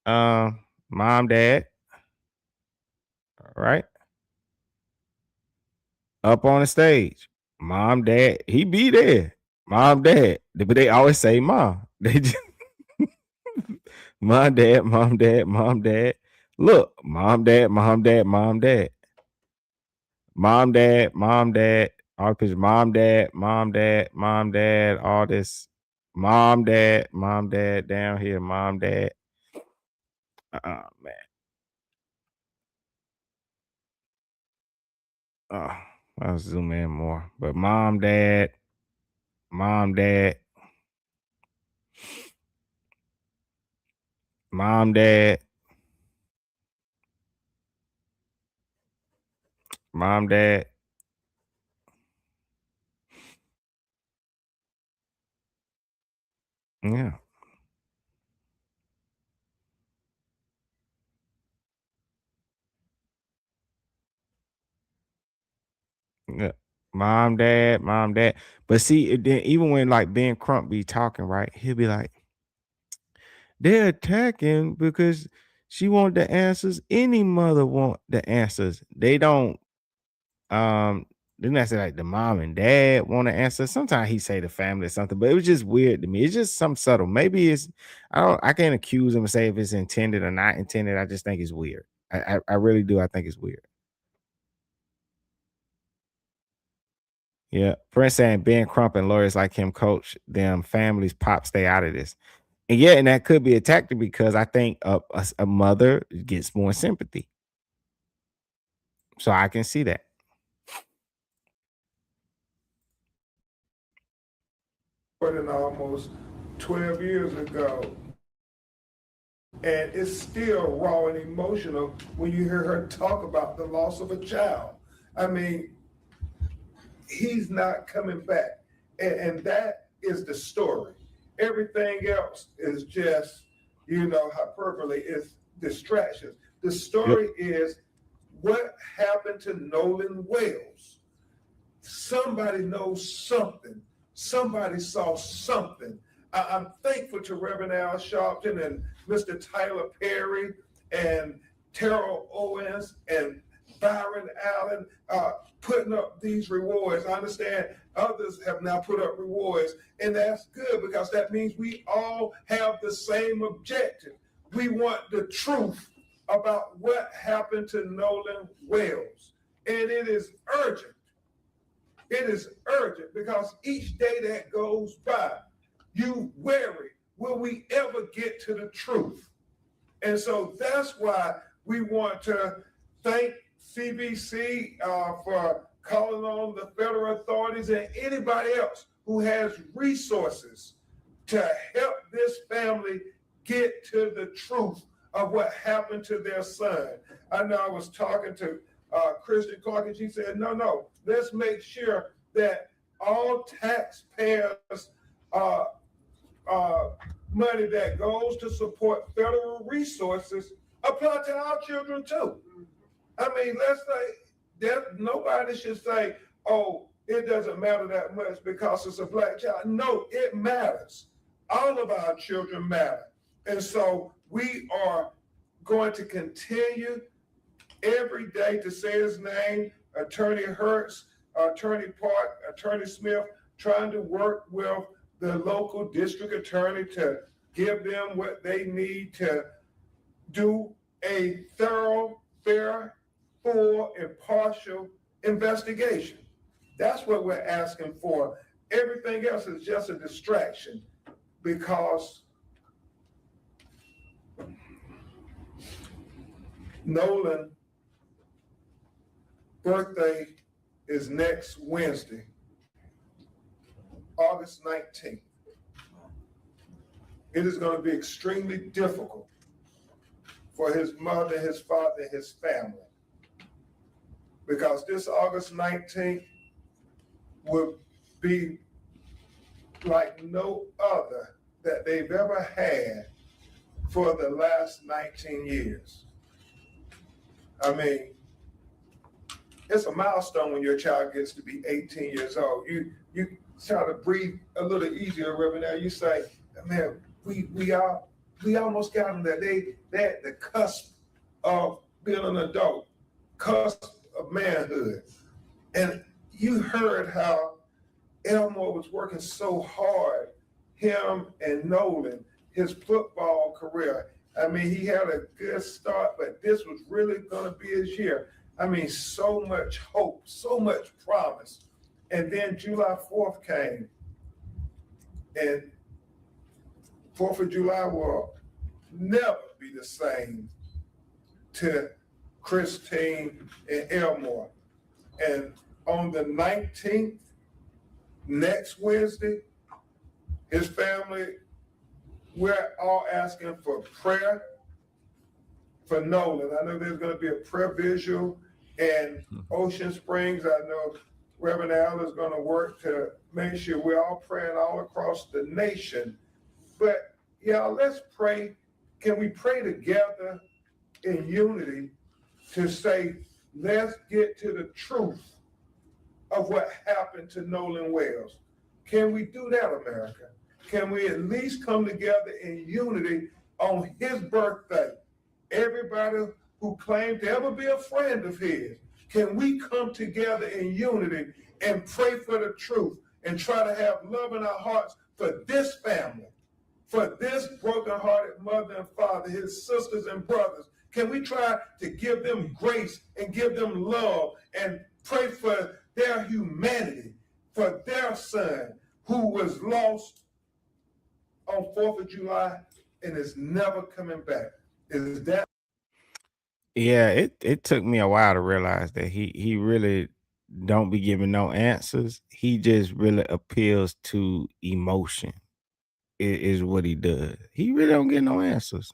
mom, dad, right? Up on the stage. Mom, dad, he be there. Mom, dad. But they always say mom. They just mom, dad, mom, dad, mom, dad. Look, mom, dad, mom, dad, mom, dad. Mom, dad, mom, dad. All the pictures, mom, dad, mom, dad, mom, dad, all this. Mom, dad down here, mom, dad. Oh man. Oh, I'll zoom in more. But mom, dad, mom, dad, mom, dad, mom, dad. Yeah. Yeah. Mom, dad, mom, dad. But see, then even when like Ben Crump be talking, right? He'll be like, they're attacking because she want the answers. Any mother want the answers. They don't didn't I say like the mom and dad want to answer? Sometimes he say the family or something, but it was just weird to me. It's just some subtle. Maybe it's I can't accuse him and say if it's intended or not intended. I just think it's weird. I really do. I think it's weird. Yeah. Prince saying Ben Crump and lawyers like him coach them families pop stay out of this. And yeah, and that could be a tactic because I think a mother gets more sympathy. So I can see that. Than almost 12 years ago. And it's still raw and emotional when you hear her talk about the loss of a child. I mean, he's not coming back. And that is the story. Everything else is just, hyperbole, is distractions. The story is what happened to Nolan Wells. Somebody knows something. Somebody saw something. I'm thankful to Reverend Al Sharpton and Mr. Tyler Perry and Terrell Owens and Byron Allen putting up these rewards. I understand others have now put up rewards, and that's good because that means we all have the same objective. We want the truth about what happened to Nolan Wells, and it is urgent. It is urgent because each day that goes by, you worry, will we ever get to the truth? And so that's why we want to thank CBC for calling on the federal authorities and anybody else who has resources to help this family get to the truth of what happened to their son. I know I was talking to Christian Clark, and she said, no, let's make sure that all taxpayers' money that goes to support federal resources apply to our children too. I mean, let's say that nobody should say, oh, it doesn't matter that much because it's a black child. No, it matters. All of our children matter. And so we are going to continue every day to say his name, Attorney Hertz, Attorney Park, Attorney Smith, trying to work with the local district attorney to give them what they need to do a thorough, fair, full, impartial investigation. That's what we're asking for. Everything else is just a distraction because Nolan's birthday is next Wednesday, August 19th. It is going to be extremely difficult for his mother, his father, and his family, because this August 19th will be like no other that they've ever had for the last 19 years. I mean, it's a milestone when your child gets to be 18 years old. You try to breathe a little easier, Reverend. Now you say, man, we almost got them there. They're at the cusp of being an adult, cusp of manhood. And you heard how Elmore was working so hard, him and Nolan, his football career. I mean, he had a good start, but this was really going to be his year. I mean, so much hope, so much promise. And then July 4th came, and 4th of July will never be the same to Christine and Elmore. And on the 19th, next Wednesday, his family, we're all asking for prayer for Nolan. I know there's going to be a prayer visual in Ocean Springs. I know Reverend Al is going to work to make sure we're all praying all across the nation. But y'all, let's pray. Can we pray together in unity to say, let's get to the truth of what happened to Nolan Wells? Can we do that, America? Can we at least come together in unity on his birthday? Everybody who claimed to ever be a friend of his, can we come together in unity and pray for the truth and try to have love in our hearts for this family, for this brokenhearted mother and father, his sisters and brothers? Can we try to give them grace and give them love and pray for their humanity, for their son who was lost on 4th of July and is never coming back? Is that? Yeah, it took me a while to realize that he really don't be giving no answers. He just really appeals to emotion. Is what he does. He really don't get no answers.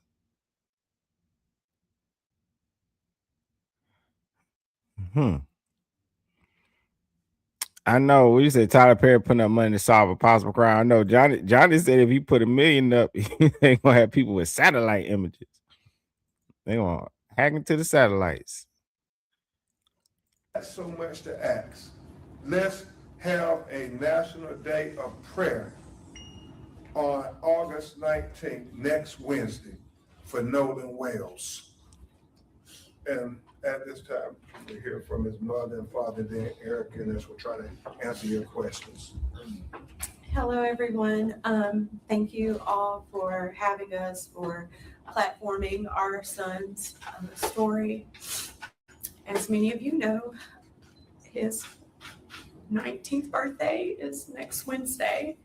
I know. We said Tyler Perry putting up money to solve a possible crime. I know Johnny said if he put $1 million up, they gonna have people with satellite images. They gonna hack into the satellites. That's so much to ask. Let's have a national day of prayer on August 19th, next Wednesday, for Nolan Wells. And at this time, we hear from his mother and father, then Eric, and us will try to answer your questions. Hello, everyone. Thank you all for having us, for platforming our son's story. As many of you know, his 19th birthday is next Wednesday.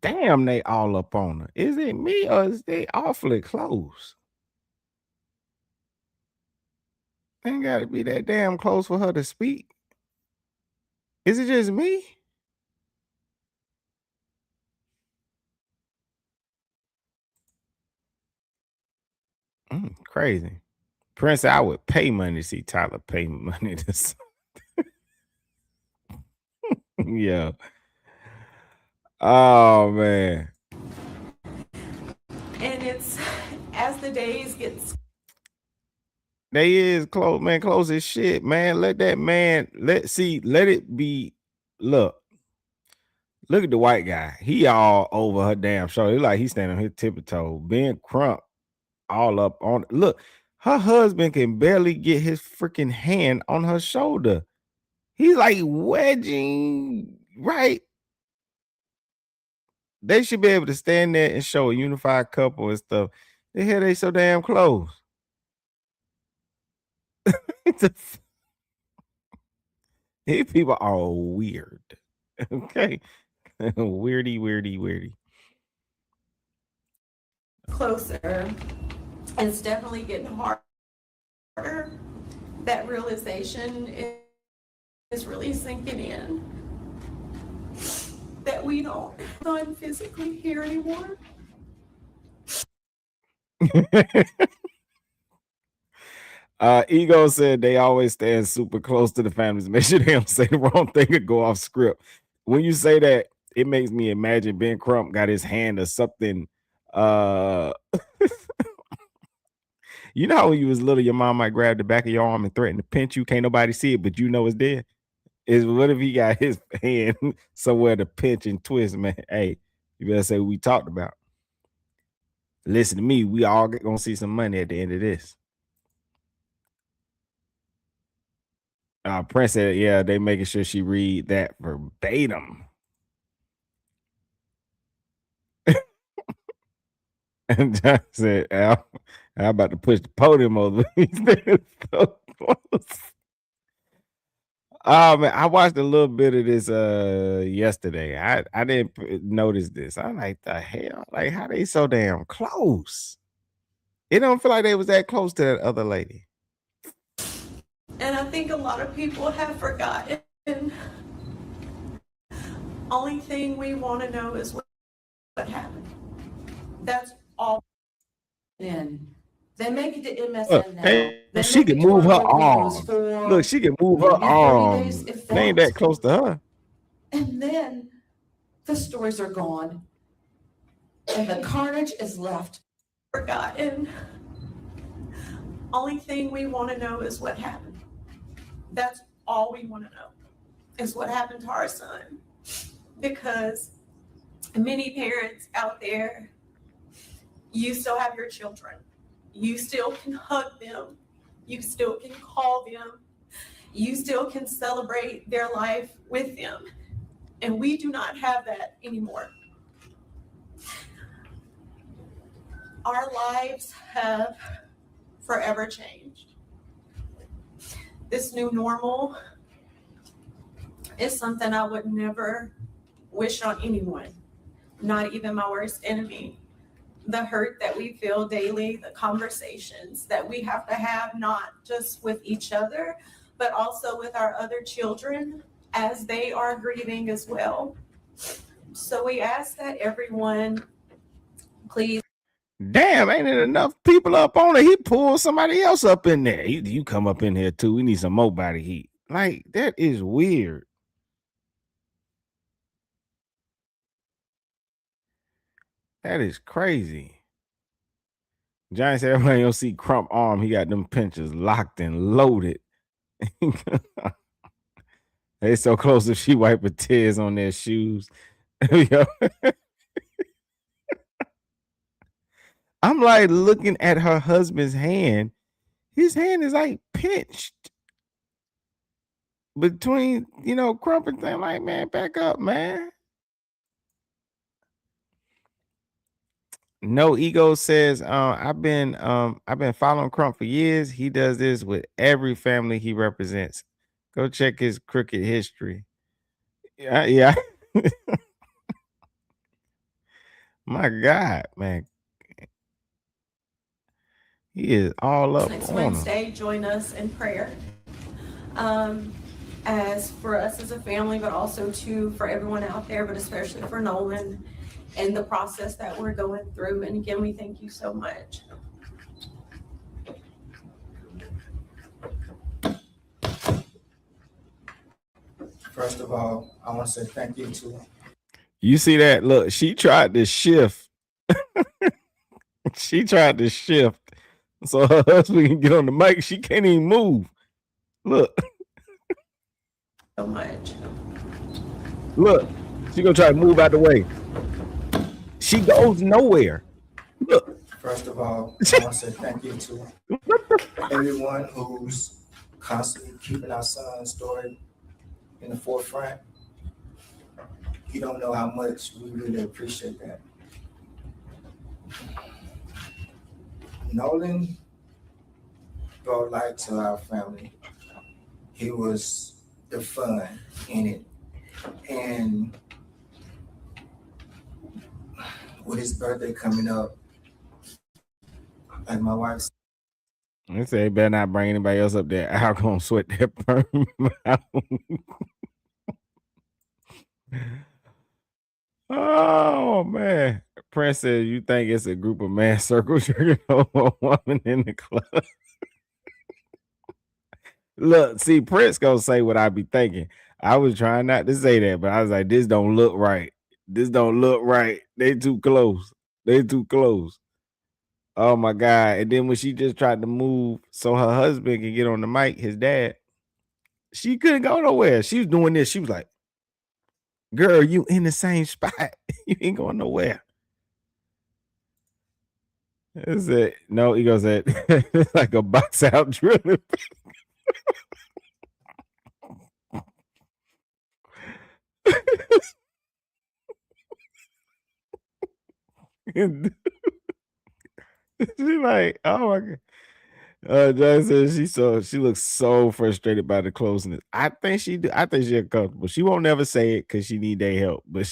Damn, they all up on her. Is it me or is they awfully close? Ain't got to be that damn close for her to speak. Is it just me? Crazy. Prince, I would pay money to see Tyler pay money to. Yeah. Oh man. And it's as the days get. They is close, man. Close as shit, man. Let that man let it be. Look at the white guy. He all over her damn shoulder. He like he's standing on his tippy toe. Ben Crump all up on. Look, her husband can barely get his freaking hand on her shoulder. He's like wedging right. They should be able to stand there and show a unified couple and stuff. The hell they so damn close. These people are weird. Okay. Weirdy. Closer. It's definitely getting harder. That realization is really sinking in. That we don't not physically here anymore. Ego said they always stand super close to the families. Make sure they don't say the wrong thing or go off script. When you say that, it makes me imagine Ben Crump got his hand or something. You know how when you was little, your mom might grab the back of your arm and threaten to pinch you. Can't nobody see it, but you know it's there. Is what if he got his hand somewhere to pinch and twist, man? Hey, you better say what we talked about. Listen to me, we all gonna see some money at the end of this. Prince said, yeah, they making sure she read that verbatim. And John said, Al, I'm about to push the podium over. So close. Oh man, I watched a little bit of this yesterday. I didn't notice this. I'm like, the hell? Like, how they so damn close? It don't feel like they was that close to that other lady. And I think a lot of people have forgotten. Only thing we want to know is what happened. That's all. In. They make it to MSN now. Hey, she can move her arms. Look, she can move her arms. They ain't that close to her. And then the stories are gone. And the carnage is left. Forgotten. Only thing we want to know is what happened. That's all we want to know is what happened to our son. Because many parents out there, you still have your children. You still can hug them. You still can call them. You still can celebrate their life with them. And we do not have that anymore. Our lives have forever changed. This new normal is something I would never wish on anyone, not even my worst enemy. The hurt that we feel daily, the conversations that we have to have, not just with each other, but also with our other children as they are grieving as well. So we ask that everyone, please. Damn, ain't it enough people up on it? He pulled somebody else up in there. You come up in here too. We need some more body heat. Like, that is weird. That is crazy. Johnny said everybody don't see Crump arm. He got them pinchers locked and loaded. They so close if she wipe her tears on their shoes. I'm like looking at her husband's hand. His hand is like pinched between, Crump and thing. Like, man, back up, man. No Ego says, I've been following Crump for years. He does this with every family he represents. Go check his crooked history. Yeah. My God, man. He is all up Next on him. Wednesday, join us in prayer. As for us as a family, but also for everyone out there, but especially for Nolan and the process that we're going through. And again, we thank you so much. First of all, I want to say thank you to. You see that? Look, she tried to shift. She tried to shift so her husband can get on the mic. She can't even move. Look. So much. Look, she gonna try to move out the way. She goes nowhere. Look. First of all, I want to say thank you to everyone who's constantly keeping our son's story in the forefront. You don't know how much we really appreciate that. Nolan brought light to our family. He was the fun in it. And with his birthday coming up, like my wife said, They say better not bring anybody else up there. I'm gonna sweat that perm out. Oh man. Prince says you think it's a group of man circles, you're a woman in the club. Look, see, Prince gonna say what I be thinking. I was trying not to say that, but I was like, this don't look right. This don't look right. They too close. They too close. Oh my God. And then when she just tried to move so her husband can get on the mic, his dad, she couldn't go nowhere. She was doing this. She was like, girl, you in the same spot. You ain't going nowhere. Is it? No, he goes that it's like a box out drilling. She like, oh my God. John says she looks so frustrated by the closeness. I think she uncomfortable. She won't never say it because she need their help, but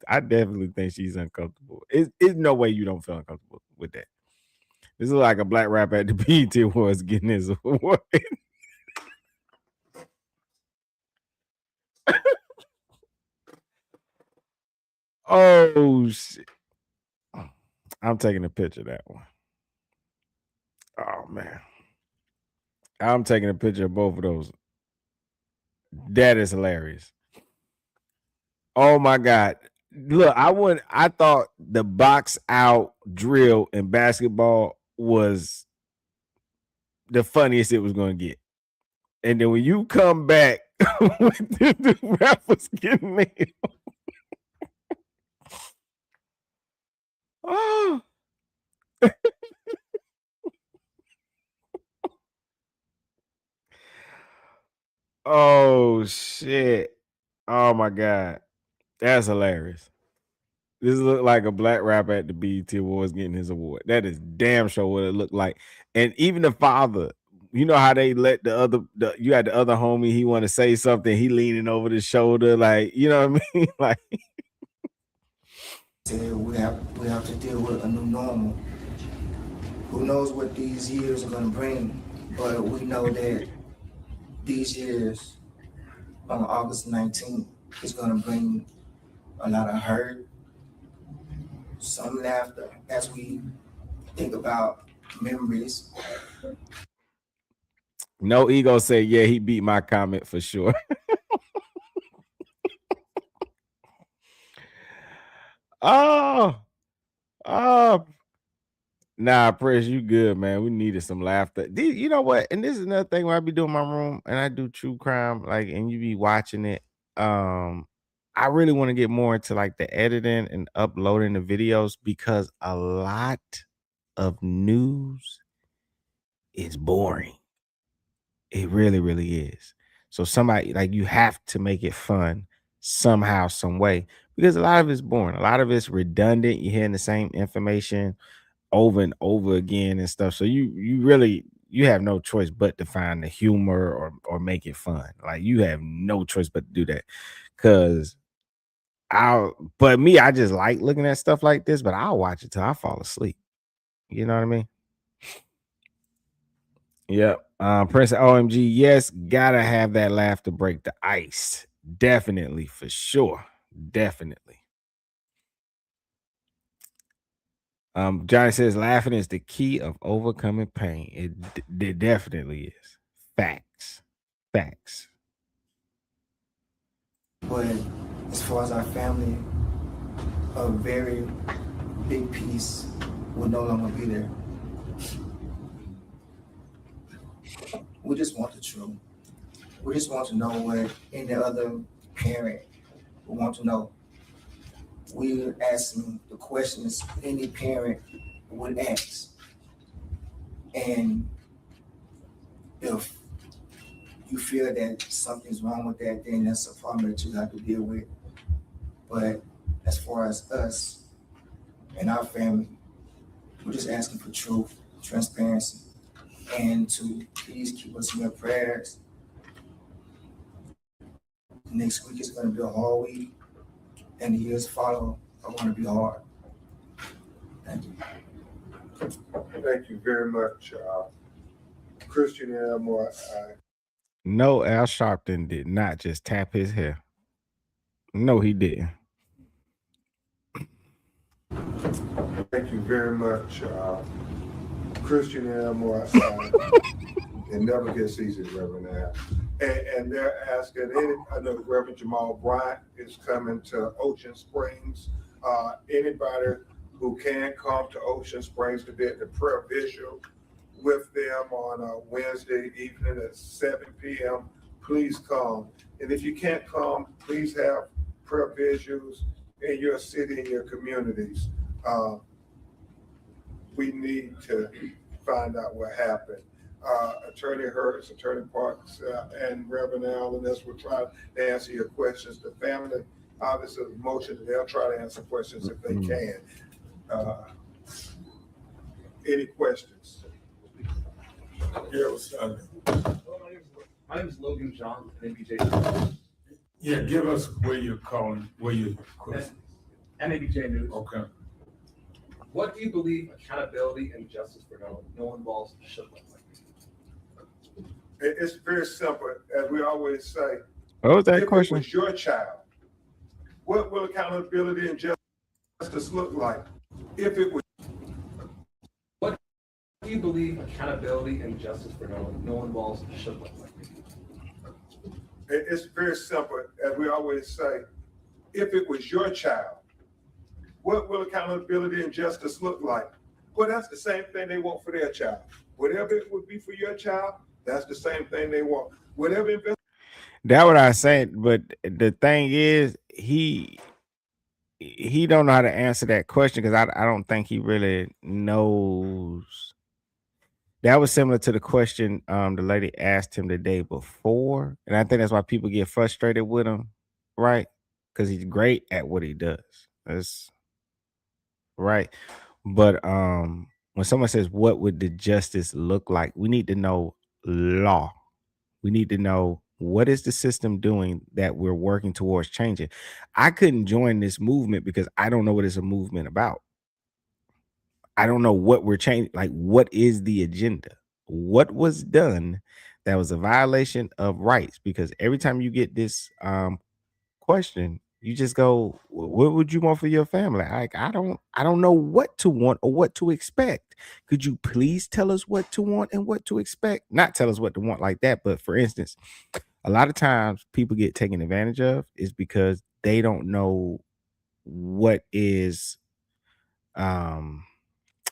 I definitely think she's uncomfortable. It's no way you don't feel uncomfortable with that. This is like a black rapper at the BET Awards getting his award. Oh shit! I'm taking a picture of that one. Oh man. I'm taking a picture of both of those. That is hilarious. Oh my God. Look, I thought the box out drill in basketball was the funniest it was gonna get. And then when you come back with the rappers getting nailed. Oh. Oh shit. Oh my God. That's hilarious. This looked like a black rapper at the BET Awards getting his award. That is damn sure what it looked like. And even the father, you know how they let you had the other homie, he want to say something, he leaning over the shoulder, like, you know what I mean? Like we have to deal with a new normal. Who knows what these years are gonna bring, but we know that these years on August 19th is gonna bring a lot of hurt, some laughter as we think about memories. No Ego said, yeah, he beat my comment for sure. Oh, nah, Press, you good, man. We needed some laughter. You know what? And this is another thing where I be doing my room and I do true crime, like, and you be watching it. I really want to get more into like the editing and uploading the videos because a lot of news is boring. It really, really is. So somebody like you have to make it fun somehow, some way, because a lot of it's boring. A lot of it's redundant. You're hearing the same information over and over again and stuff. So you really you have no choice but to find the humor or make it fun. Like you have no choice but to do that. Cause but me, I just like looking at stuff like this, but I'll watch it till I fall asleep. You know what I mean? Yep. Prince OMG, yes, gotta have that laugh to break the ice. Definitely, for sure. Definitely. Johnny says laughing is the key of overcoming pain. It definitely is. Facts. Facts. But as far as our family, a very big piece will no longer be there. We just want the truth. We just want to know what any other parent would want to know. We're asking the questions any parent would ask. And if you feel that something's wrong with that, then that's a problem that you have to deal with. But as far as us and our family, we're just asking for truth, transparency, and to please keep us in your prayers. Next week is going to be a hard week, and the years follow are going to be hard. Thank you. Thank you very much, Christian Elmore. No, Al Sharpton did not just tap his hair. No, he didn't. Thank you very much, Christian Elmore. It never gets easy, Reverend Al. And they're asking, I know Reverend Jamal Bryant is coming to Ocean Springs. Anybody who can come to Ocean Springs to be at the prayer visual with them on a Wednesday evening at 7 p.m., please come. And if you can't come, please have prayer visuals in your city and your communities. We need to find out what happened. Attorney Hurts, Attorney Parks, and Reverend Allen, as we're trying to answer your questions. The family, obviously, the motion, they'll try to answer questions if they can. Any questions? My name is Logan John, NABJ. Yeah, give us where you're calling, where you. NABJ News. Okay. What do you believe accountability and justice for Nolan Wells should look like? It's very simple, as we always say. What was that if question? It was your child, what will accountability and justice look like? If it was. What do you believe accountability and justice for Nolan Wells should look like? It's very simple, as we always say. If it was your child, what will accountability and justice look like? Well, that's the same thing they want for their child. Whatever it would be for your child, that's the same thing they want. Whatever. That's what I said. But the thing is, he don't know how to answer that question because I don't think he really knows. That was similar to the question the lady asked him the day before, and I think that's why people get frustrated with him, right? Because he's great at what he does. That's right. But when someone says, "What would the justice look like?" we need to know law. We need to know what is the system doing that we're working towards changing. I couldn't join this movement because I don't know what it's a movement about. I don't know what we're changing. Like, what is the agenda? What was done that was a violation of rights? Because every time you get this question, you just go, what would you want for your family? Like, I don't know what to want or what to expect. Could you please tell us what to want and what to expect? Not tell us what to want like that, but for instance, a lot of times people get taken advantage of is because they don't know what is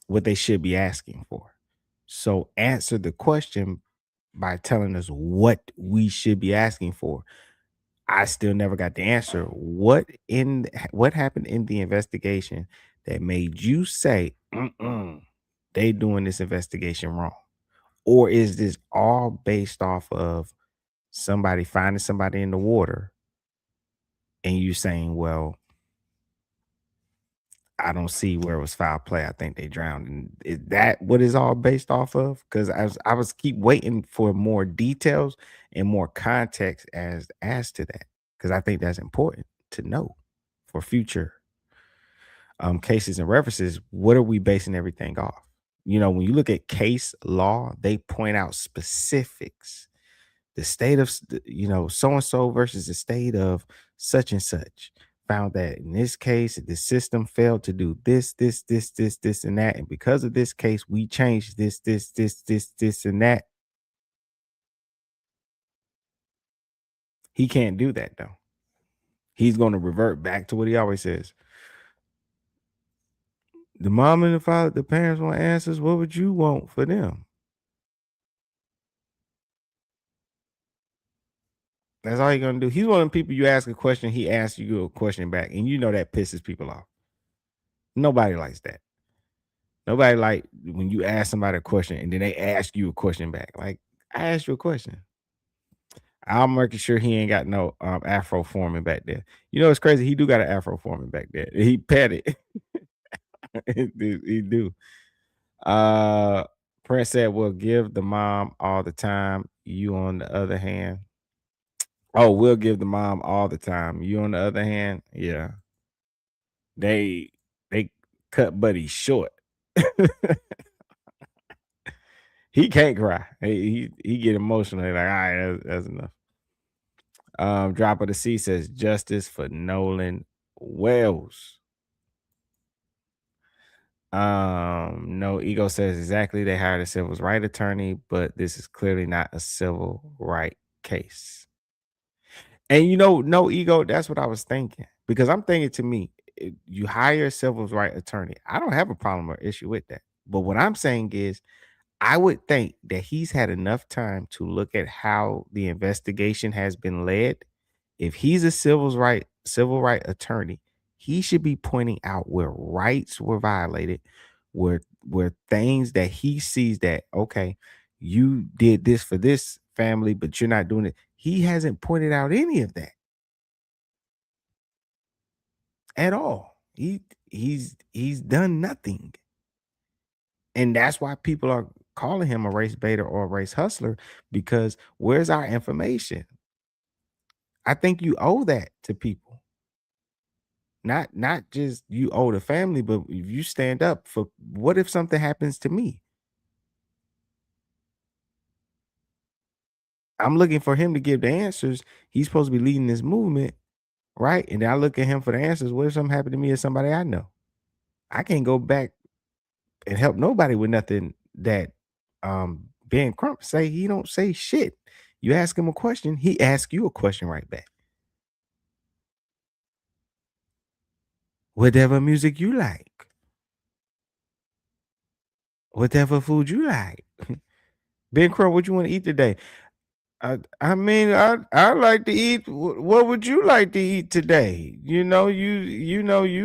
what they should be asking for. So answer the question by telling us what we should be asking for. I still never got the answer. What happened in the investigation that made you say, they doing this investigation wrong? Or is this all based off of somebody finding somebody in the water and you saying, well, I don't see where it was foul play. I think they drowned. And is that what is all based off of? Because I was keep waiting for more details and more context as to that. Because I think that's important to know for future cases and references. What are we basing everything off? You know, when you look at case law, they point out specifics. The state of, so and so versus the state of such and such found that in this case, the system failed to do this, and that. And because of this case, we changed this, and that. He can't do that, though. He's going to revert back to what he always says. The mom and the father, the parents want answers. What would you want for them? That's all he's gonna do. He's one of them people you ask a question, he asks you a question back, and you know that pisses people off. Nobody likes that. Nobody like when you ask somebody a question and then they ask you a question back. Like, I asked you a question. I'm making sure he ain't got no afro forming back there. You know, it's crazy. He do got an afro forming back there. He pet it. He do. Prince said, "We'll give the mom all the time. You on the other hand." Oh, we'll give the mom all the time. You on the other hand, yeah. They cut Buddy short. He can't cry. He get emotional. Like, all right, that's enough. Drop of the C says justice for Nolan Wells. No Ego says exactly. They hired a civil rights attorney, but this is clearly not a civil right case. And no Ego, that's what I was thinking. Because I'm thinking to me, you hire a civil rights attorney. I don't have a problem or issue with that. But what I'm saying is, I would think that he's had enough time to look at how the investigation has been led. If he's a civil right attorney, he should be pointing out where rights were violated, where things that he sees that, okay, you did this for this family, but you're not doing it. He hasn't pointed out any of that at all. He's done nothing. And that's why people are calling him a race baiter or a race hustler, because where's our information? I think you owe that to people. Not just you owe the family, but if you stand up for, what if something happens to me? I'm looking for him to give the answers. He's supposed to be leading this movement, right? And then I look at him for the answers. What if something happened to me or somebody I know? I can't go back and help nobody with nothing that Ben Crump say. He don't say shit. You ask him a question, he asks you a question right back. Whatever music you like. Whatever food you like. Ben Crump, what you want to eat today? I mean, I like to eat. What would you like to eat today? You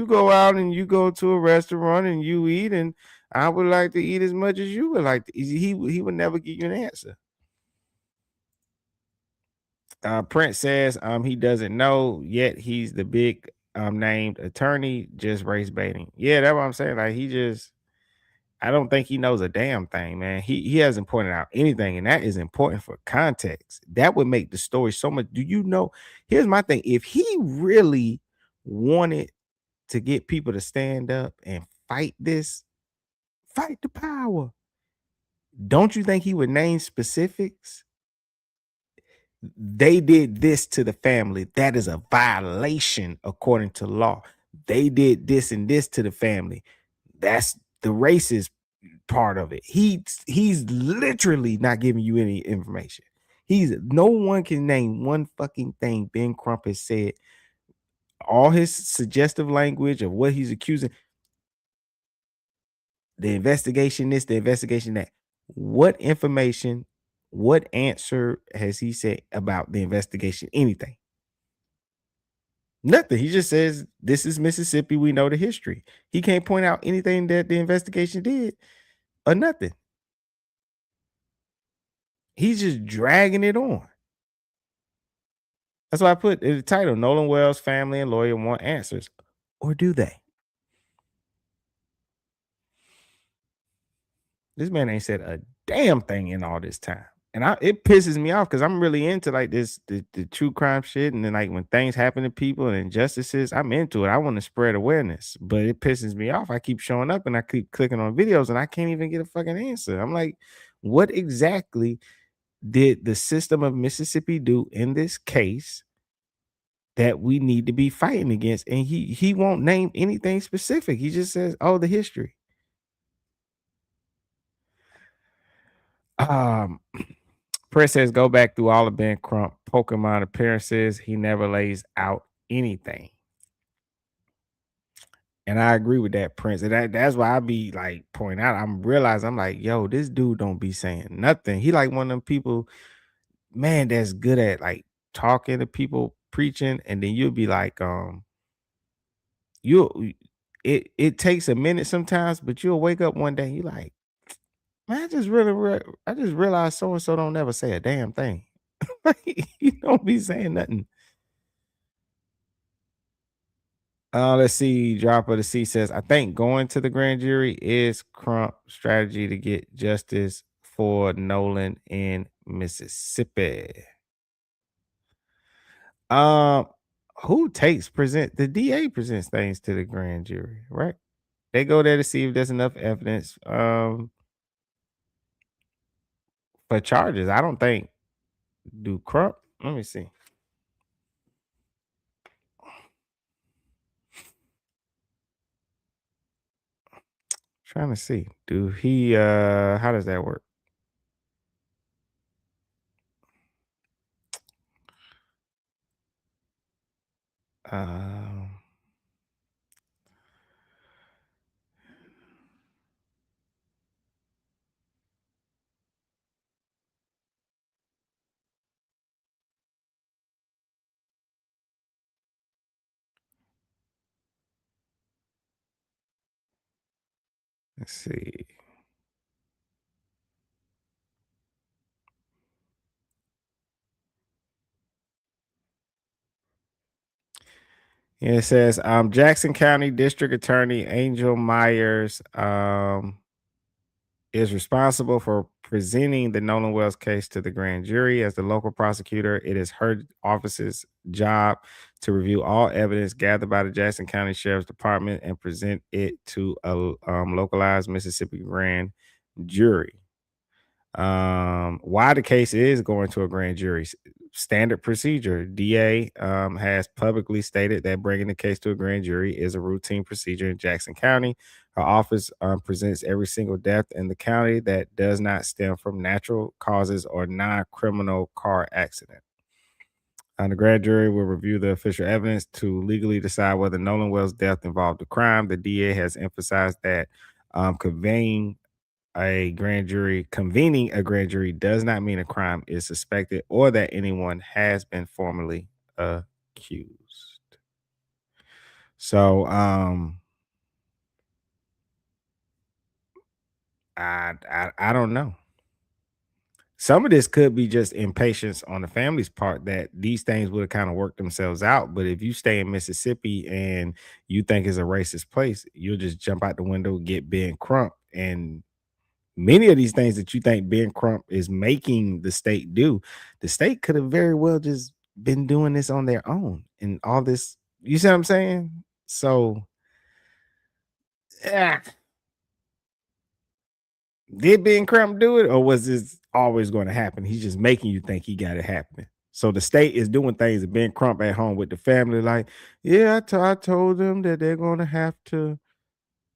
go out and you go to a restaurant and you eat, and I would like to eat as much as you would like to eat. He would never give you an answer. Prince says he doesn't know yet. He's the big named attorney, just race baiting. Yeah, that's what I'm saying. Like, I don't think he knows a damn thing, man. He hasn't pointed out anything, and that is important for context. That would make the story so much. Do you know? Here's my thing. If he really wanted to get people to stand up and fight the power, don't you think he would name specifics? They did this to the family. That is a violation according to law. They did this and this to the family. That's the racist part of it. He's literally not giving you any information. No one can name one fucking thing Ben Crump has said. All his suggestive language of what he's accusing, the investigation this, the investigation that. What information, what answer has he said about the investigation? Anything? Nothing. He just says, this is Mississippi. We know the history. He can't point out anything that the investigation did. or nothing. He's just dragging it on. That's why I put in the title, Nolan Wells family and lawyer want answers. Or do they? This man ain't said a damn thing in all this time. And it pisses me off because I'm really into like the true crime shit. And then like when things happen to people and injustices, I'm into it. I want to spread awareness, but it pisses me off. I keep showing up and I keep clicking on videos and I can't even get a fucking answer. I'm like, what exactly did the system of Mississippi do in this case that we need to be fighting against? And he won't name anything specific. He just says, oh, the history. Press says go back through all of Ben Crump Pokemon appearances. He never lays out anything. And I agree with that, Prince. And that's why I be like pointing out. I'm realizing I'm like, yo, this dude don't be saying nothing. He like one of them people, man, that's good at like talking to people, preaching, and then you'll be like, it takes a minute sometimes, but you'll wake up one day, you like, man, I just realized so and so don't never say a damn thing. You don't be saying nothing. Let's see. Drop of the C says, I think going to the grand jury is Crump strategy to get justice for Nolan in Mississippi. Um, who present the DA presents things to the grand jury, right? They go there to see if there's enough evidence for charges. I don't think do Crump. Let me see. Trying to see. Do he how does that work? Um let's see. Yeah, it says Jackson County District Attorney Angel Myers is responsible for presenting the Nolan Wells case to the grand jury. As the local prosecutor, it is her office's job to review all evidence gathered by the Jackson County Sheriff's Department and present it to a localized Mississippi grand jury. Why the case is going to a grand jury? Standard procedure. DA has publicly stated that bringing the case to a grand jury is a routine procedure in Jackson County. Her office presents every single death in the county that does not stem from natural causes or non-criminal car accident. The grand jury will review the official evidence to legally decide whether Nolan Wells' death involved a crime. The DA has emphasized that convening a grand jury does not mean a crime is suspected or that anyone has been formally accused. So I don't know. Some of this could be just impatience on the family's part that these things would have kind of worked themselves out. But if you stay in Mississippi and you think it's a racist place, you'll just jump out the window, get Ben Crump. And many of these things that you think Ben Crump is making the state do, the state could have very well just been doing this on their own and all this. You see what I'm saying? So, yeah. Did Ben Crump do it, or was this always going to happen? He's just making you think he got it happening. So the state is doing things that Ben Crump at home with the family, like, yeah, I told them that they're gonna have to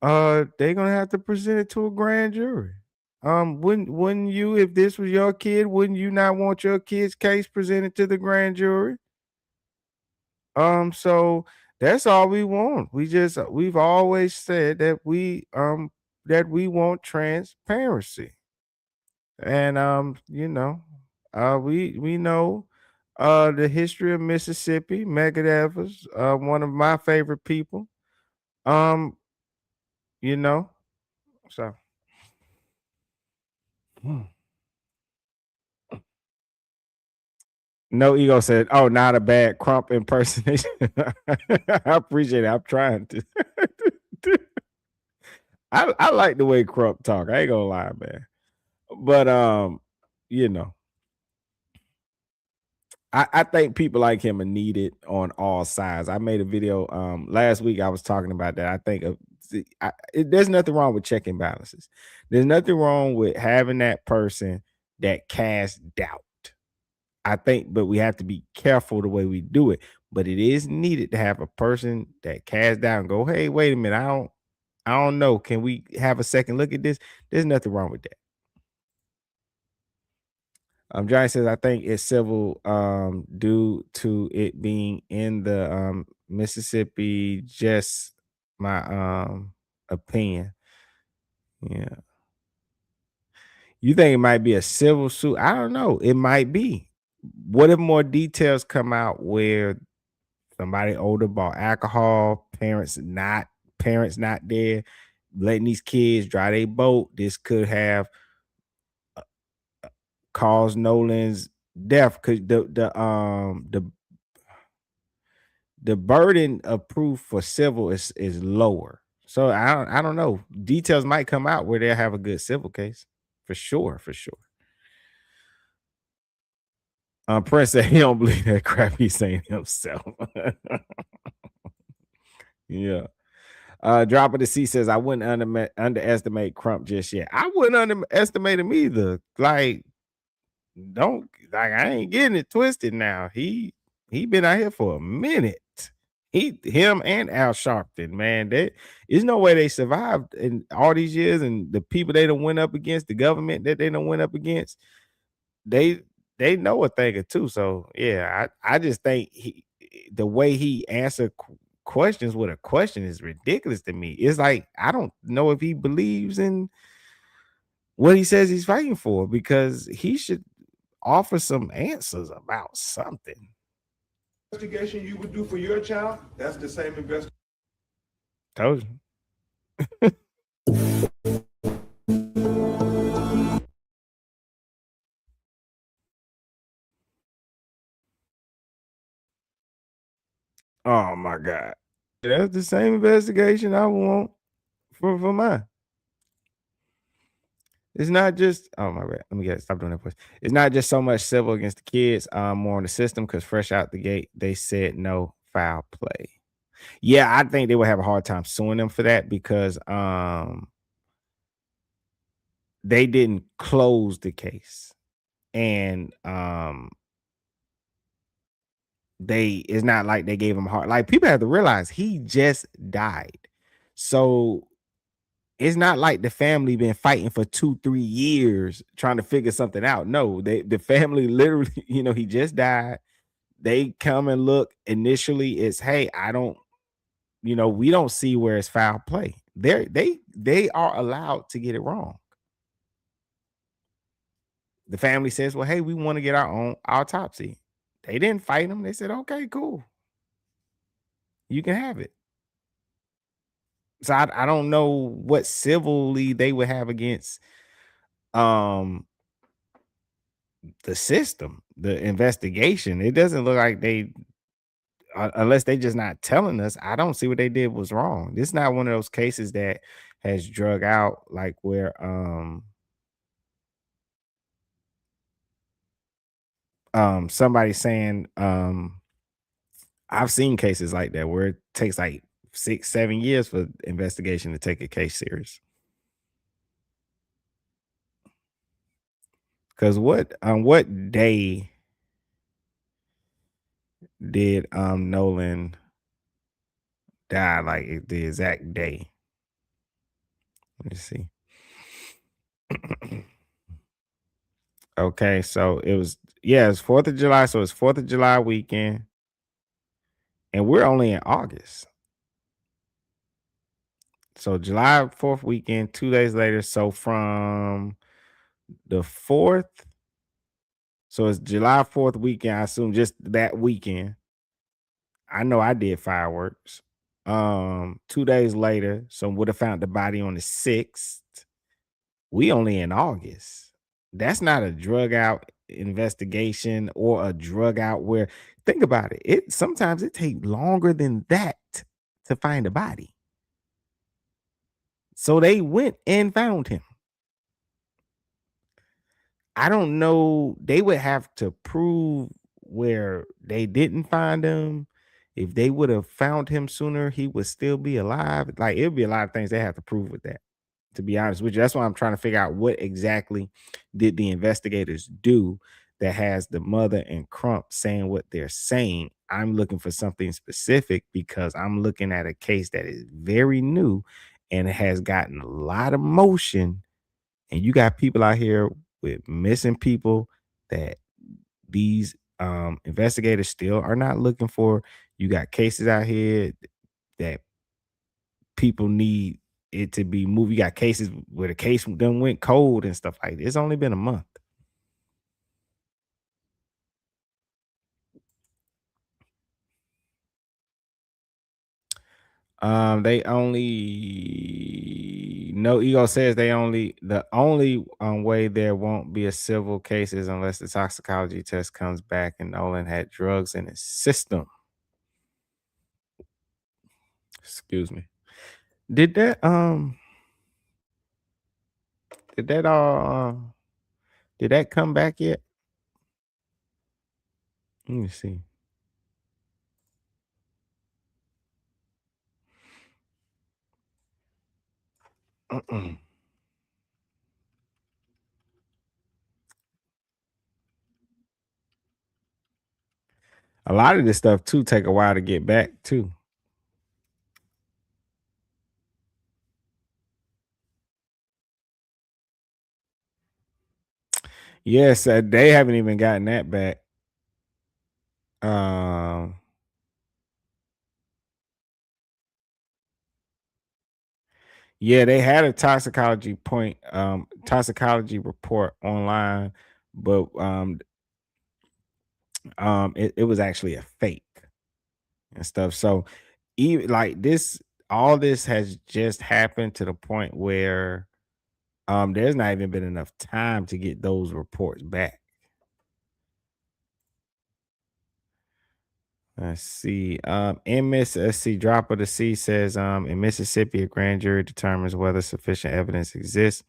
present it to a grand jury. Wouldn't you, if this was your kid, wouldn't you not want your kid's case presented to the grand jury? So that's all we want. We've always said that we want transparency. And we know the history of Mississippi. Megan Evers, one of my favorite people. Um, you know, so No Ego said, "Oh, not a bad Crump impersonation." I appreciate it. I'm trying to. I like the way Crump talk. I ain't gonna lie, man. But you know, I think people like him are needed on all sides. I made a video last week. I was talking about that. I think there's nothing wrong with checking balances. There's nothing wrong with having that person that casts doubt. I think, but we have to be careful the way we do it. But it is needed to have a person that casts doubt and go, "Hey, wait a minute, I don't know. Can we have a second look at this?" There's nothing wrong with that. Johnny says, I think it's civil due to it being in the Mississippi. Just my opinion. Yeah. You think it might be a civil suit? I don't know. It might be. What if more details come out where somebody older bought alcohol, parents not there, letting these kids drive their boat? This could have caused Nolan's death because the burden of proof for civil is lower. So I don't know. Details might come out where they'll have a good civil case. For sure. Prince said he don't believe that crap he's saying himself. Yeah. Drop of the C says, I wouldn't underestimate Crump just yet. I wouldn't underestimate him either. I ain't getting it twisted now. He been out here for a minute. Him and Al Sharpton, man. There's no way they survived in all these years, and the people they done went up against, the government that they done went up against, they know a thing or two. So yeah, I just think the way he answered questions with a question is ridiculous to me. It's like I don't know if he believes in what he says he's fighting for, because he should offer some answers about something. Investigation you would do for your child, that's the same investigation. Told you. Oh my God. That's the same investigation I want for mine. It's not just, oh my bad. Let me get it. Stop doing that voice. It's not just so much civil against the kids, more on the system, because fresh out the gate, they said no foul play. Yeah, I think they would have a hard time suing them for that, because they didn't close the case. And it's not like they gave him a hard, like, people have to realize he just died. So it's not like the family been fighting for 2-3 years trying to figure something out. No, the family literally, he just died. They come and look. Initially, it's, hey, we don't see where it's foul play. They are allowed to get it wrong. The family says, well, hey, we want to get our own autopsy. They didn't fight them. They said, okay, cool. You can have it. So I don't know what civilly they would have against the system, the investigation. It doesn't look like they, unless they just not telling us. I don't see what they did was wrong. This is not one of those cases that has drug out, like where somebody saying I've seen cases like that where it takes like 6-7 years for investigation to take a case serious. Because what day did Nolan die? Like the exact day. Let me see. Okay, so it's 4th of July. So it's 4th of July weekend. And we're only in August. So July 4th weekend, 2 days later. So from the 4th, so it's July 4th weekend, I assume just that weekend. I know I did fireworks. 2 days later, so would have found the body on the 6th. We only in August. That's not a drug out investigation or a drug out where think about it. It sometimes it takes longer than that to find a body. So they went and found him. I don't know. They would have to prove where they didn't find him. If they would have found him sooner, he would still be alive. Like it'd be a lot of things they have to prove with that. To be honest with you, that's why I'm trying to figure out what exactly did the investigators do that has the mother and Crump saying what they're saying. I'm looking for something specific because I'm looking at a case that is very new and it has gotten a lot of motion. And you got people out here with missing people that these investigators still are not looking for. You got cases out here that people need it to be moved. You got cases where the case done went cold and stuff like this. It's only been a month. They only No Ego says the only way there won't be a civil case is unless the toxicology test comes back and Nolan had drugs in his system. Excuse me. Did that did that did that come back yet? Let me see. A lot of this stuff too take a while to get back too. Yes, they haven't even gotten that back. Yeah, they had a toxicology report online, but it was actually a fake and stuff. So even like this, all this has just happened to the point where there's not even been enough time to get those reports back. Let's see. Let's see. Drop of the C says, in Mississippi, a grand jury determines whether sufficient evidence exists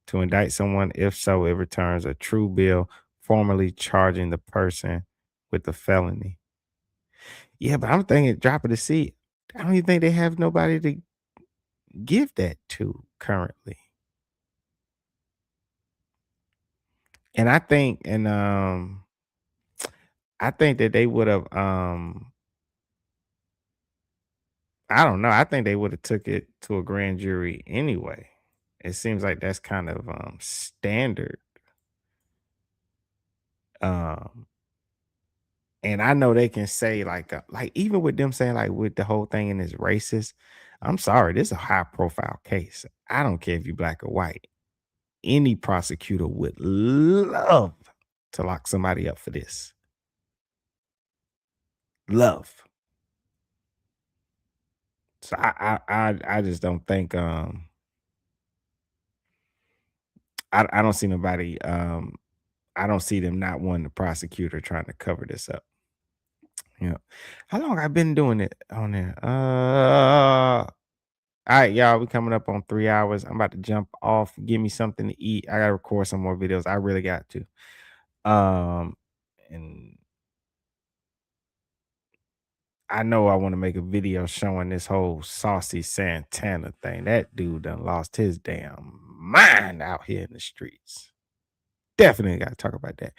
to indict someone. If so, it returns a true bill, formally charging the person with the felony. Yeah, but I'm thinking, drop of the C. I don't even think they have nobody to give that to currently. And I think, I think that they would have, I don't know. I think they would have took it to a grand jury anyway. It seems like that's kind of standard. Um, and I know they can say like even with them saying like with the whole thing and is racist. I'm sorry, this is a high profile case. I don't care if you black or white. Any prosecutor would love to lock somebody up for this. Love. So I just don't think I don't see nobody I don't see them not wanting the prosecutor trying to cover this up. Yeah. How long I been doing it on there? All right, y'all. We coming up on 3 hours. I'm about to jump off. Give me something to eat. I gotta record some more videos. I really got to. And I know I want to make a video showing this whole Saucy Santana thing. That dude done lost his damn mind out here in the streets. Definitely got to talk about that.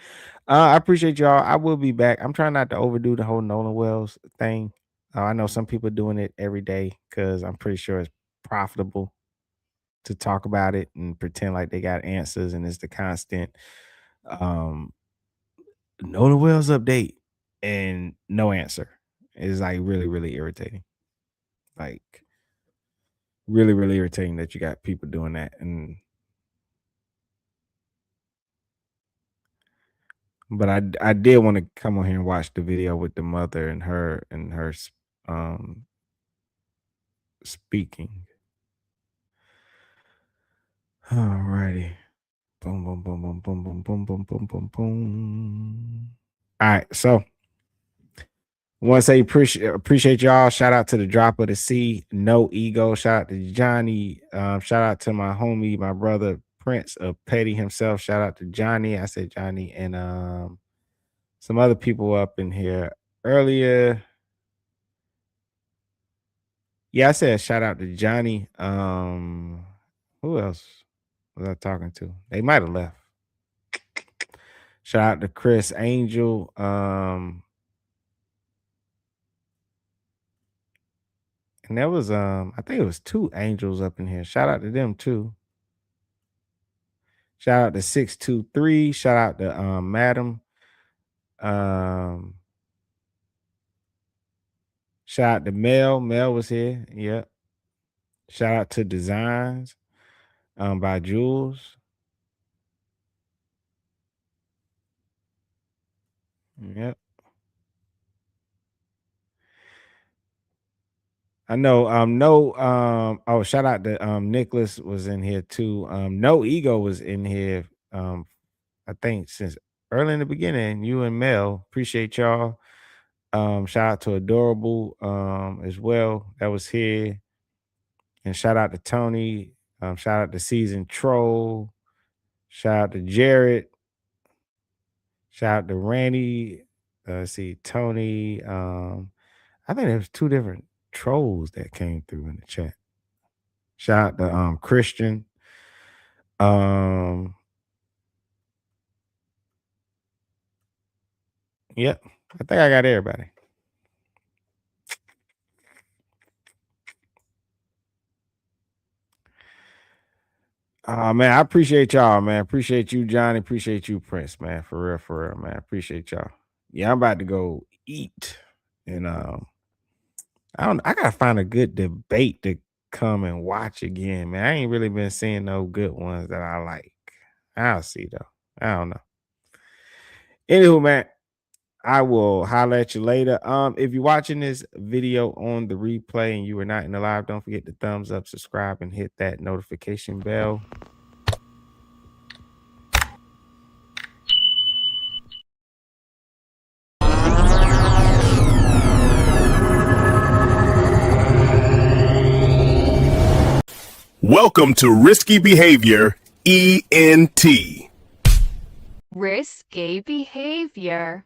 I appreciate y'all. I will be back. I'm trying not to overdo the whole Nolan Wells thing. I know some people doing it every day because I'm pretty sure it's profitable to talk about it and pretend like they got answers and it's the constant Nolan Wells update and no answer. It's like really, really irritating. Like really, really irritating that you got people doing that. But I did want to come on here and watch the video with the mother and her speaking. Alrighty. Boom, boom, boom, boom, boom, boom, boom, boom, boom, boom, boom. All right, so want to say appreciate y'all. Shout out to the Drop of the Sea, No Ego. Shout out to Johnny. Shout out to my homie, my brother Prince of Petty himself. Shout out to Johnny. I said Johnny and some other people up in here earlier. Yeah, I said shout out to Johnny. Who else was I talking to? They might have left. Shout out to Chris Angel. And there was I think it was 2 angels up in here. Shout out to them too. Shout out to 623. Shout out to Madam. Shout out to Mel. Mel was here. Yep. Shout out to Designs by Jules. Yep. I know oh, shout out to Nicholas was in here too. No Ego was in here. I think since early in the beginning, you and Mel. Appreciate y'all. Shout out to Adorable as well. That was here. And shout out to Tony. Shout out to Season Troll. Shout out to Jared. Shout out to Randy. See Tony. I think there's 2 different trolls that came through in the chat. Shout out to Christian. Yep. I think I got everybody. Man, I appreciate y'all, man. Appreciate you, Johnny. Appreciate you, Prince, man. For real, man. Appreciate y'all. Yeah, I'm about to go eat. And I gotta find a good debate to come and watch again, man. I ain't really been seeing no good ones that I like. I'll see though. I don't know. Anywho, man, I will holler at you later. If you're watching this video on the replay and you were not in the live, don't forget to thumbs up, subscribe, and hit that notification bell. Welcome to Risky Behavior ENT. Risky behavior.